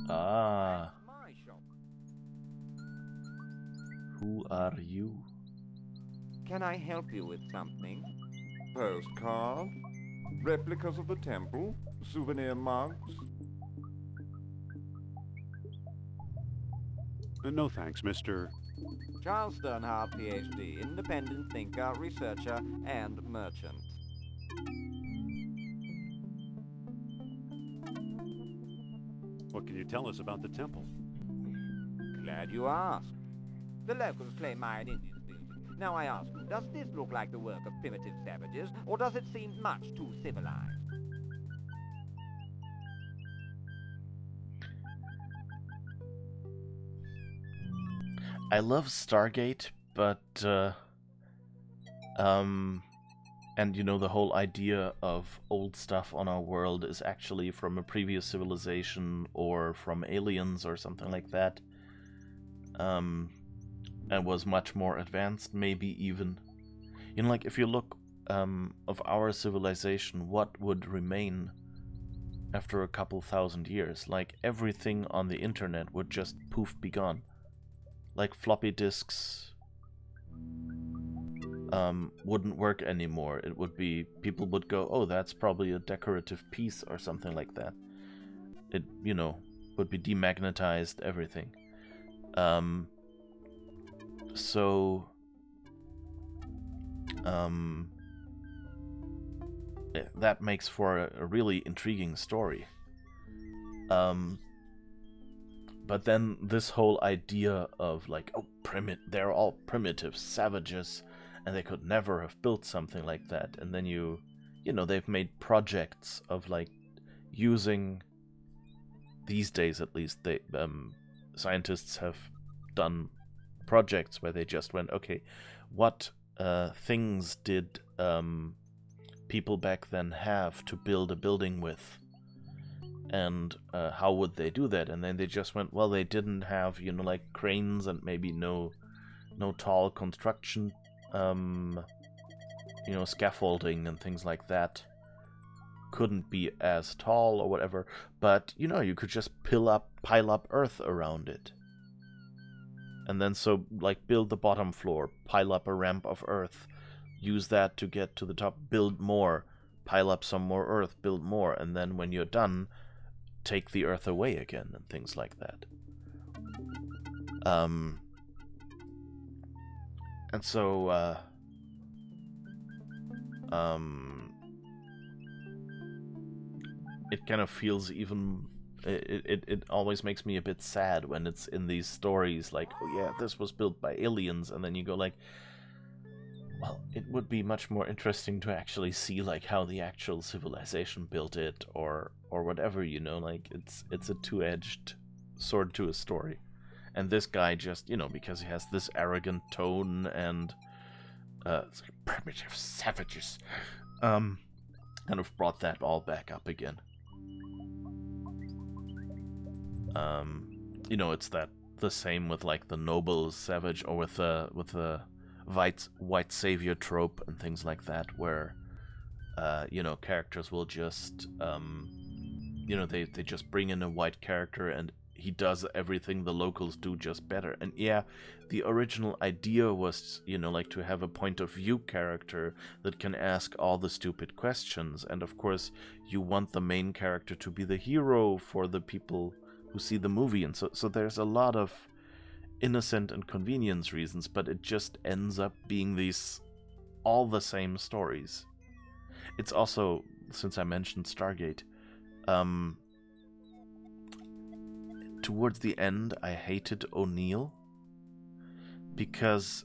Ah,
My shop.
who are you?
Can I help you with something? Postcard? Replicas of the temple? Souvenir mugs?
No thanks, Mr.
Charles Sternhardt, PhD, independent thinker, researcher, and merchant.
What can you tell us about the temple?
Glad you asked. The locals claim Mayan Indians built it. Now I ask you, does this look like the work of primitive savages, or does it seem much too civilized?
I love Stargate, but and you know, the whole idea of old stuff on our world is actually from a previous civilization or from aliens or something like that, and was much more advanced, maybe even, you know, like if you look of our civilization, what would remain after a couple thousand years. Like, everything on the internet would just poof be gone. Like, floppy disks wouldn't work anymore. It would be, people would go, oh, that's probably a decorative piece or something like that. It, would be demagnetized, everything. That makes for a really intriguing story. But then this whole idea of like, oh, they're all primitive savages, and they could never have built something like that. And then they've made projects of like using, these days at least, scientists have done projects where they just went, okay, what things did people back then have to build a building with? And how would they do that? And then they just went, well, they didn't have, like cranes and maybe no tall construction, scaffolding and things like that. Couldn't be as tall or whatever, but you could just pile up earth around it. And then build the bottom floor, pile up a ramp of earth, use that to get to the top, build more, pile up some more earth, build more, and then when you're done, take the earth away again, and things like that. It kind of feels even... It always makes me a bit sad when it's in these stories, like, oh yeah, this was built by aliens, and then you go like, well, it would be much more interesting to actually see like how the actual civilization built it, or whatever, like it's a two-edged sword to a story. And this guy just, because he has this arrogant tone and it's like primitive savages, kind of brought that all back up again. It's the same with like the noble savage, or with the white savior trope and things like that, where characters will just they just bring in a white character and he does everything the locals do, just better. And yeah, the original idea was like to have a point of view character that can ask all the stupid questions, and of course you want the main character to be the hero for the people who see the movie, and so there's a lot of innocent and convenience reasons, but it just ends up being these all the same stories. It's also, since I mentioned Stargate, towards the end I hated O'Neill because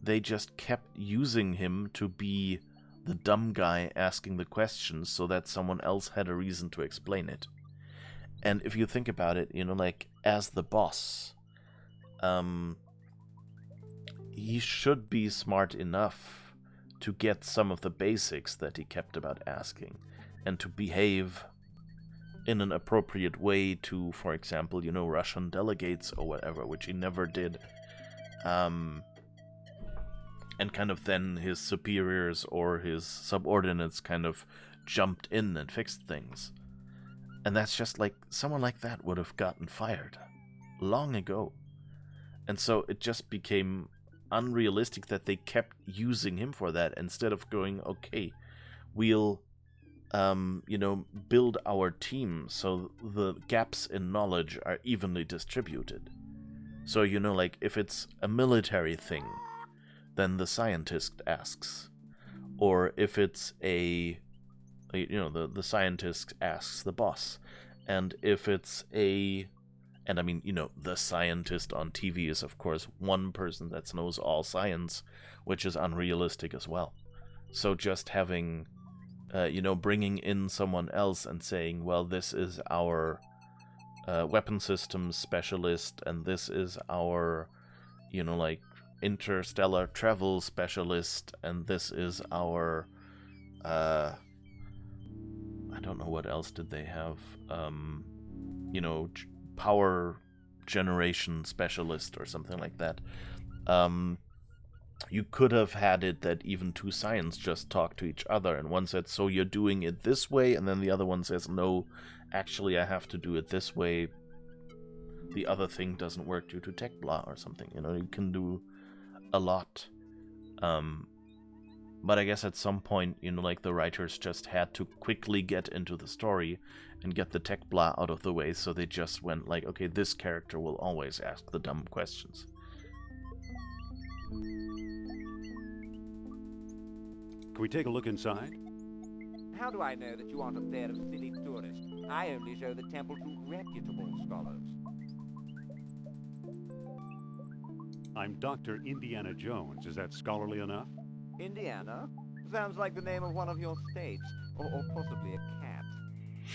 they just kept using him to be the dumb guy asking the questions so that someone else had a reason to explain it. And if you think about it, like, as the boss, he should be smart enough to get some of the basics that he kept about asking, and to behave in an appropriate way to, for example, Russian delegates or whatever, which he never did. And kind of then his superiors or his subordinates kind of jumped in and fixed things. And that's just like, someone like that would have gotten fired long ago. And so it just became unrealistic that they kept using him for that, instead of going, okay, we'll, build our team so the gaps in knowledge are evenly distributed. So, like, if it's a military thing, then the scientist asks. Or if it's the scientist asks the boss. And if it's the scientist on TV is, of course, one person that knows all science, which is unrealistic as well. So just having, bringing in someone else and saying, well, this is our weapon systems specialist, and this is our, interstellar travel specialist, and this is our, I don't know what else did they have, power generation specialist or something like that. you could have had it that even two science just talk to each other, and one said, so you're doing it this way, and then the other one says, no, actually I have to do it this way. The other thing doesn't work due to tech blah or something. You know, you can do a lot. But I guess at some point, you know, like the writers just had to quickly get into the story and get the tech blah out of the way, so they just went like, okay, this character will always ask the dumb questions.
Can we take a look inside?
How do I know that you aren't a pair of silly tourists? I only show the temple to reputable scholars.
I'm Dr. Indiana Jones. Is that scholarly enough?
Indiana? Sounds like the name of one of your states, or possibly a cat.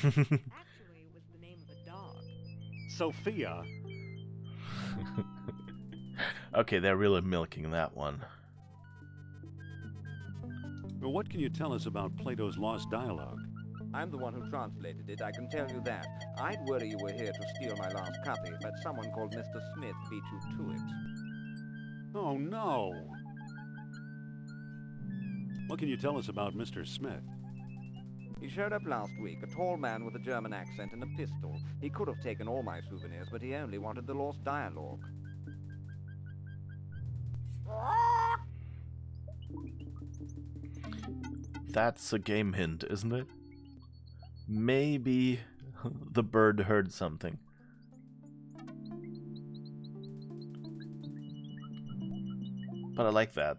Actually, it was the name of a dog.
Sophia!
Okay, they're really milking that one.
Well, what can you tell us about Plato's Lost Dialogue?
I'm the one who translated it, I can tell you that. I'd worry you were here to steal my last copy, but someone called Mr. Smith beat you to it.
Oh, no! What can you tell us about Mr. Smith?
He showed up last week, a tall man with a German accent and a pistol. He could have taken all my souvenirs, but he only wanted the lost dialogue.
That's a game hint, isn't it? Maybe the bird heard something. But I like that.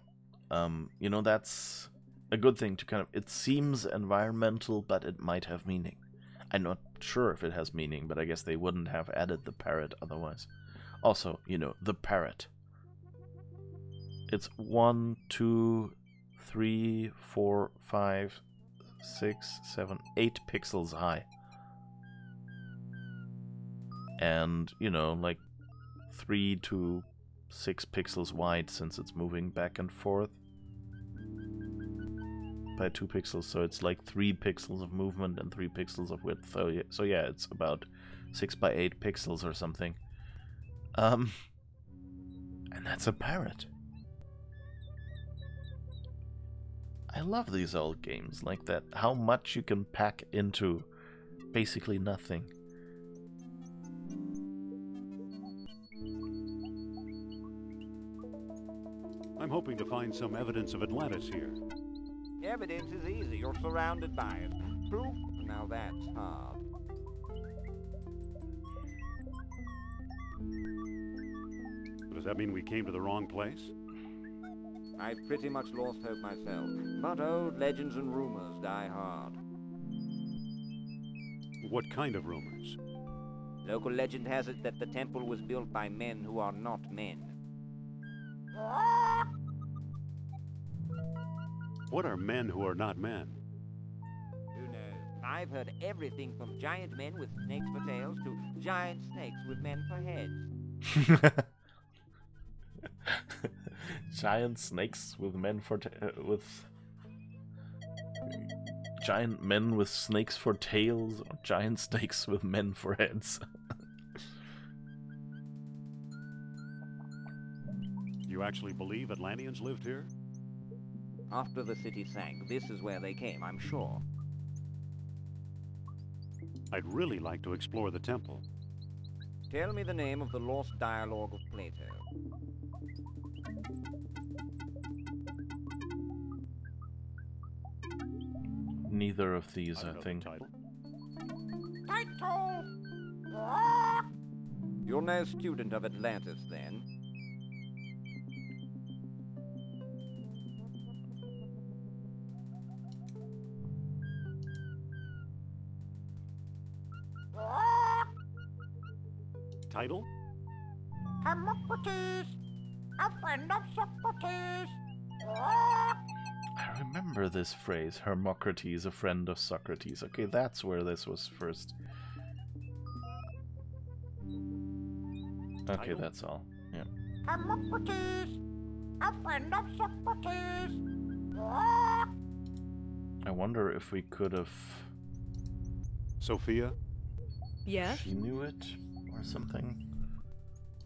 You know, that's a good thing to kind of... It seems environmental, but it might have meaning. I'm not sure if it has meaning, but I guess they wouldn't have added the parrot otherwise. Also, you know, the parrot. It's 1, 2, 3, 4, 5, 6, 7, 8 pixels high. And, you know, like 3 to 6 pixels wide, since it's moving back and forth by 2 pixels, so it's like 3 pixels of movement and 3 pixels of width. So yeah, it's about 6 by 8 pixels or something. And that's a parrot. I love these old games like that. How much you can pack into basically nothing.
I'm hoping to find some evidence of Atlantis here.
Evidence is easy. You're surrounded by it. Proof? Now that's hard.
Does that mean we came to the wrong place?
I pretty much lost hope myself, but old legends and rumors die hard.
What kind of rumors?
Local legend has it that the temple was built by men who are not men.
What are men who are not men?
Who knows? I've heard everything from giant men with snakes for tails to giant snakes with men for heads.
Giant snakes with men for with giant men with snakes for tails, or giant snakes with men for heads.
You actually believe Atlanteans lived here?
After the city sank, this is where they came, I'm sure.
I'd really like to explore the temple.
Tell me the name of the lost dialogue of Plato.
Neither of these, I
don't know
think.
the title.
Title! You're no student of Atlantis, then.
Title?
Hermocrates! A friend of Socrates!
I remember this phrase, Hermocrates, a friend of Socrates. Okay, that's where this was first. Okay,
Title?
that's all. Yeah.
Hermocrates! A friend of Socrates!
I wonder if we could have...
Sophia?
Yes?
She knew it? Or something?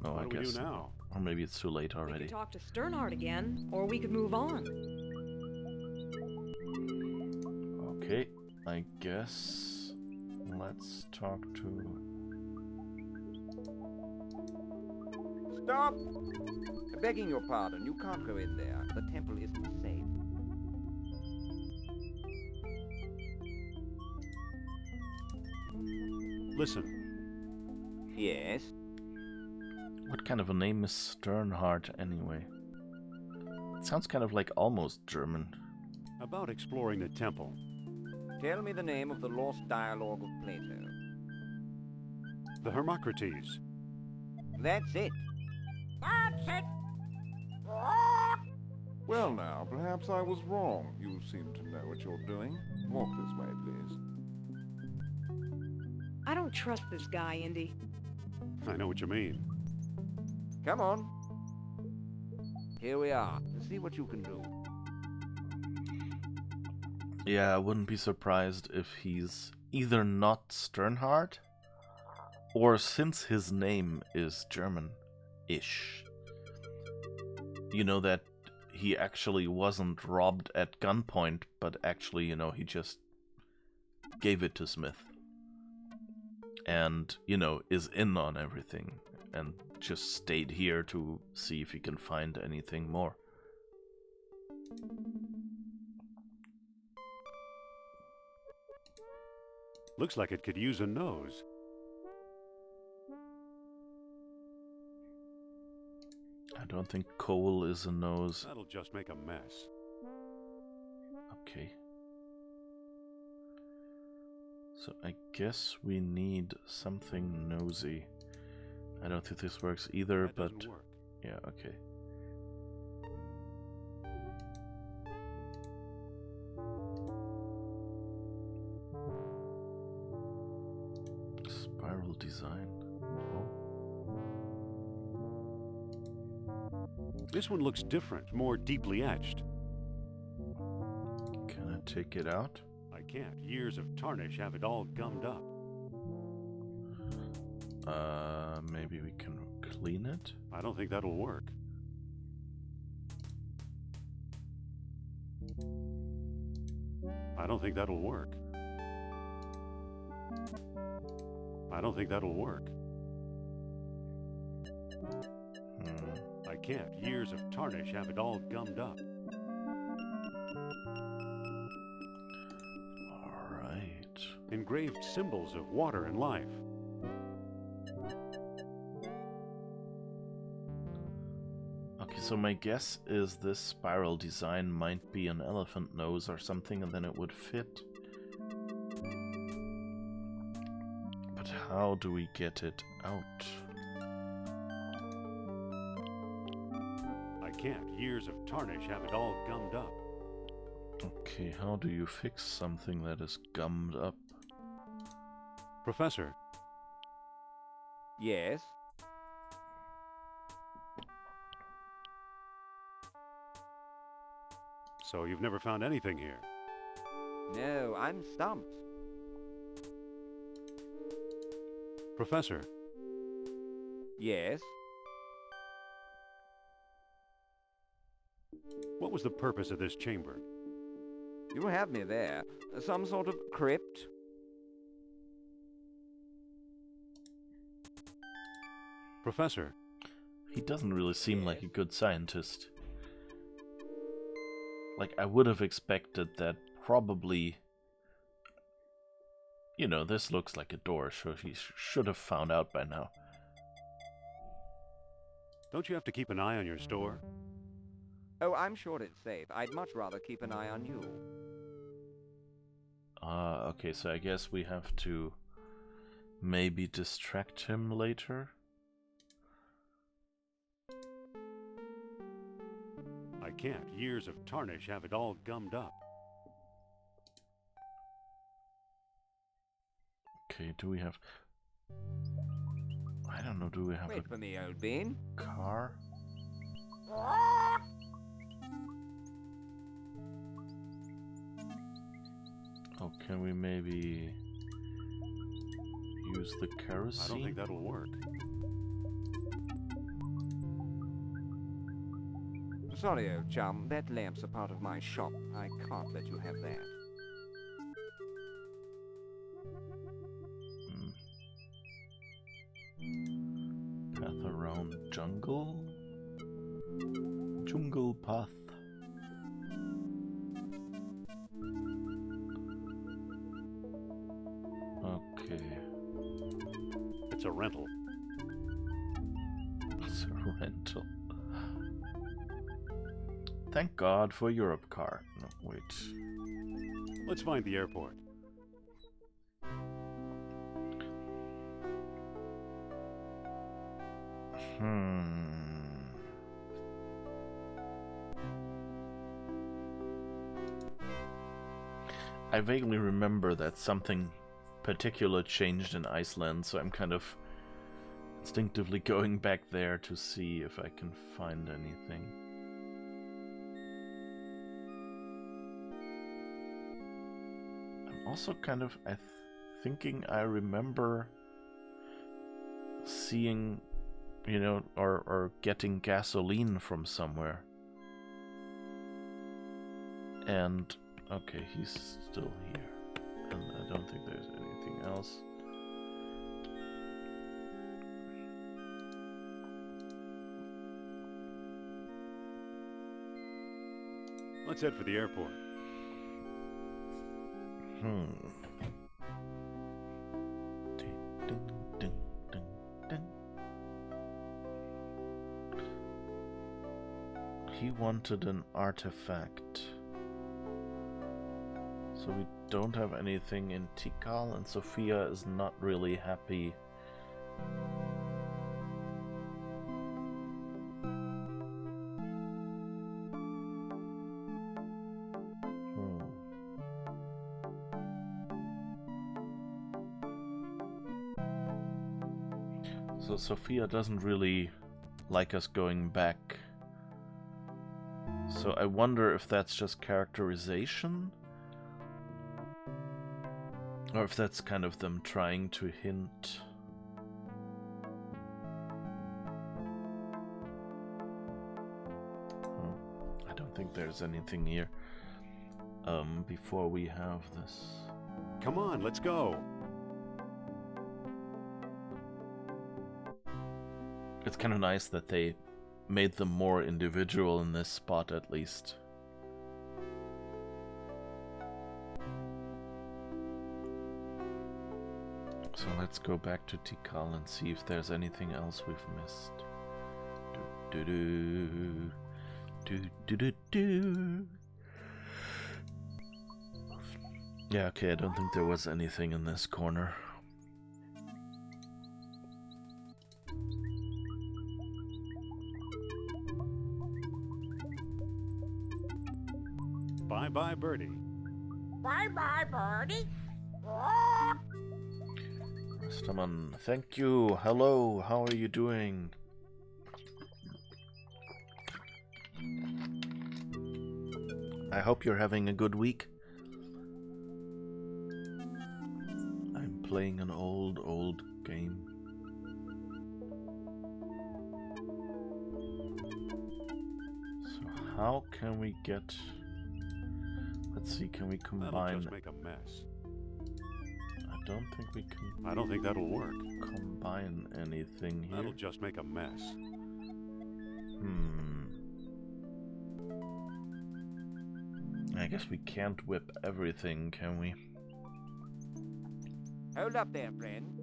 No,
What
I
do we
guess...
do now?
Or maybe it's too late
We
already.
could talk to Sternhardt again, or we could move on.
Okay, I guess let's talk to...
Stop! Begging your pardon, you can't go in there. The temple isn't safe.
Listen.
Yes?
What kind of a name is Sternhardt anyway? It sounds kind of like almost German.
About exploring the temple.
Tell me the name of the lost dialogue of Plato.
The Hermocrates.
That's it.
That's it!
Well now, perhaps I was wrong. You seem to know what you're doing. Walk this way, please.
I don't trust this guy, Indy.
I know what you mean.
Come on. Here we are. See what you can do.
Yeah, I wouldn't be surprised if he's either not Sternhardt, or since his name is German-ish, you know, that he actually wasn't robbed at gunpoint, but actually, you know, he just gave it to Smith. And, you know, is in on everything, and just stayed here to see if he can find anything more.
Looks like it could use a nose.
I don't think coal is a nose.
That'll just make a mess.
Okay. So I guess we need something nosy. I don't think this works either,
That
but
doesn't work.
yeah, okay. Spiral design. Oh.
This one looks different, more deeply etched.
Can I take it out?
I can't. Years of tarnish have it all gummed up.
Maybe we can clean it?
I don't think that'll work. I don't think that'll work. I don't think that'll work. I can't. Years of tarnish have it all gummed up.
Alright.
Engraved symbols of water and life.
Okay, so my guess is this spiral design might be an elephant nose or something, and then it would fit. But how do we get it out?
I can't. Years of tarnish have it all gummed up.
Okay, how do you fix something that is gummed up?
Professor,
Yes?
so you've never found anything here?
No, I'm stumped.
Professor,
Yes?
what was the purpose of this chamber?
You have me there. Some sort of crypt?
Professor,
He doesn't really seem like a
Yes.
good scientist. Like, I would have expected that probably... You know, this looks like a door, so he should have found out by now.
don't you have to keep an eye on your store?
Oh, I'm sure it's safe. I'd much rather keep an eye on you.
Okay, so I guess we have to maybe distract him later.
I can't. Years of tarnish have it all gummed up.
Okay, do we have... I don't know, do we have
Wait
a
for me, old bean.
car? Oh, can we maybe use the kerosene?
I don't think that'll work.
Sorry, old chum. That lamp's a part of my shop. I can't let you have that.
Path around jungle? Jungle path. Okay.
It's a rental.
It's a rental. Thank God for Europe car. No, wait.
Let's find the airport.
I vaguely remember that something particular changed in Iceland, so I'm kind of instinctively going back there to see if I can find anything. I'm also kind of thinking I remember seeing, you know, or getting gasoline from somewhere. And okay, he's still here. And I don't think there's anything else.
Let's head for the airport.
Ding, ding, ding, ding. He wanted an artifact. So we don't have anything in Tikal, and Sophia is not really happy. So Sophia doesn't really like us going back. So I wonder if that's just characterization? Or if that's kind of them trying to hint. I don't think there's anything here before we have this.
Come on, let's go.
It's kind of nice that they made them more individual in this spot, at least. So let's go back to Tikal and see if there's anything else we've missed. Do do do do do do. Yeah, okay, I don't think there was anything in this corner.
Bye-bye, Birdie.
Bye-bye, Birdie.
Rastaman, thank you. Hello, how are you doing? I hope you're having a good week. I'm playing an old game. So how can we get... Let's see, can we
That'll
combine...
just make a mess.
I don't think we can...
I don't think that'll work.
Combine anything here.
That'll just make a mess.
I guess we can't whip everything, can we?
Hold up there, friend.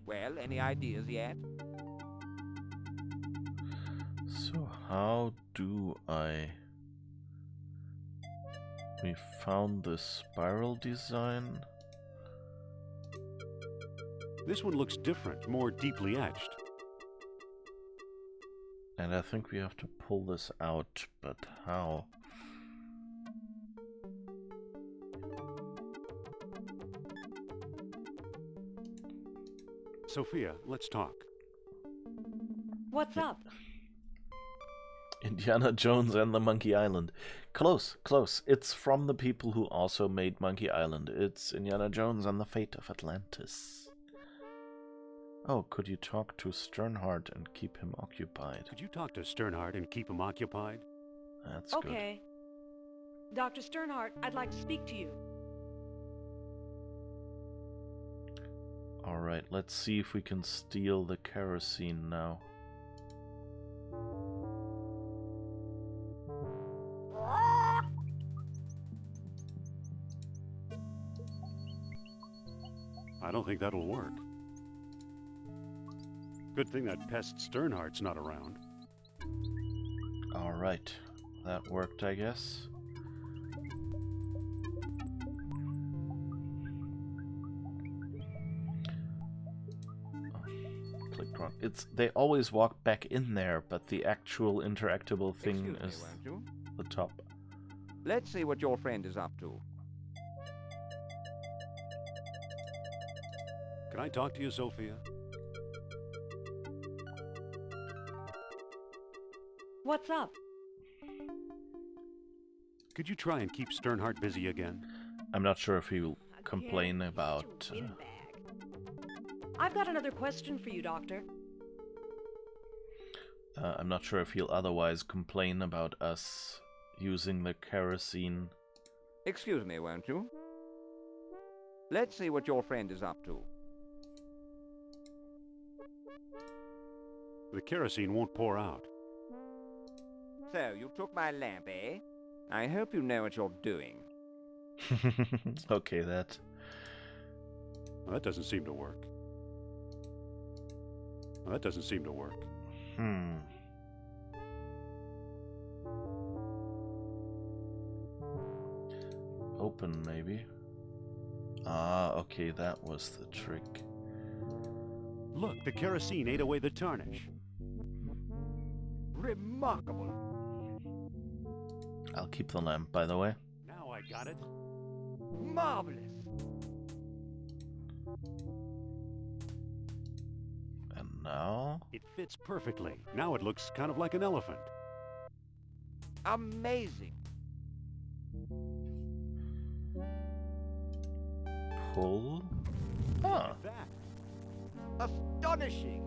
Well, any ideas yet?
So how do I... We found the spiral design.
This one looks different, more deeply etched.
And I think we have to pull this out, but how?
Sophia, let's talk.
What's up?
Indiana Jones and the Monkey Island. Close, close. It's from the people who also made Monkey Island. It's Indiana Jones and the Fate of Atlantis. Oh, could you talk to Sternhardt and keep him occupied?
Could you talk to Sternhardt and keep him occupied?
That's
Okay. Dr. Sternhardt, I'd like to speak to you.
good. Alright, let's see if we can steal the kerosene now.
I don't think that'll work. Good thing that pest Sternhardt's not around.
Alright, that worked, I guess. Clicked wrong. They always walk back in there, but the actual interactable thing
Excuse
is
me, won't you?
the top.
Let's see what your friend is up to.
Can I talk to you, Sophia?
What's up?
Could you try and keep Sternhardt busy again?
I'm not sure if he'll complain
Again,
about...
such a windbag. I've got another question for you, Doctor.
I'm not sure if he'll otherwise complain about us using the kerosene.
Excuse me, won't you? Let's see what your friend is up to.
The kerosene won't pour out.
So, you took my lamp, eh? I hope you know what you're doing.
Okay, that...
Well, that doesn't seem to work. Well, that doesn't seem to work.
Open, maybe. Ah, okay, that was the trick.
Look, the kerosene ate away the tarnish.
Remarkable.
I'll keep the lamp, by the way.
Now I got it.
Marvelous.
And now...
It fits perfectly. Now it looks kind of like an elephant.
Amazing.
Pull? Ah,
Like that.
Astonishing.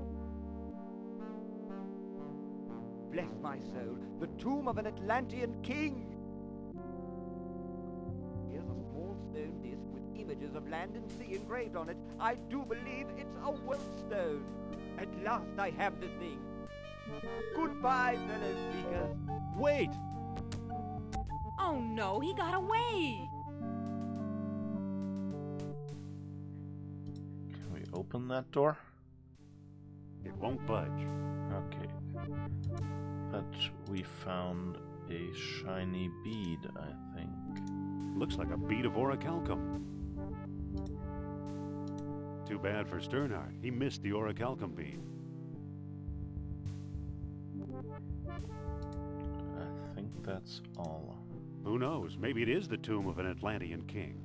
Bless my soul, the tomb of an Atlantean king. Here's a small stone disc with images of land and sea engraved on it. I do believe it's a well stone. At last I have the thing. Goodbye, fellow seekers.
Wait!
Oh no, he got away!
can we open that door?
It won't budge.
Okay. But we found a shiny bead, I think.
Looks like a bead of orichalcum. Too bad for Sternhardt. He missed the orichalcum bead.
I think that's all.
Who knows? Maybe it is the tomb of an Atlantean king.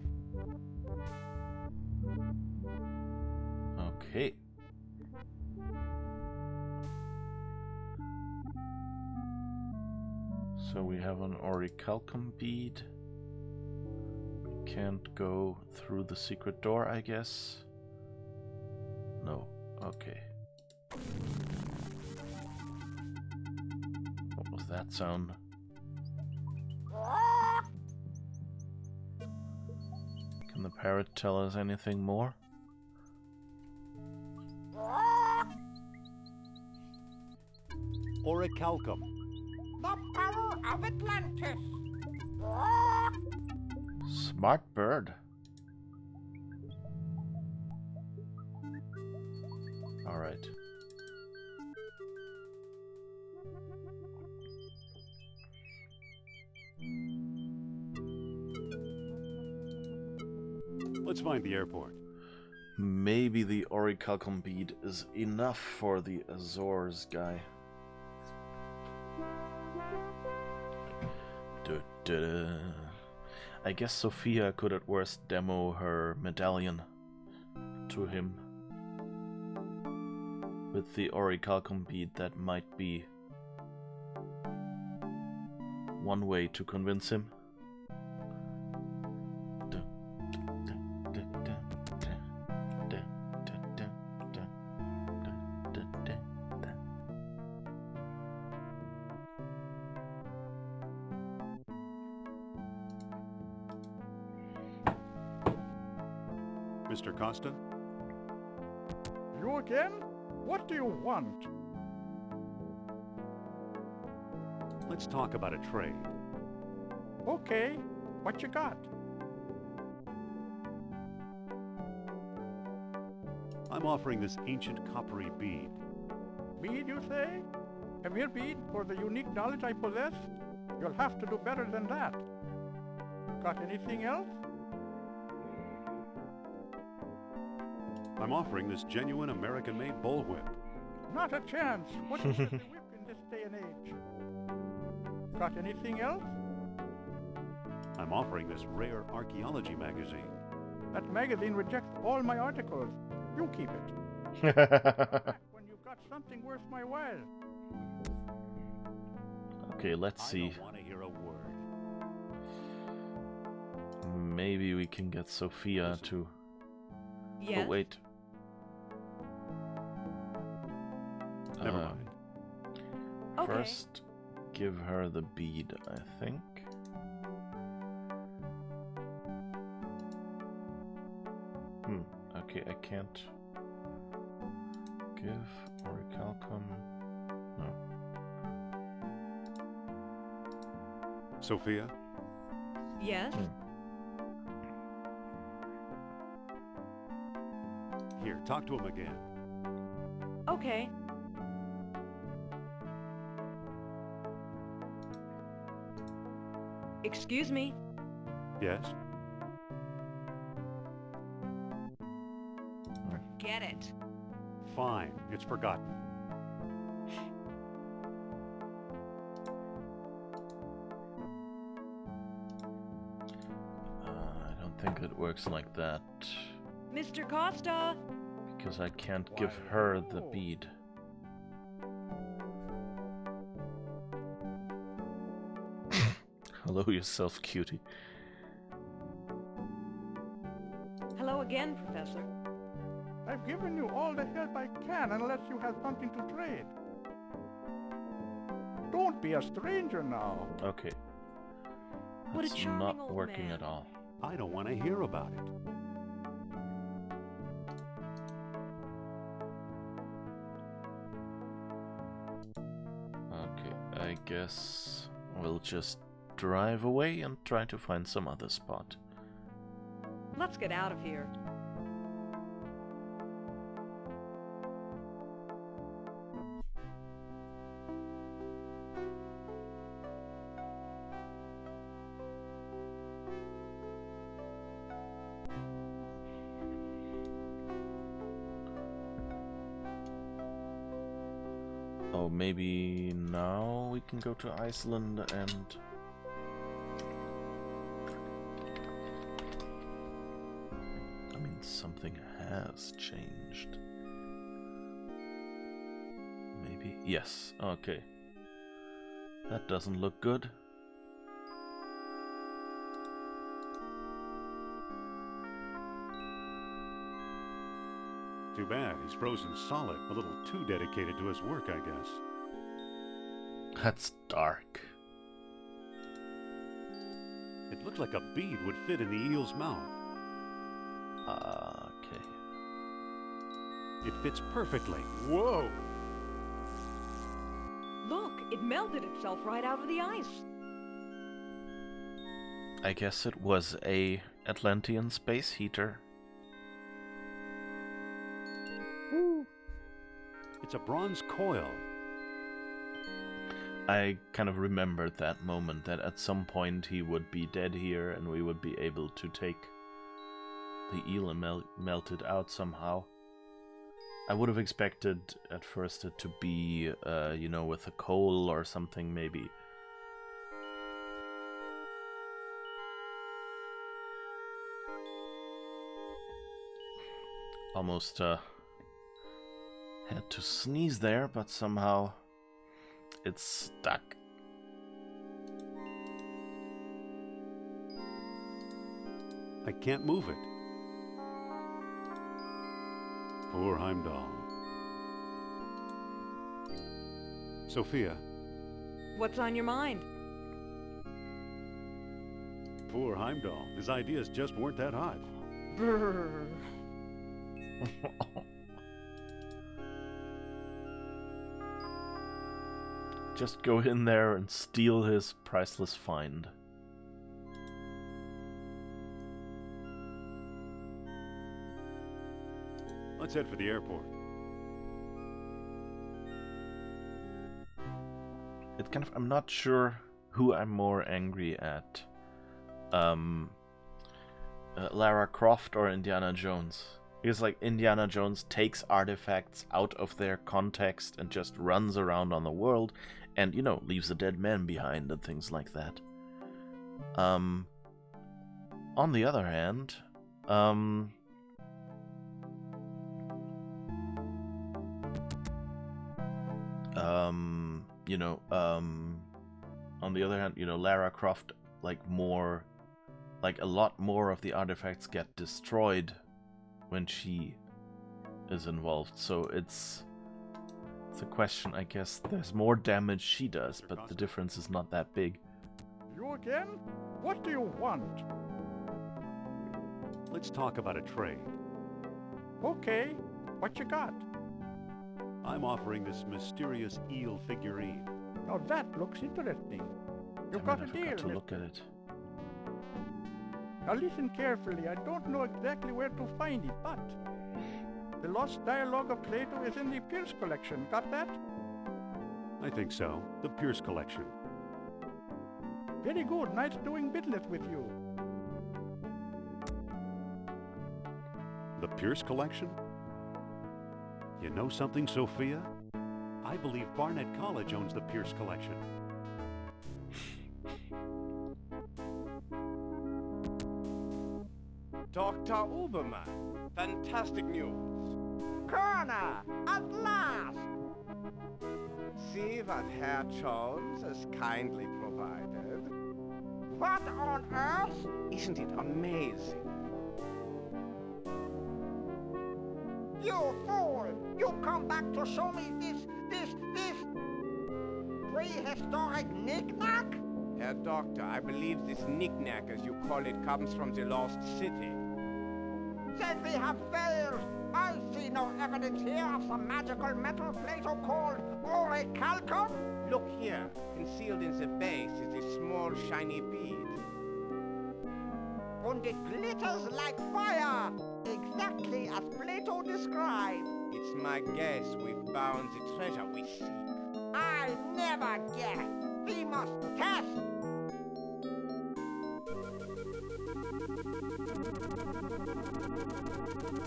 Okay. So we have an orichalcum bead. We can't go through the secret door, I guess. No. Okay. What was that sound? Can the parrot tell us anything more?
Orichalcum.
The power of Atlantis.
Smart bird. All right.
Let's find the airport.
Maybe the orichalcum bead is enough for the Azores guy. Du-du-du. I guess Sophia could at worst demo her medallion to him. With the orichalcum bead, that might be one way to convince him.
Mr. Costa?
You again? What do you want?
Let's talk about a trade.
Okay, what you got?
I'm offering this ancient coppery bead.
Bead, you say? A mere bead for the unique knowledge I possess? You'll have to do better than that. Got anything else?
I'm offering this genuine American-made bullwhip.
Not a chance. What is the whip in this day and age? Got anything else?
I'm offering this rare archaeology magazine.
That magazine rejects all my articles. You keep it. Back when you've got something worth my while.
Okay, let's see.
I don't want to hear a word.
Maybe we can get Sophia to...
Yes?
Oh, wait.
Never mind.
Okay.
First, give her the bead, I think. Okay, I can't give orichalcum. No.
Sophia?
Yes?
Here, talk to him again.
Okay. Excuse me.
Yes?
Forget it.
Fine, it's forgotten.
I don't think it works like that.
Mr. Costa!
Because I can't give her the bead. Hello yourself, cutie.
Hello again, Professor.
I've given you all the help I can unless you have something to trade. Don't be a stranger now.
Okay.
What a
That's
charming
not
old
working
man.
at all.
I don't want to hear about it.
Okay, I guess we'll just drive away and try to find some other spot.
Let's get out of here.
Oh, maybe now we can go to Iceland and... I mean, something has changed. Maybe? Yes, okay. That doesn't look good.
Too bad, he's frozen solid. A little too dedicated to his work, I guess.
That's dark.
It looked like a bead would fit in the eel's mouth.
Okay.
It fits perfectly. Whoa!
Look, it melted itself right out of the ice.
I guess it was a Atlantean space heater.
It's a bronze coil.
I kind of remembered that moment, that at some point he would be dead here and we would be able to take the eel and melt it out somehow. I would have expected at first it to be, you know, with a coal or something maybe. Almost had to sneeze there, but somehow it's stuck.
I can't move it. Poor Heimdall. Sophia.
What's on your mind?
Poor Heimdall. His ideas just weren't that hot.
Brrr.
Just go in there and steal his priceless find.
Let's head for the airport.
It's kind of, I'm not sure who I'm more angry at. Lara Croft or Indiana Jones. Because like Indiana Jones takes artifacts out of their context and just runs around on the world and, you know, leaves a dead man behind and things like that. On the other hand, Lara Croft, a lot more of the artifacts get destroyed when she is involved. So it's a question, I guess. There's more damage she does, but the difference is not that big.
You again? What do you want?
Let's talk about a trade.
Okay, what you got?
I'm offering this mysterious eel figurine.
Now that looks interesting. You've
Damn
got
it,
a
I forgot
deal.
to look at it.
Now listen carefully. I don't know exactly where to find it, but the lost dialogue of Plato is in the Pierce collection. Got that?
I think so. The Pierce collection.
Very good. Nice doing business with you.
The Pierce collection? You know something, Sophia? I believe Barnett College owns the Pierce collection.
Dr. Uberman, fantastic news.
Kerner, at last!
See what Herr Jones has kindly provided.
What on earth?
Isn't it amazing?
You fool! You come back to show me this prehistoric knick-knack?
Herr Doctor, I believe this knick-knack, as you call it, comes from the lost city.
Then we have failed. I see no evidence here of some magical metal Plato called orichalcum.
Look here. Concealed in the base is a small shiny bead.
And it glitters like fire, exactly as Plato described.
It's my guess we've found the treasure we seek.
I never guess. We must test.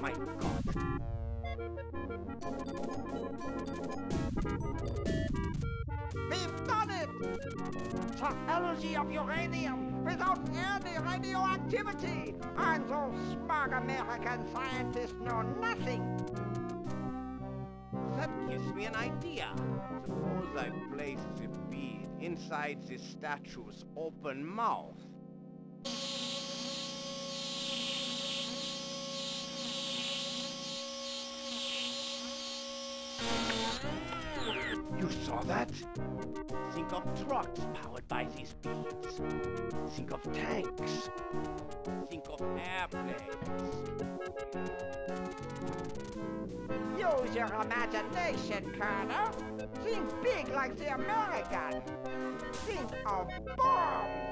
My God.
We've done it! The energy of uranium without any radioactivity! And those smug American scientists know nothing!
That gives me an idea. Suppose I place the bead inside the statue's open mouth. You saw that? Think of trucks powered by these beads. Think of tanks. Think of airplanes.
Use your imagination, Colonel. Think big like the American. Think of bombs.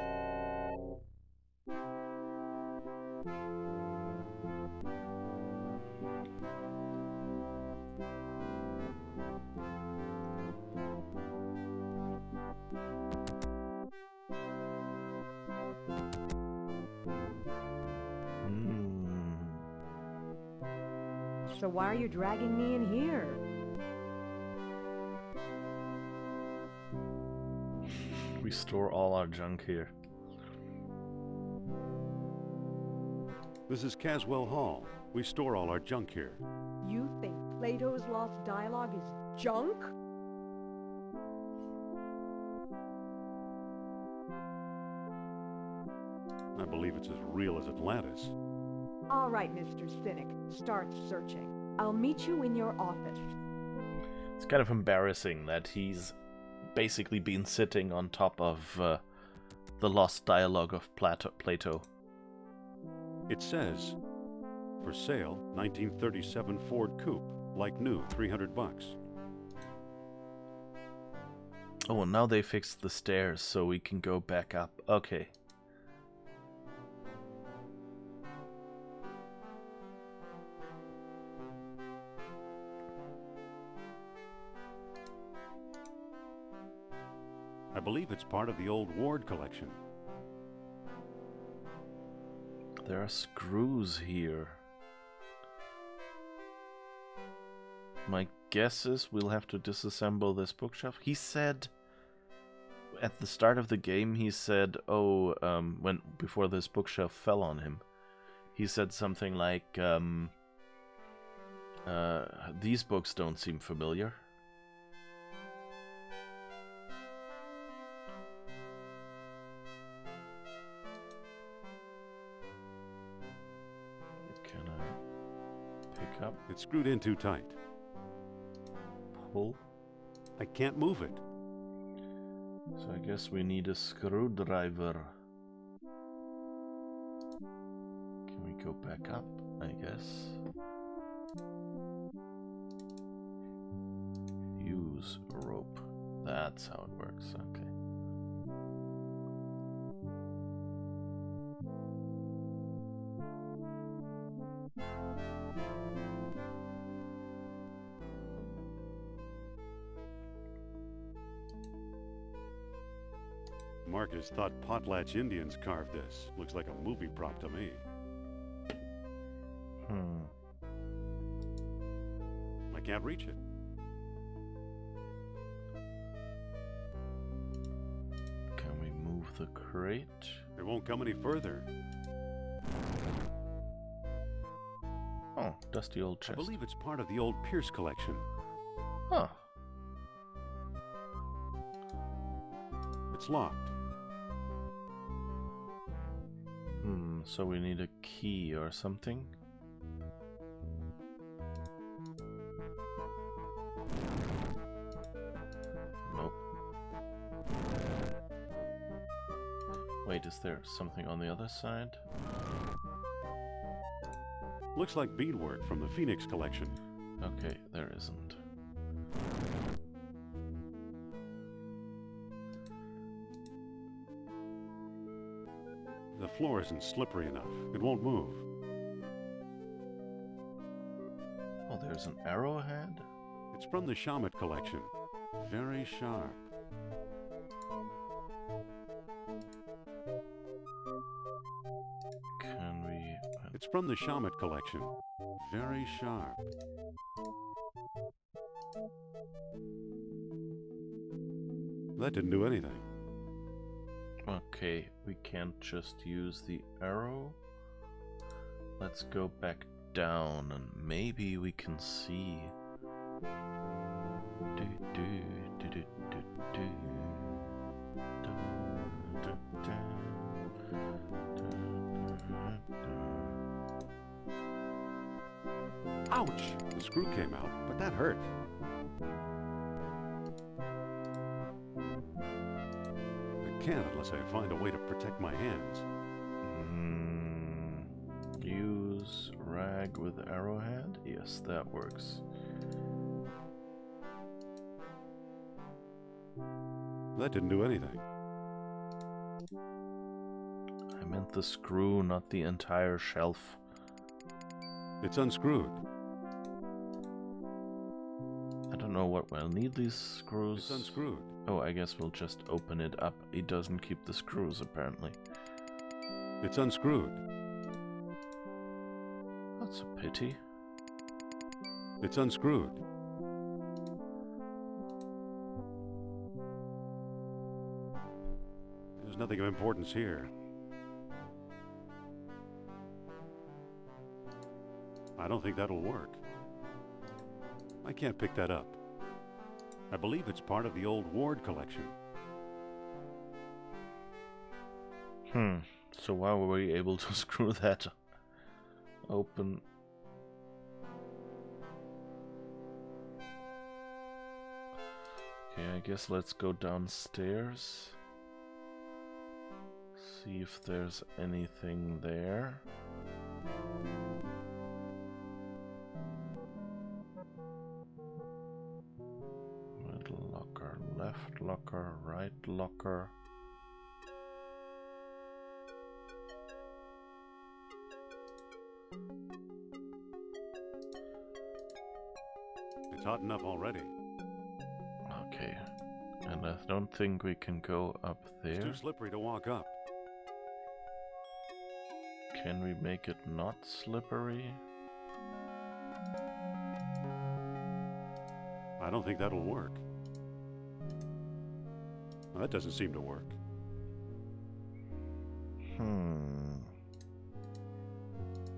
So why are you dragging me in here?
We store all our junk here.
This is Caswell Hall. We store all our junk here.
You think Plato's lost dialogue is junk?
I believe it's as real as Atlantis.
All right, Mr. Cynic, start searching. I'll meet you in your office.
It's kind of embarrassing that he's basically been sitting on top of the lost dialogue of Plato.
It says, For sale, 1937 Ford Coupe. Like new, 300 bucks.
Oh, and now they fixed the stairs so we can go back up. Okay.
I believe it's part of the old Ward collection.
There are screws here. My guess is we'll have to disassemble this bookshelf. He said at the start of the game, he said, before this bookshelf fell on him, he said something like, these books don't seem familiar. Can I pick up?
It's screwed in too tight.
Pull?
I can't move it.
So I guess we need a screwdriver. Can we go back up? I guess. Use rope. That's how it works. Okay.
Marcus thought Potlatch Indians carved this. Looks like a movie prop to me. I can't reach it.
Can we move the crate?
It won't come any further.
Oh, dusty old chest.
I believe it's part of the old Pierce collection.
Huh.
It's locked.
So we need a key or something. Nope. Wait, is there something on the other side?
Looks like beadwork from the Phoenix collection.
Okay, there isn't.
The floor isn't slippery enough. It won't move.
Oh, there's an arrowhead?
It's from the Shamet collection. Very sharp.
Can we...
It's from the Shamet collection. Very sharp. That didn't do anything.
Okay, we can't just use the arrow. Let's go back down and maybe we can see.
Ouch! The screw came out, but that hurt. I can't unless I find a way to protect my hands.
Use rag with arrowhead? Yes, that works.
That didn't do anything.
I meant the screw, not the entire shelf.
It's unscrewed.
I don't know what we'll need these screws.
It's unscrewed.
Oh, I guess we'll just open it up. It doesn't keep the screws, apparently.
It's unscrewed.
That's a pity.
It's unscrewed. There's nothing of importance here. I don't think that'll work. I can't pick that up. I believe it's part of the old Ward collection.
So why were we able to screw that open? Okay, I guess let's go downstairs. See if there's anything there. left locker, right locker.
It's hot enough already.
Okay. And I don't think we can go up
It's
there.
too slippery to walk up.
Can we make it not slippery?
I don't think that'll work. Well, that doesn't seem to work.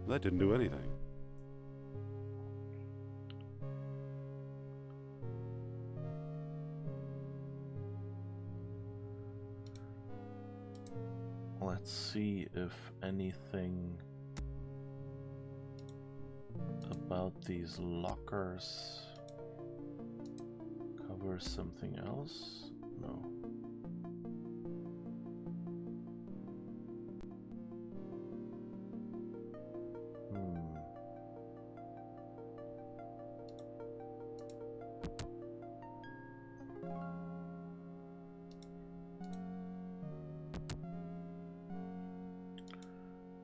That didn't do anything.
Let's see if anything about these lockers covers something else. No.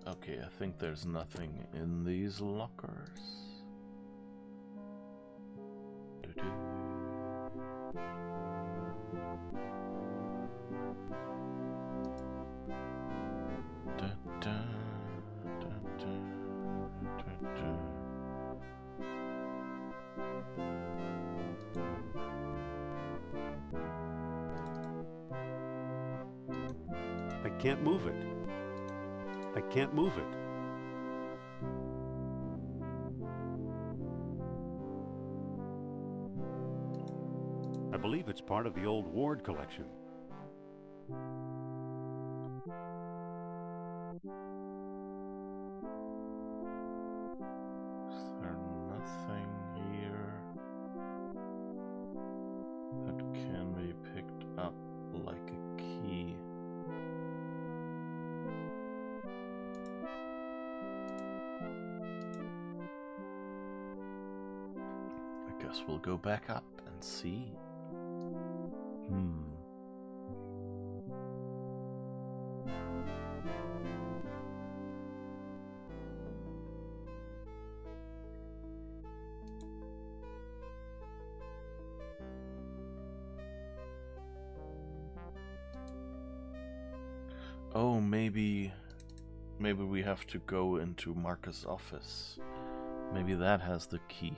Okay, I think there's nothing in these lockers. Doo-doo. Da-da, da-da, da-da.
I can't move it. I can't move it. I believe it's part of the old Ward collection.
Is there nothing here that can be picked up like a key? I guess we'll go back up and see. Oh, maybe we have to go into Marcus' office. Maybe that has the key.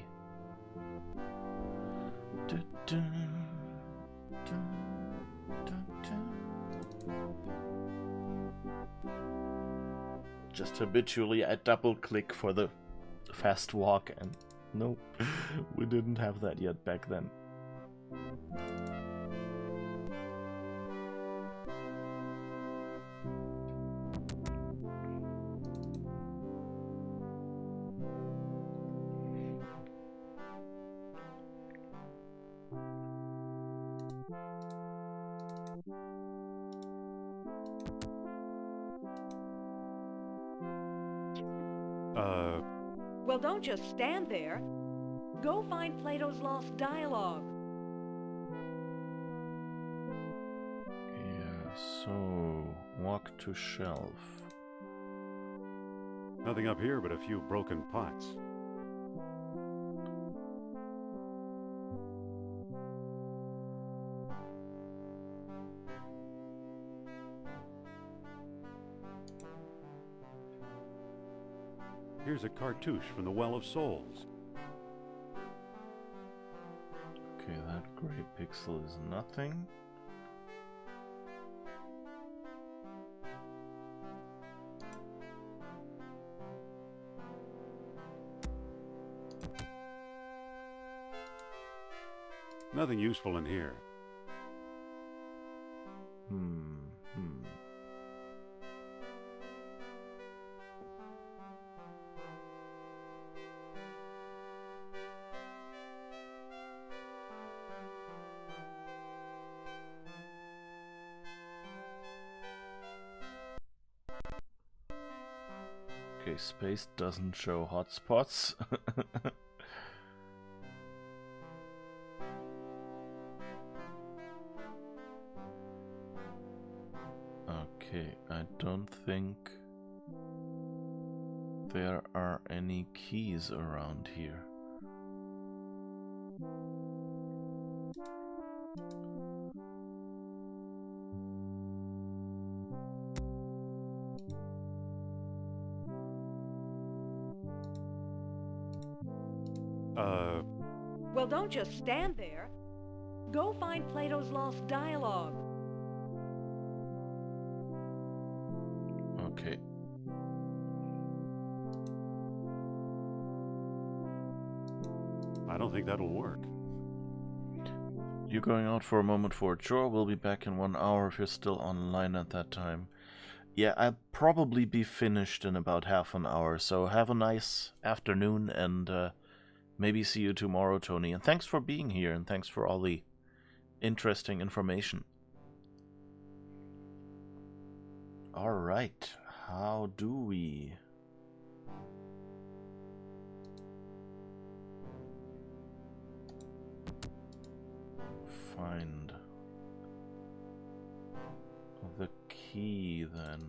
Just habitually I double click for the fast walk, and nope, we didn't have that yet back then.
Well, don't just stand there. Go find Plato's Lost Dialogue.
Yeah, so walk to shelf.
Nothing up here but a few broken pots. Here's a cartouche from the Well of Souls.
Okay, that gray pixel is nothing.
Nothing useful in here.
Okay, space doesn't show hotspots. Okay, I don't think there are any keys around here.
Well, don't just stand there. Go find Plato's Lost Dialogue.
Okay.
I don't think that'll work.
You're going out for a moment for a chore. We'll be back in 1 hour if you're still online at that time. Yeah, I'll probably be finished in about half an hour, so have a nice afternoon, and maybe see you tomorrow, Tony. And thanks for being here, and thanks for all the interesting information. Alright, how do we... find the key then?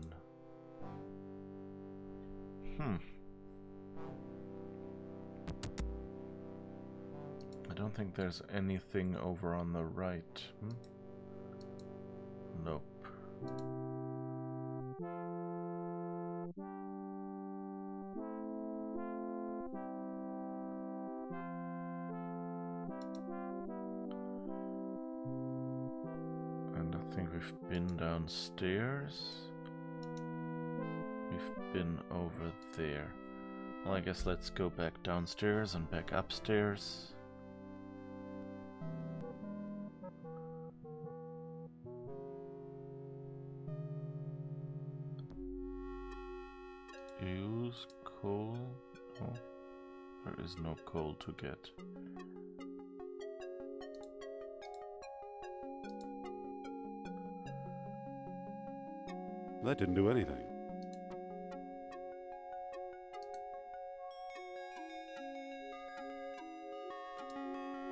I don't think there's anything over on the right. Nope. And I think we've been downstairs. We've been over there. Well, I guess let's go back downstairs and back upstairs. Use coal? Oh, there is no coal to get.
That didn't do anything.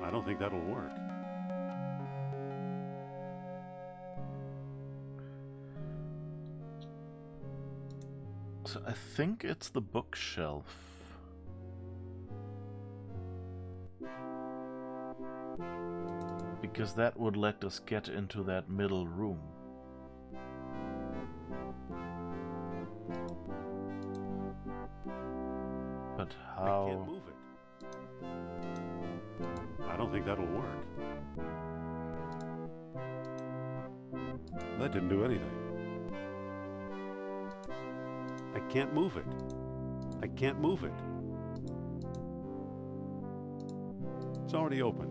I don't think that'll work.
So I think it's the bookshelf. Because that would let us get into that middle room. But
I
how?
can't move it. I don't think that'll work. That didn't do anything. I can't move it. I can't move it. It's already open.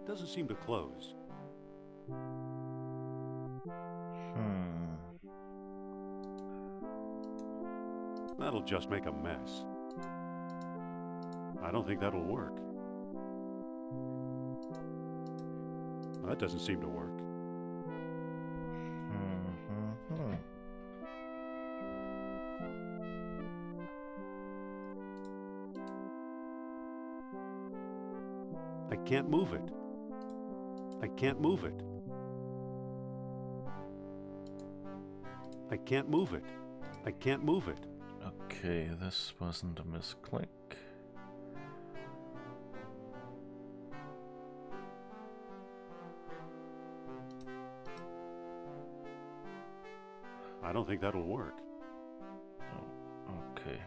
Doesn't seem to close. That'll just make a mess. I don't think that'll work. That doesn't seem to work. I can't move it. I can't move it. I can't move it. I can't move it.
Okay, this wasn't a misclick.
I don't think that'll work.
Oh, okay.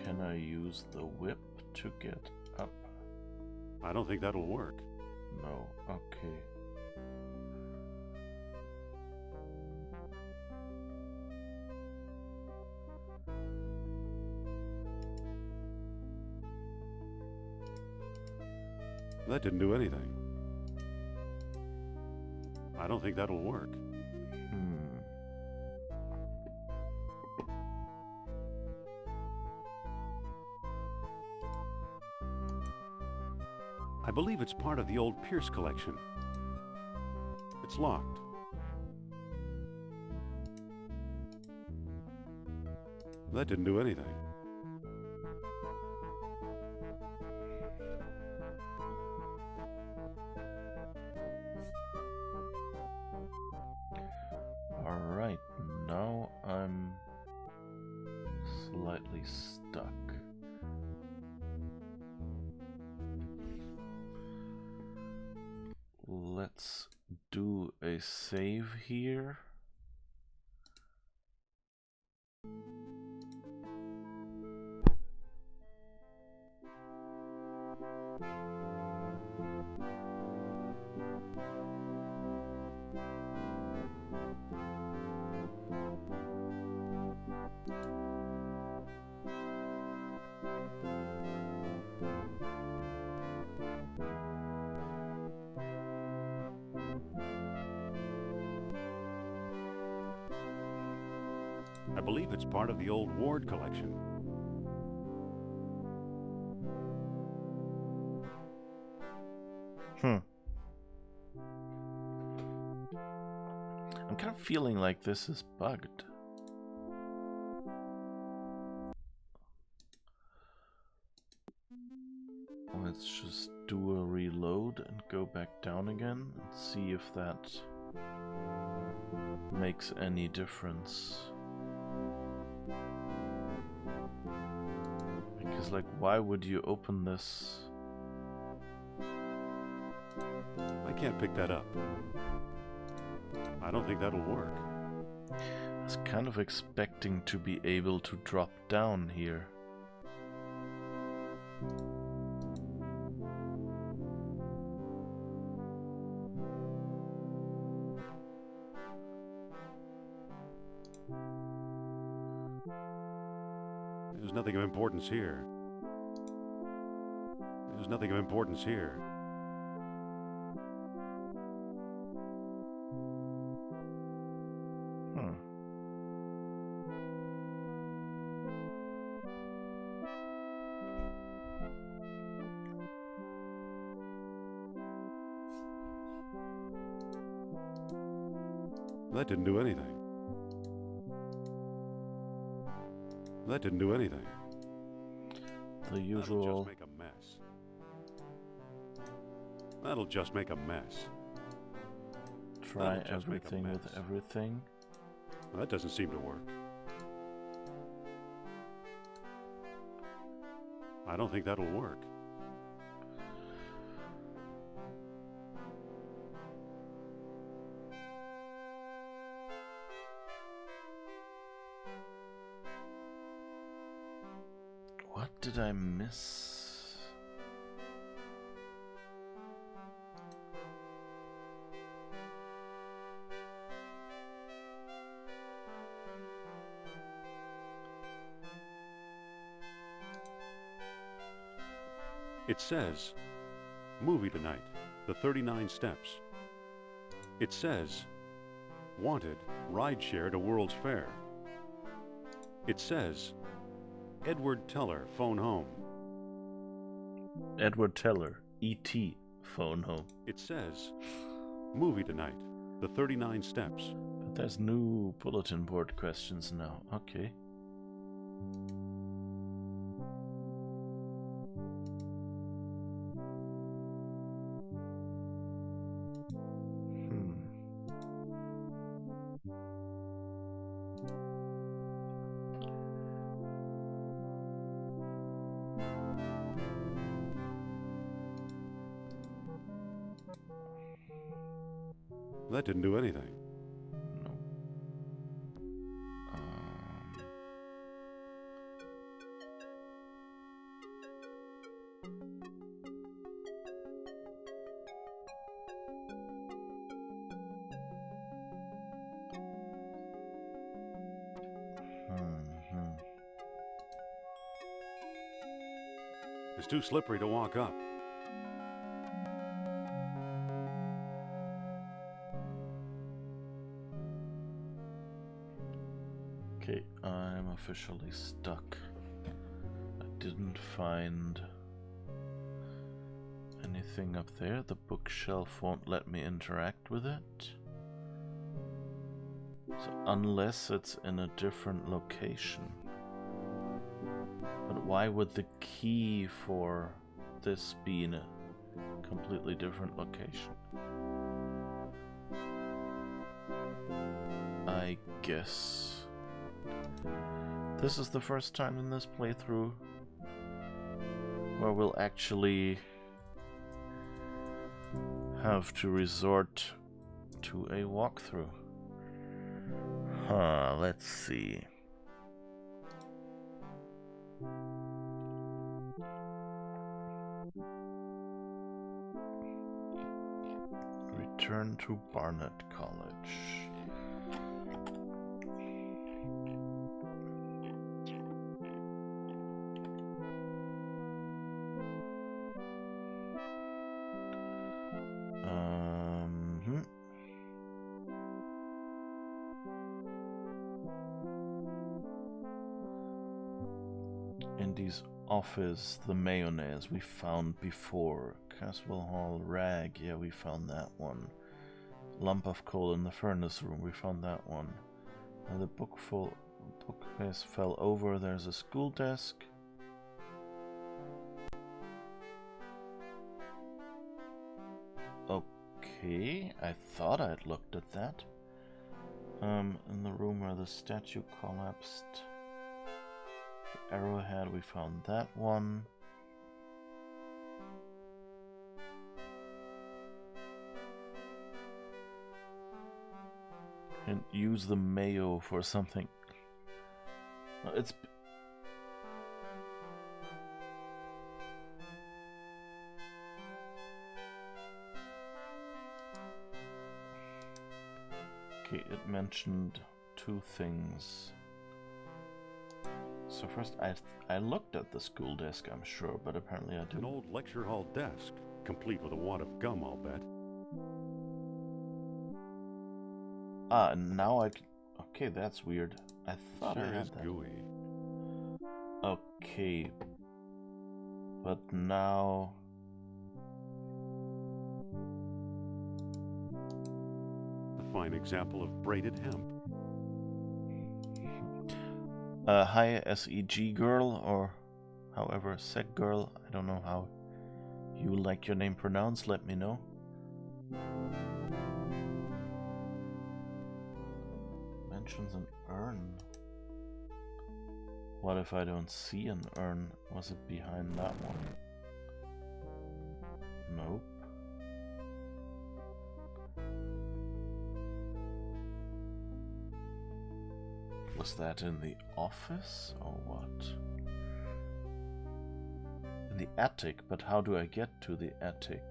Can I use the whip to get up?
I don't think that'll work.
No, okay.
That didn't do anything. I don't think that'll work. I believe it's part of the old Pierce collection. It's locked. That didn't do anything.
Alright, now I'm slightly stuck. Let's do a save here.
I believe it's part of the old Ward collection.
I'm kind of feeling like this is bugged. Let's just do a reload and go back down again and see if that makes any difference. Because, like, why would you open this?
I can't pick that up. I don't think that'll work.
I was kind of expecting to be able to drop down here.
There's nothing of importance here. There's nothing of importance here. That didn't do anything. That didn't do anything.
The usual.
That'll just make a mess. That'll just make a mess.
Try
That'll just make a
everything with
mess.
everything.
Well, that doesn't seem to work. I don't think that'll work.
What did I miss?
It says, movie tonight, the 39 steps. It says, wanted, rideshare to World's Fair. It says, Edward Teller, phone home.
Edward Teller, E.T., phone home.
It says, movie tonight, the 39 steps.
But there's new bulletin board questions now. Okay.
That didn't do anything.
No.
It's too slippery to walk up.
Okay, I'm officially stuck. I didn't find Anything up there? The bookshelf won't let me interact with it. So unless it's in a different location. But why would the key for this be in a completely different location? I guess this is the first time in this playthrough where we'll actually have to resort to a walkthrough. Let's see. Return to Barnet College. Indy's office, the mayonnaise we found before. Caswell Hall rag, yeah, we found that one. Lump of coal in the furnace room, we found that one. And the bookcase fell over. There's a school desk. Okay, I thought I'd looked at that. In the room where the statue collapsed. The arrowhead, we found that one. And use the mayo for something. It's... Okay, it mentioned two things. So first, I looked at the school desk, I'm sure, but apparently I didn't.
An old lecture hall desk, complete with a wad of gum, I'll bet.
And now I can... Okay, that's weird. I thought
Sure
I had
is
that.
gooey.
Okay. But now...
A fine example of braided hemp.
Hi, SEG girl, or however, Seg girl. I don't know how you like your name pronounced. Let me know. Mentions an urn. What if I don't see an urn? Was it behind that one? Nope. Was that in the office or what? In the attic, but how do I get to the attic?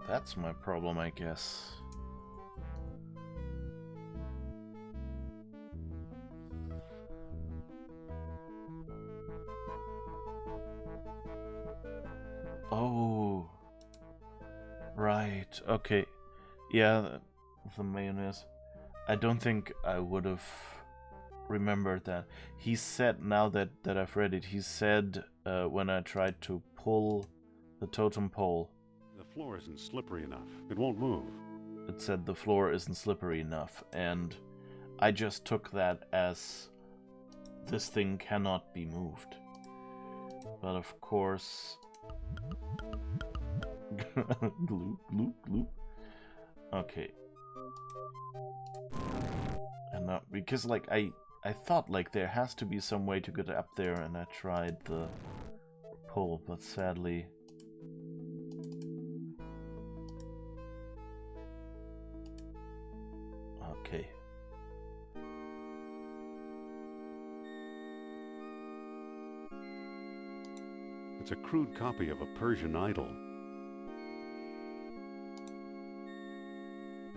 That's my problem, I guess. Oh, right. Okay. Yeah, the mayonnaise. I don't think I would have remembered that. He said, now that I've read it, he said when I tried to pull the totem pole,
The floor isn't slippery enough. It won't move.
it said the floor isn't slippery enough, and I just took that as this thing cannot be moved. But of course... Gloop, gloop, gloop. Okay. And not because like I thought like there has to be some way to get up there, and I tried the pull, but sadly okay.
It's a crude copy of a Persian idol.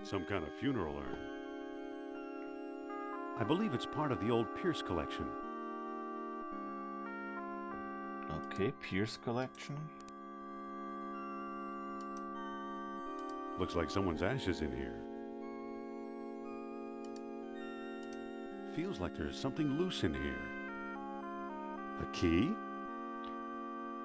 Some kind of funeral urn. I believe it's part of the old Pierce collection.
Okay, Pierce collection.
Looks like someone's ashes in here. Feels like there's something loose in here. A key?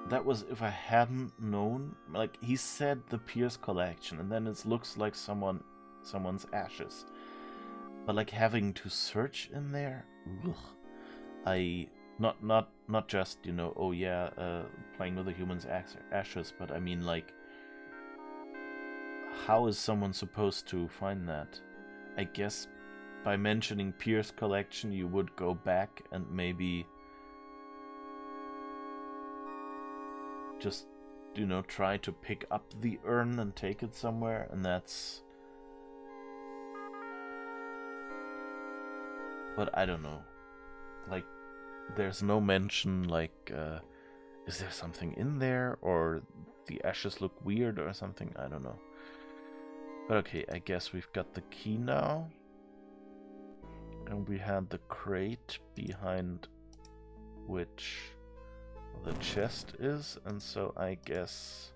That was if I hadn't known. Like, he said the Pierce collection, and then it looks like someone's ashes. But like having to search in there, ugh. Not just, you know, oh yeah, playing with the human's ashes, but I mean, like, how is someone supposed to find that? I guess by mentioning Pierce collection, you would go back and maybe just, you know, try to pick up the urn and take it somewhere, and that's... But I don't know. Like, there's no mention, like, is there something in there, or the ashes look weird or something? I don't know. But okay, I guess we've got the key now. And we had the crate behind which the chest is, and so I guess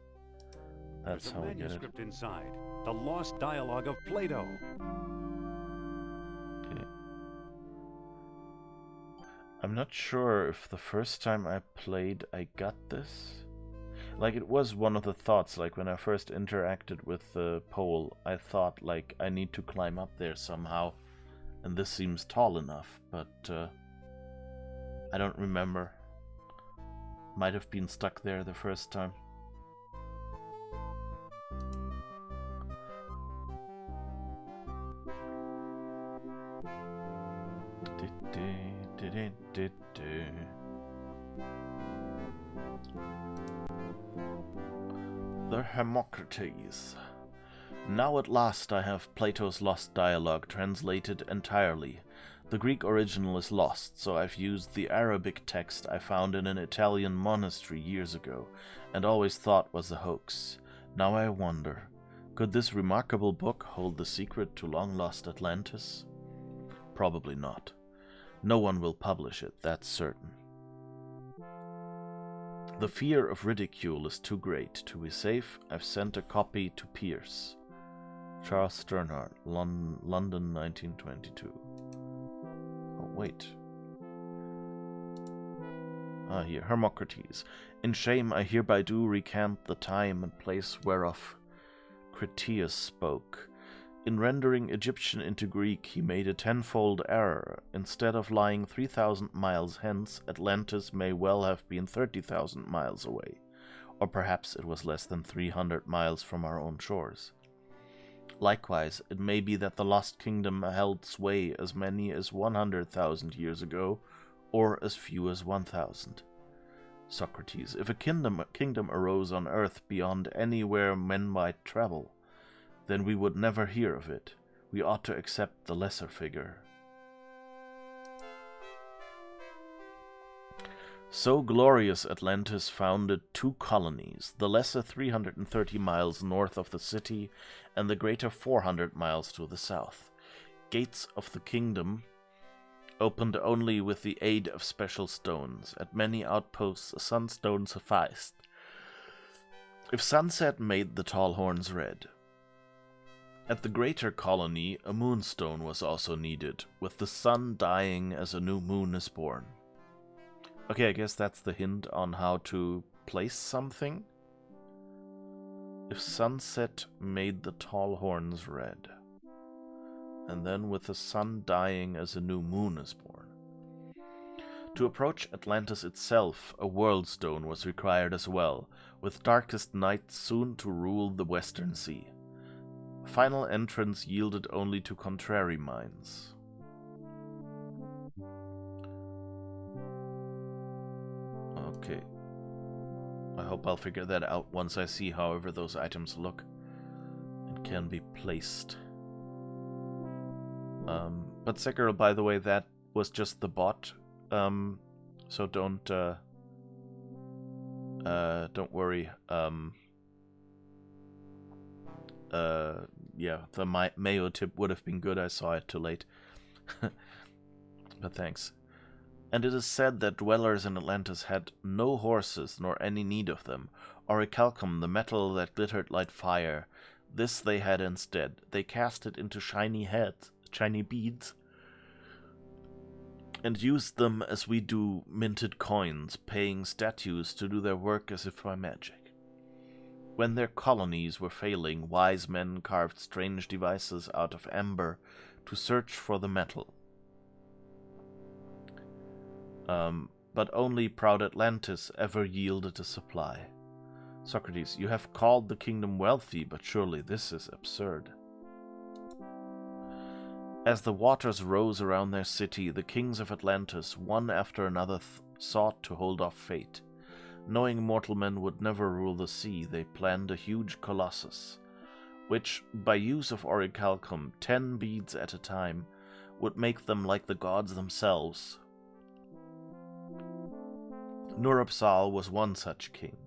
that's
There's
how
a
we get it.
manuscript inside. The Lost Dialogue of Plato.
Okay. I'm not sure if the first time I played I got this. Like, it was one of the thoughts, like when I first interacted with the pole, I thought, like, I need to climb up there somehow, and this seems tall enough, but I don't remember. Might have been stuck there the first time. The Hermocrates. Now at last I have Plato's Lost Dialogue translated entirely. The Greek original is lost, so I've used the Arabic text I found in an Italian monastery years ago, and always thought was a hoax. Now I wonder, could this remarkable book hold the secret to long-lost Atlantis? Probably not. No one will publish it, that's certain. The fear of ridicule is too great. To be safe, I've sent a copy to Pierce. Charles Sternhardt, London, 1922. Oh, wait. Ah, here, Hermocrates. In shame I hereby do recant the time and place whereof Critias spoke. In rendering Egyptian into Greek, he made a tenfold error. Instead of lying 3,000 miles hence, Atlantis may well have been 30,000 miles away. Or perhaps it was less than 300 miles from our own shores. Likewise, it may be that the lost kingdom held sway as many as 100,000 years ago, or as few as 1,000. Socrates, if a kingdom arose on earth beyond anywhere men might travel, then we would never hear of it. We ought to accept the lesser figure. So glorious Atlantis founded 2 colonies, the lesser 330 miles north of the city, and the greater 400 miles to the south. Gates of the kingdom opened only with the aid of special stones. At many outposts a sunstone sufficed. If sunset made the tall horns red. At the greater colony, a moonstone was also needed, with the sun dying as a new moon is born. Okay, I guess that's the hint on how to place something. If sunset made the tall horns red. And then with the sun dying as a new moon is born. To approach Atlantis itself, a world stone was required as well, with darkest night soon to rule the western sea. Final entrance yielded only to contrary minds. Okay. I hope I'll figure that out once I see however those items look and can be placed. But Sekiro, by the way, that was just the bot. So don't worry. Yeah, the Mayo tip would have been good. I saw it too late. But thanks. And it is said that dwellers in Atlantis had no horses nor any need of them. Orichalcum, the metal that glittered like fire, this they had instead. They cast it into shiny beads, and used them as we do minted coins, paying statues to do their work as if by magic. When their colonies were failing, wise men carved strange devices out of amber to search for the metal. But only proud Atlantis ever yielded a supply. Socrates, you have called the kingdom wealthy, but surely this is absurd. As the waters rose around their city, the kings of Atlantis, one after another, sought to hold off fate. Knowing mortal men would never rule the sea, they planned a huge colossus, which, by use of orichalcum, 10 beads at a time, would make them like the gods themselves. Nurapsal was one such king.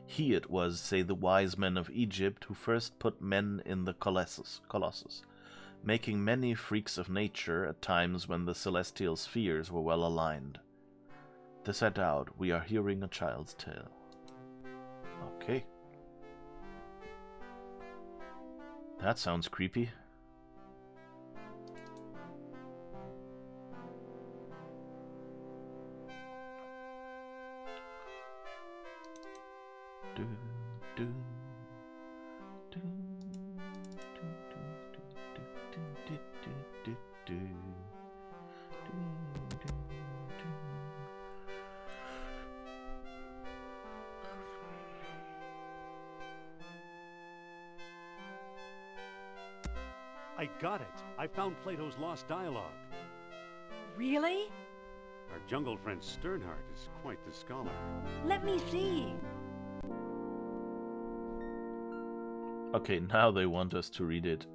He it was, say the wise men of Egypt, who first put men in the colossus, making many freaks of nature at times when the celestial spheres were well aligned. This I doubt. We are hearing a child's tale. Okay. That sounds creepy. Do, do, do, do, do, do, do, do.
I got it. I found Plato's lost dialogue.
Really?
Our jungle friend Sternhardt is quite the scholar.
Let me see.
Okay, now they want us to read it.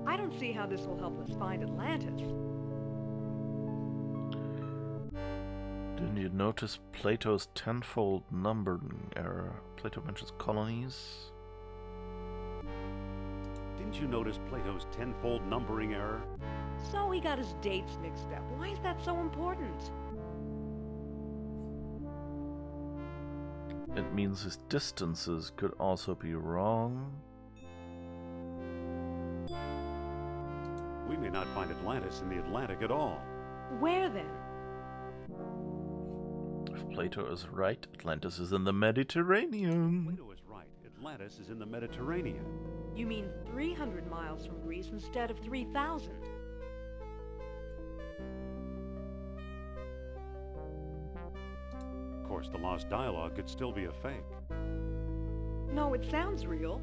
I don't see how this will help us find Atlantis.
Didn't you notice Plato's tenfold numbering error? Plato mentions colonies.
Didn't you notice Plato's tenfold numbering error?
So he got his dates mixed up. Why is that so important?
It means his distances could also be wrong.
We may not find Atlantis in the Atlantic at all.
Where then?
If Plato is right, Atlantis is in the Mediterranean.
Plato is right. Atlantis is in the Mediterranean.
You mean 300 miles from Greece instead of 3,000?
Of course, the lost dialogue could still be a fake.
No, it sounds real.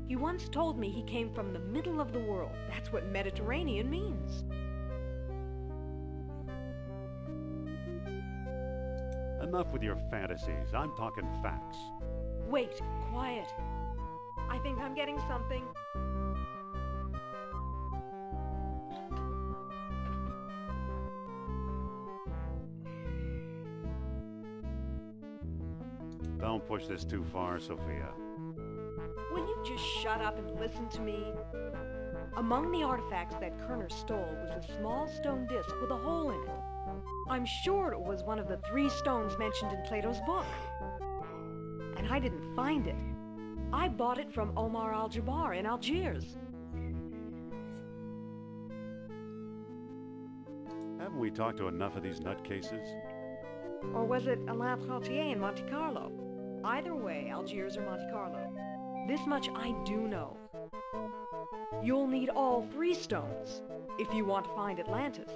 He once told me he came from the middle of the world. That's what Mediterranean means.
Enough with your fantasies. I'm talking facts.
Wait, quiet. I think I'm getting something.
Don't push this too far, Sophia.
Will you just shut up and listen to me? Among the artifacts that Kerner stole was a small stone disc with a hole in it. I'm sure it was one of the 3 stones mentioned in Plato's book. And I didn't find it. I bought it from Omar al-Jabbar in Algiers.
Haven't we talked to enough of these nutcases?
Or was it Alain Trottier in Monte Carlo? Either way, Algiers or Monte Carlo. This much I do know. You'll need all 3 stones if you want to find Atlantis.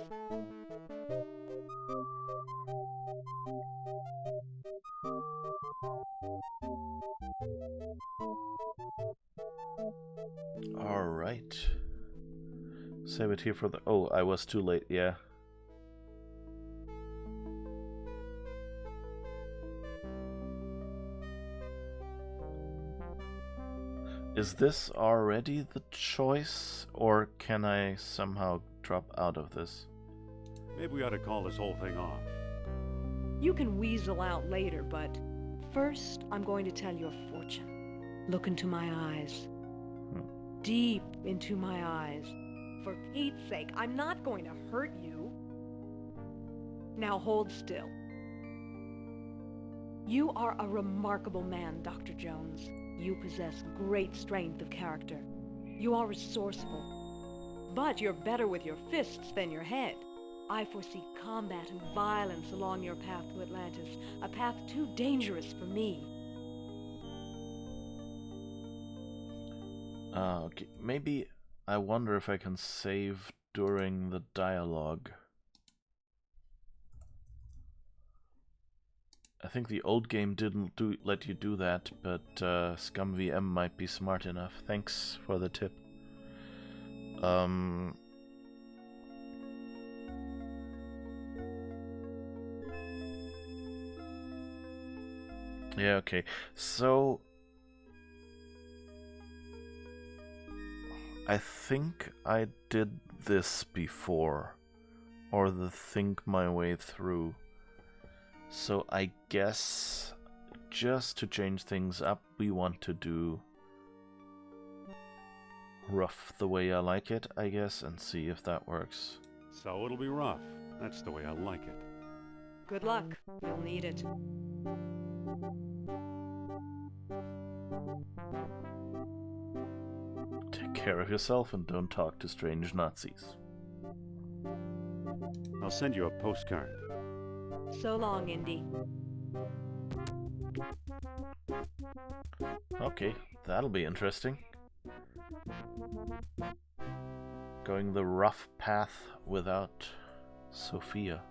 All right. Save it here for the... Oh, I was too late, yeah. Is this already the choice, or can I somehow drop out of this?
Maybe we ought to call this whole thing off.
You can weasel out later, but first I'm going to tell your fortune. Look into my eyes. Deep into my eyes. For Pete's sake, I'm not going to hurt you. Now hold still. You are a remarkable man, Dr. Jones. You possess great strength of character. You are resourceful, but you're better with your fists than your head. I foresee combat and violence along your path to Atlantis, a path too dangerous for me.
Okay. Maybe I wonder if I can save during the dialogue. I think the old game didn't let you do that, but ScumVM might be smart enough. Thanks for the tip. Yeah, okay. So I think I did this before, or the think my way through. So I guess just to change things up, we want to do rough the way I like it, I guess, and see if that works.
So it'll be rough. That's the way I like it.
Good luck. You'll need it.
Take care of yourself and don't talk to strange Nazis.
I'll send you a postcard.
So long, Indy.
Okay, that'll be interesting. Going the rough path without Sophia.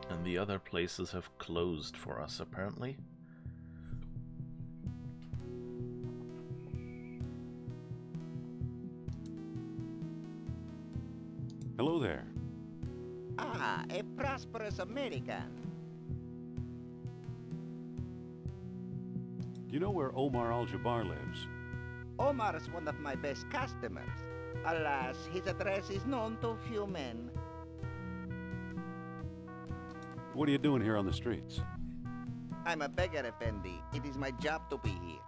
And the other places have closed for us, apparently.
Hello there.
Ah, a prosperous American.
Do you know where Omar Al-Jabbar lives?
Omar is one of my best customers. Alas, his address is known to few men.
What are you doing here on the streets?
I'm a beggar, Effendi. It is my job to be here.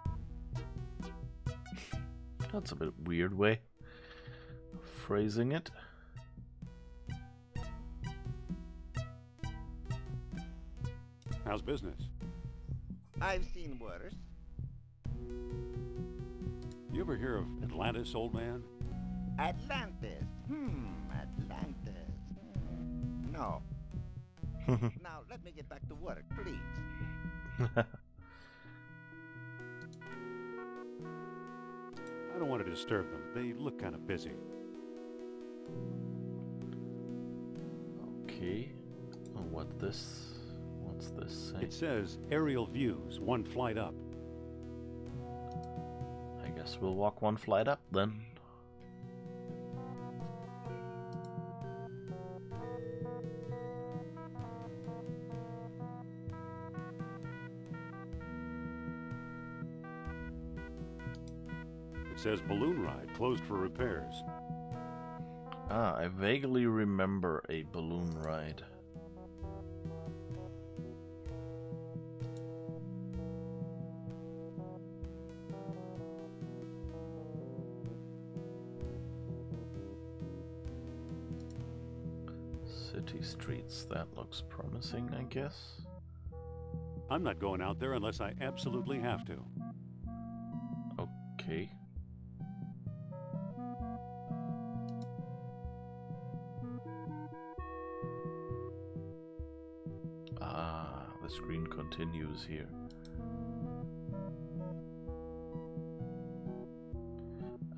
That's a bit weird way of phrasing it.
How's business?
I've seen worse.
You ever hear of Atlantis, old man?
Atlantis. Atlantis. No. Now, let me get back to work, please.
I don't want to disturb them. They look kind of busy.
Okay. Oh, what's this say?
It says aerial views, one flight up.
I guess we'll walk one flight up then.
It says balloon ride, closed for repairs.
Ah, I vaguely remember a balloon ride. City streets, that looks promising, I guess.
I'm not going out there unless I absolutely have to.
Okay. Ah, the screen continues here.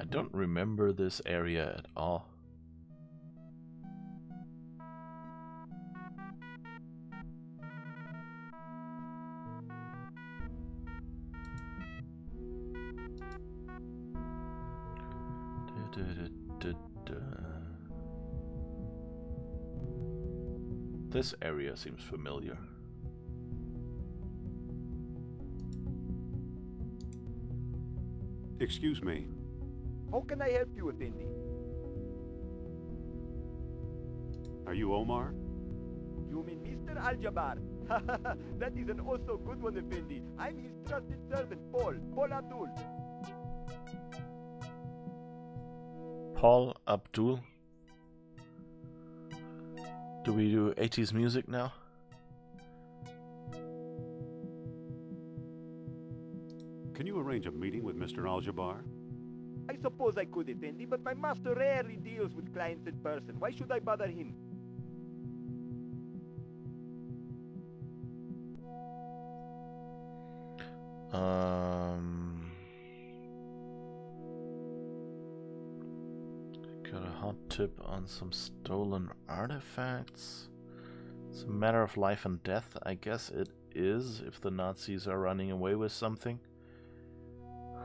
I don't remember this area at all. This area seems familiar.
Excuse me.
How can I help you, Effendi?
Are you Omar?
You mean Mr. Al-Jabbar? That is an also good one, Effendi. I'm his trusted servant, Paul Abdul.
Paul Abdul? Do we do 80s music now?
Can you arrange a meeting with Mr. Al-Jabbar?
I suppose I could, Effendi, but my master rarely deals with clients in person. Why should I bother him?
Got a hot tip on some stolen artifacts. It's a matter of life and death, I guess it is, if the Nazis are running away with something.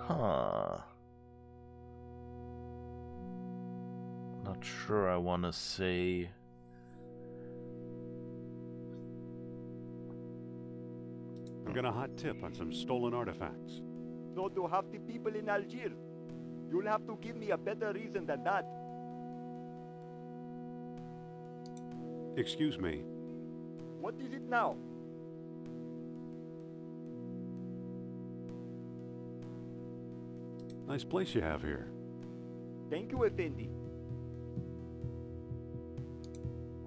Huh. Not sure I want to say.
I've got a hot tip on some stolen artifacts.
So do half the people in Algiers. You'll have to give me a better reason than that.
Excuse me.
What is it now?
Nice place you have here.
Thank you, Effendi.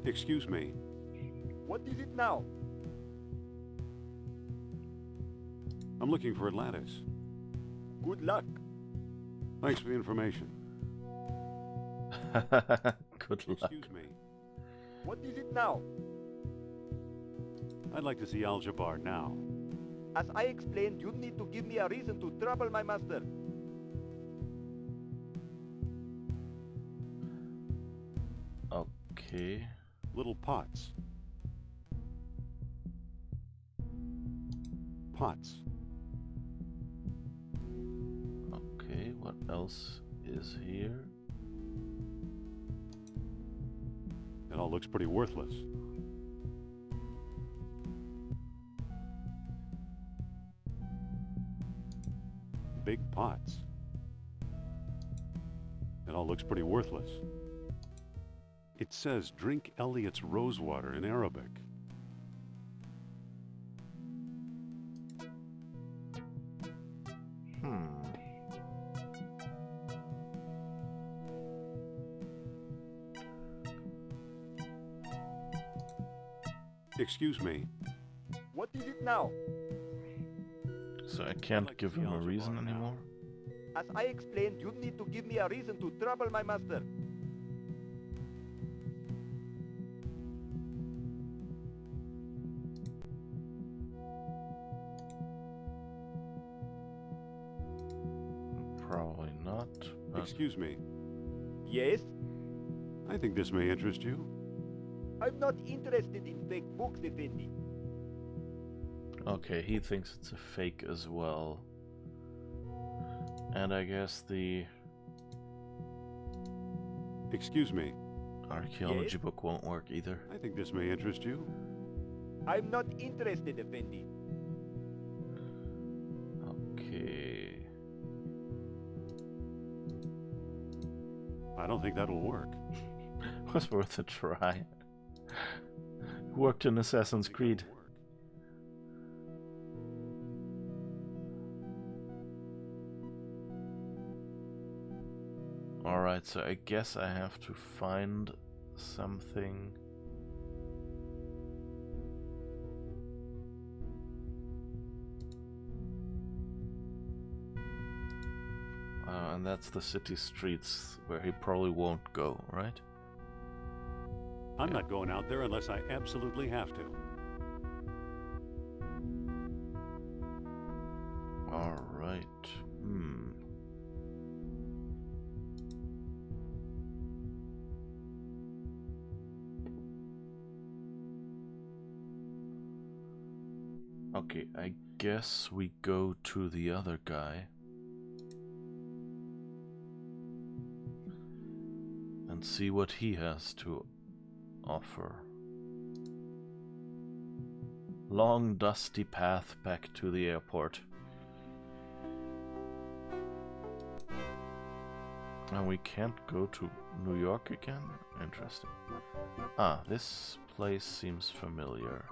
Excuse me.
What is it now?
I'm looking for Atlantis.
Good luck.
Thanks for the information.
Good luck.
Excuse me.
What is it now?
I'd like to see Al-Jabbar now.
As I explained, you need to give me a reason to trouble my master.
Okay.
Little pots. Pots.
Okay, what else is here?
It all looks pretty worthless. Big pots. It all looks pretty worthless. It says, drink Elliot's rosewater in Arabic. Excuse me.
What is it now?
So I can't give him a reason anymore?
As I explained, you need to give me a reason to trouble my master.
Probably not. But
Excuse me.
Yes?
I think this may interest you.
I'm not interested in fake books, Effendi.
okay, he thinks it's a fake as well. And I guess the
Excuse me.
archaeology
Yes?
book won't work either.
I think this may interest you.
I'm not interested, Effendi.
Okay.
I don't think that'll work.
Was worth a try. Worked in Assassin's
I think
Creed.
that'll work.
Alright, so I guess I have to find something. And that's the city streets where he probably won't go, right?
I'm not going out there unless I absolutely have to.
Alright. Okay, I guess we go to the other guy. And see what he has to offer. Long dusty path back to the airport. And we can't go to New York again? Interesting. Ah, this place seems familiar.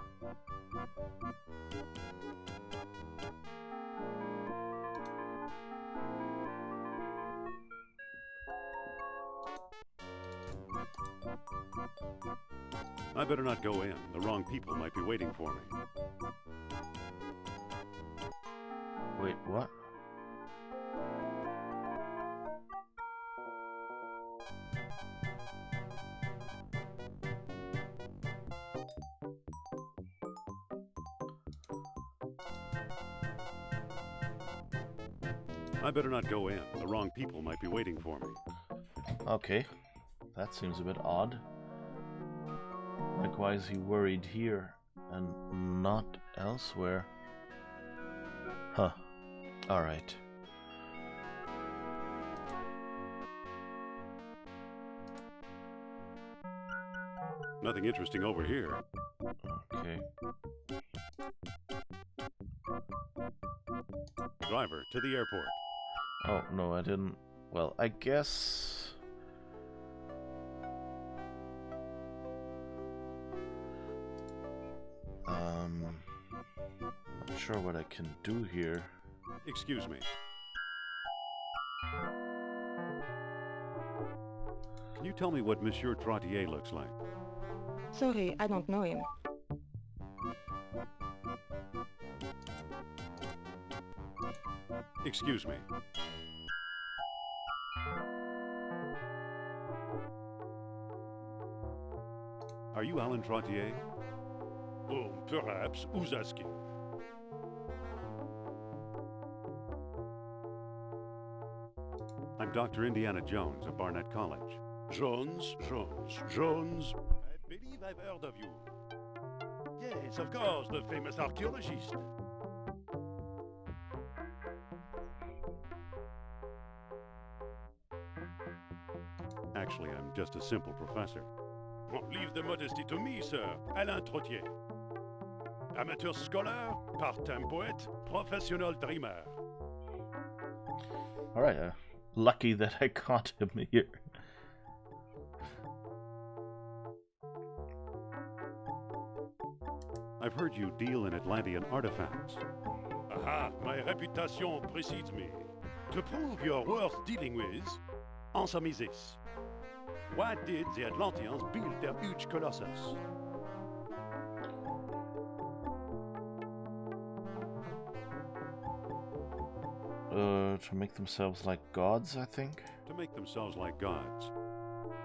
I better not go in. The wrong people might be waiting for me.
Wait, what?
I better not go in. The wrong people might be waiting for me.
Okay, that seems a bit odd. Like, why is he worried here and not elsewhere? Huh. Alright.
Nothing interesting over here.
Okay.
Driver, to the airport.
Oh, no, I didn't. Well, I guess... Not sure what I can do here.
Excuse me. Can you tell me what Monsieur Trottier looks like?
Sorry, I don't know him.
Excuse me. Are you Alan Trottier? Oh, perhaps. Who's asking? I'm Dr. Indiana Jones of Barnett College. Jones? I believe I've heard of you. Yes, of course, the famous archaeologist. Actually, I'm just a simple professor. Oh, leave the modesty to me, sir. Alain Trottier. Amateur scholar, part-time poet, professional dreamer.
Alright, lucky that I caught him here.
I've heard you deal in Atlantean artifacts. Aha, my reputation precedes me. To prove you're worth dealing with, answer me this. Why did the Atlanteans build their huge colossus?
To make themselves like gods, I think.
To make themselves like gods.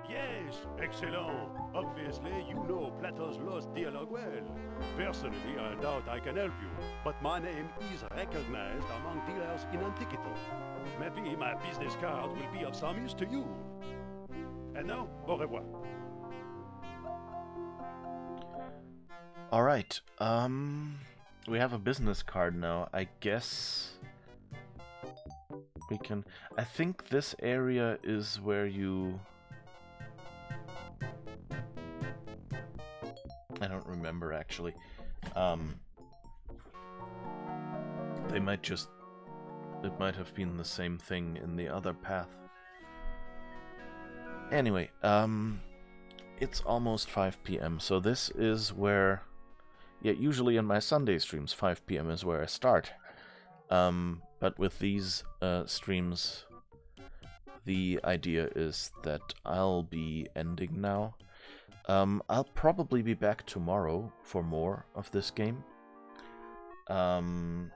Yes, excellent. Obviously, you know Plato's lost dialogue well. Personally, I doubt I can help you, but my name is recognized among dealers in antiquity. Maybe my business card will be of some use to you. And now, au revoir.
Alright, we have a business card now. I guess we can... I think this area is where you... I don't remember, actually. They might just... It might have been the same thing in the other path. Anyway, it's almost 5 p.m., so this is where... Yeah, usually in my Sunday streams, 5 p.m. is where I start. But with these streams, the idea is that I'll be ending now. I'll probably be back tomorrow for more of this game. Maybe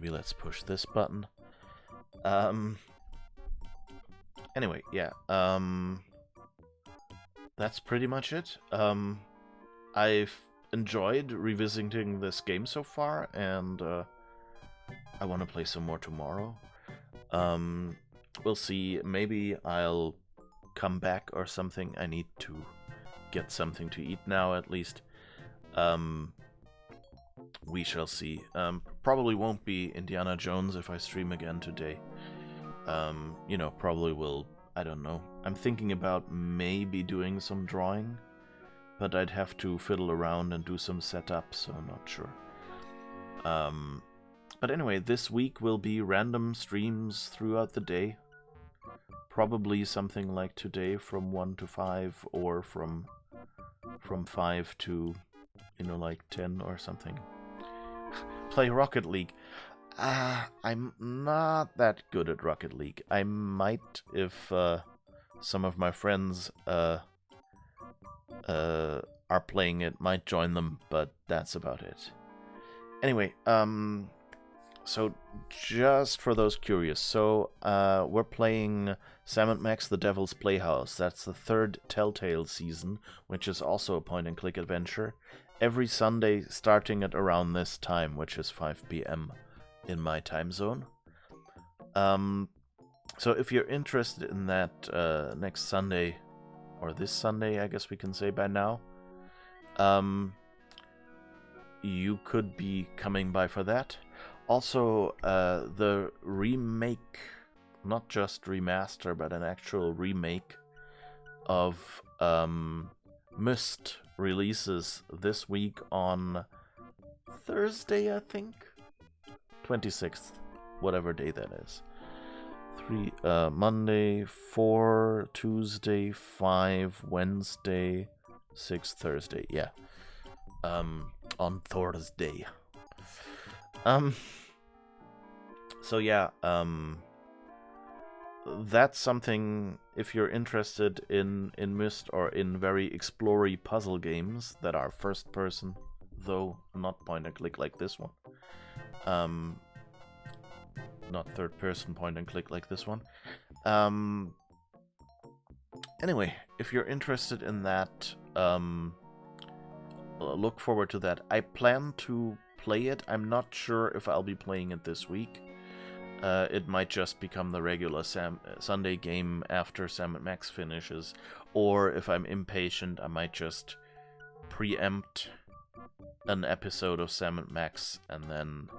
let's push this button. Anyway, yeah. That's pretty much it. I've enjoyed revisiting this game so far, and I want to play some more tomorrow. We'll see. Maybe I'll come back or something. I need to get something to eat now, at least. We shall see. Probably won't be Indiana Jones if I stream again today. You know, probably will, I don't know. I'm thinking about maybe doing some drawing, but I'd have to fiddle around and do some setup, so I'm not sure. But anyway, this week will be random streams throughout the day. Probably something like today from 1 to 5, or from 5 to, you know, like 10 or something. Play Rocket League. I'm not that good at Rocket League. I might if some of my friends are playing it might join them, but that's about it. Anyway, so just for those curious, so we're playing Sam & Max The Devil's Playhouse. That's the third Telltale season, which is also a point-and-click adventure, every Sunday starting at around this time, which is 5 p.m. in my time zone. So if you're interested in that next Sunday, or this Sunday, I guess we can say by now, you could be coming by for that. Also, the remake, not just remaster, but an actual remake of Myst releases this week on Thursday, I think? 26th, whatever day that is. Monday, 4, Tuesday, 5, Wednesday, 6, Thursday, yeah. On Thursday. So yeah, that's something, if you're interested in Myst or in very explory puzzle games that are first person, though not point and click like this one. Not third person point and click like this one. Anyway, if you're interested in that, look forward to that. I plan to play it. I'm not sure if I'll be playing it this week. It might just become the regular Sunday game after Sam & Max finishes, or if I'm impatient, I might just preempt an episode of Sam & Max and then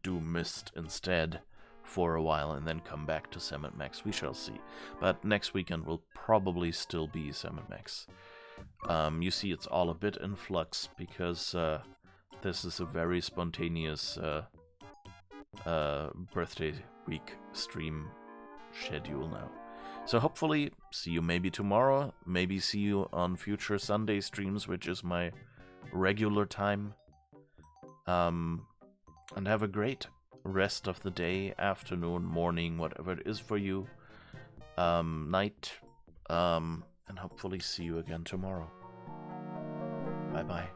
do Myst instead for a while and then come back to Sam & Max. We shall see. But next weekend will probably still be Sam & Max. You see, it's all a bit in flux because this is a very spontaneous birthday week stream schedule now. So hopefully see you maybe tomorrow, maybe see you on future Sunday streams, which is my regular time. And have a great rest of the day, afternoon, morning, whatever it is for you, night, and hopefully see you again tomorrow. Bye bye.